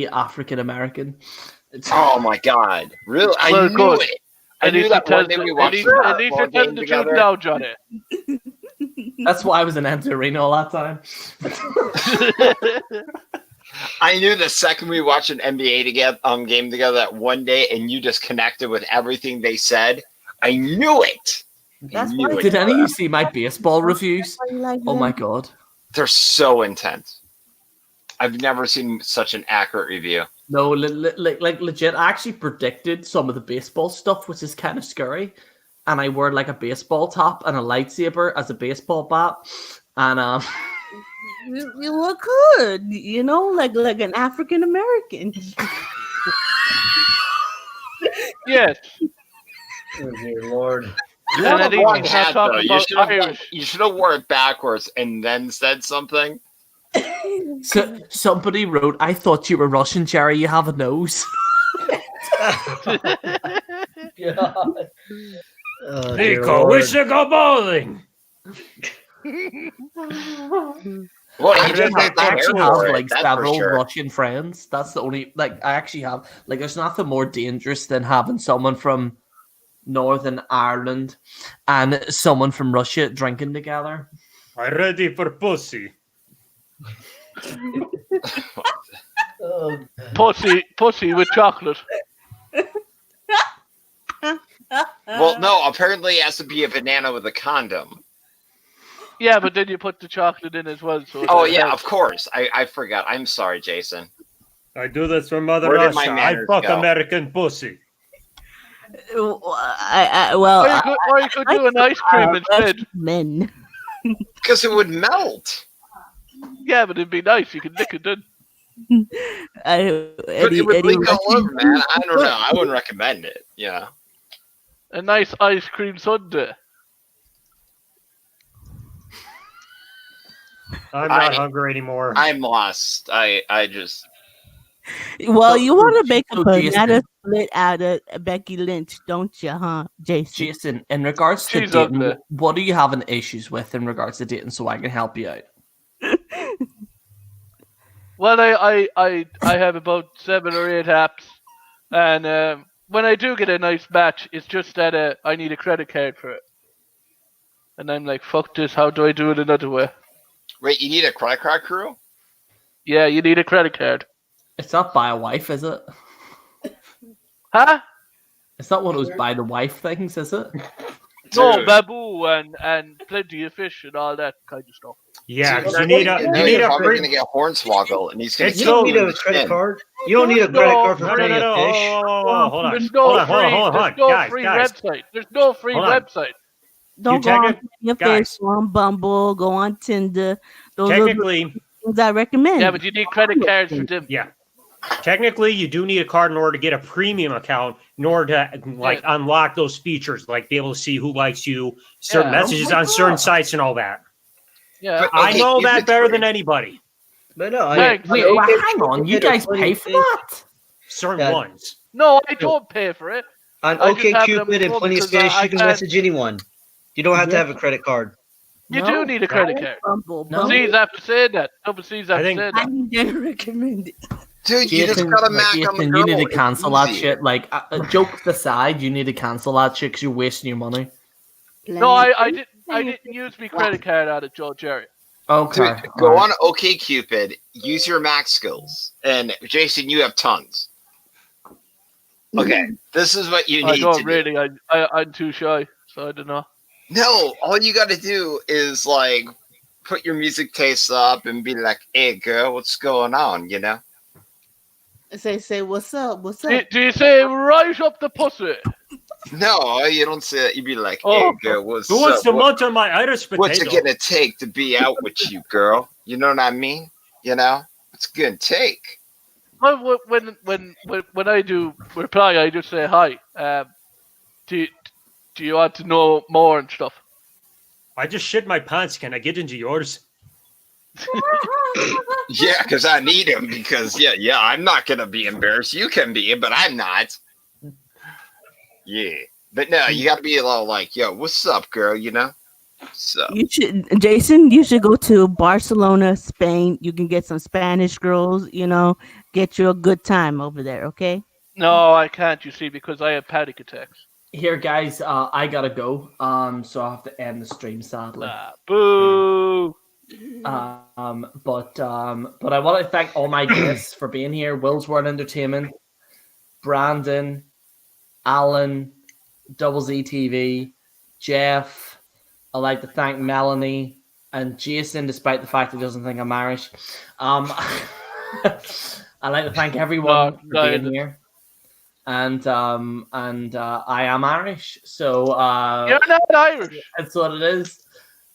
African American. Oh my God! Really? I Well, knew good. it. I knew that one day we watched At the least football you're telling game the truth together. now, Johnny. That's why I was in Antorino all that time. I knew the second we watched an NBA game together that one day, and you just connected with everything they said. I knew it. That's knew why. it. Did any of you see my baseball reviews? Why you like Oh my them? God. They're so intense. I've never seen such an accurate review. No, like legit. I actually predicted some of the baseball stuff, which is kind of scary. And I wore like a baseball top and a lightsaber as a baseball bat. And You look good, you know, like an African American. Yes. Oh, dear Lord. You And have at a least wrong he's not hat, talking though. about Irish. You should have wore it backwards and then said something. so somebody wrote, "I thought you were Russian, Jerry. You have a nose." God. Oh, dear Nico, we Lord. should go bowling. Well, I he just actually have it, like that's for several sure. Russian friends. That's the only I actually have like. There's nothing more dangerous than having someone from Northern Ireland and someone from Russia drinking together. I'm ready for pussy. Oh, Pussy with chocolate. Well, no, apparently it has to be a banana with a condom. Yeah, but then you put the chocolate in as well. So Oh, that yeah, helps. of course. I forgot. I'm sorry, Jason. I do this for Mother Where did my Russia. I manners fuck go? American pussy. Well, Or you could do an ice cream instead. Men. Because it would melt. Yeah, but it'd be nice. You could lick it in. But it would leak all over, man. I don't know. I wouldn't recommend it. Yeah. A nice ice cream sundae. I'm not hungry anymore. I'm lost. I just. Well, you want to make a so banana Jason- split out of Becky Lynch, don't you, huh, Jason? Jason, in regards to She's dating, ugly. what are you having issues with in regards to dating so I can help you out? Well, I have about 7 or 8 apps, and when I do get a nice match, it's just that I need a credit card for it, and I'm like, fuck this. How do I do it another way? Wait, you need a credit card crew? Yeah, you need a credit card. It's not buy a wife, is it? Huh? It's not one of those buy the wife things, is it? No, Dude. Babu and plenty of fish and all that kind of stuff. Yeah, Dude, because you need a you're probably gonna get hornswoggle, and he's gonna. It's you don't need so- a credit card. You don't need a credit card for No, paying a fish. Hold on. There's no Hold on, free. hold on. There's no Guys, free guys. website. There's no free Hold on. website. Don't go You on your guys. fish, go on Bumble, go on Tinder. Those are the Technically, things I recommend. Yeah, but you need credit cards for them. yeah. Technically, you do need a card in order to get a premium account in order to like unlock those features, like be able to see who likes you, certain Yeah. messages on certain sites and all that. Yeah. But- I Okay, know if that it's better free. than anybody. But no, Wait, Wait, Okay, hang on. You guys pay for that? Certain Yeah. ones. No, I don't pay for it. on I just have it on OkCupid and my Plenty of phone because Fish, I you can can't- message anyone. You don't have to have a credit card. You No. do need a credit card. Bumble. No. Bumble. C's have to say that. Double C's I have to think- say I that. didn't recommend it. Dude, you just Jason, got a Mac on the Jason, go. you need to It's cancel that easy. shit. Like, jokes aside, you need to cancel that shit because you're wasting your money. No, I didn't use my credit card out of Joe Jerry. Okay. Dude, go on OkCupid, use your max skills. And Jason, you have tons. Okay, this is what you need I don't to really. do. I'm too shy, so I don't know. No, all you got to do is like put your music taste up and be like, "Hey, girl, what's going on?" You know? Say, what's up? What's Do, up? do you say right up the pussy? No, you don't say that. You be like, "Hey, Oh. girl, what's Who wants up? to munch on my Irish potato? What's it gonna take to be out with you, girl? You know what I mean? You know, what's it gonna take?" Well, when I do reply, I just say hi. Do you want to know more and stuff? I just shit my pants. Can I get into yours? Yeah, because I need him. Because yeah, I'm not gonna be embarrassed. You can be, but I'm not. Yeah, but no, you gotta be a little like, "Yo, what's up, girl?" You know. So You should, Jason. You should go to Barcelona, Spain. You can get some Spanish girls. You know, get you a good time over there. Okay. No, I can't. You see, because I have panic attacks. Here, guys, I gotta go. So I have to end the stream, sadly. Boo. But I want to thank all my guests for being here. Will's World Entertainment, Brandon, Alan, Double Z TV, Jeff. I'd like to thank Melanie and Jason, despite the fact he doesn't think I'm Irish. I'd like to thank everyone for being here. And I am Irish, so You're not Irish. That's what it is.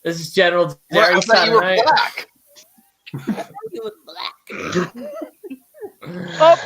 This is General well, Gerry I thought you were signing out. black. You was black. Oh.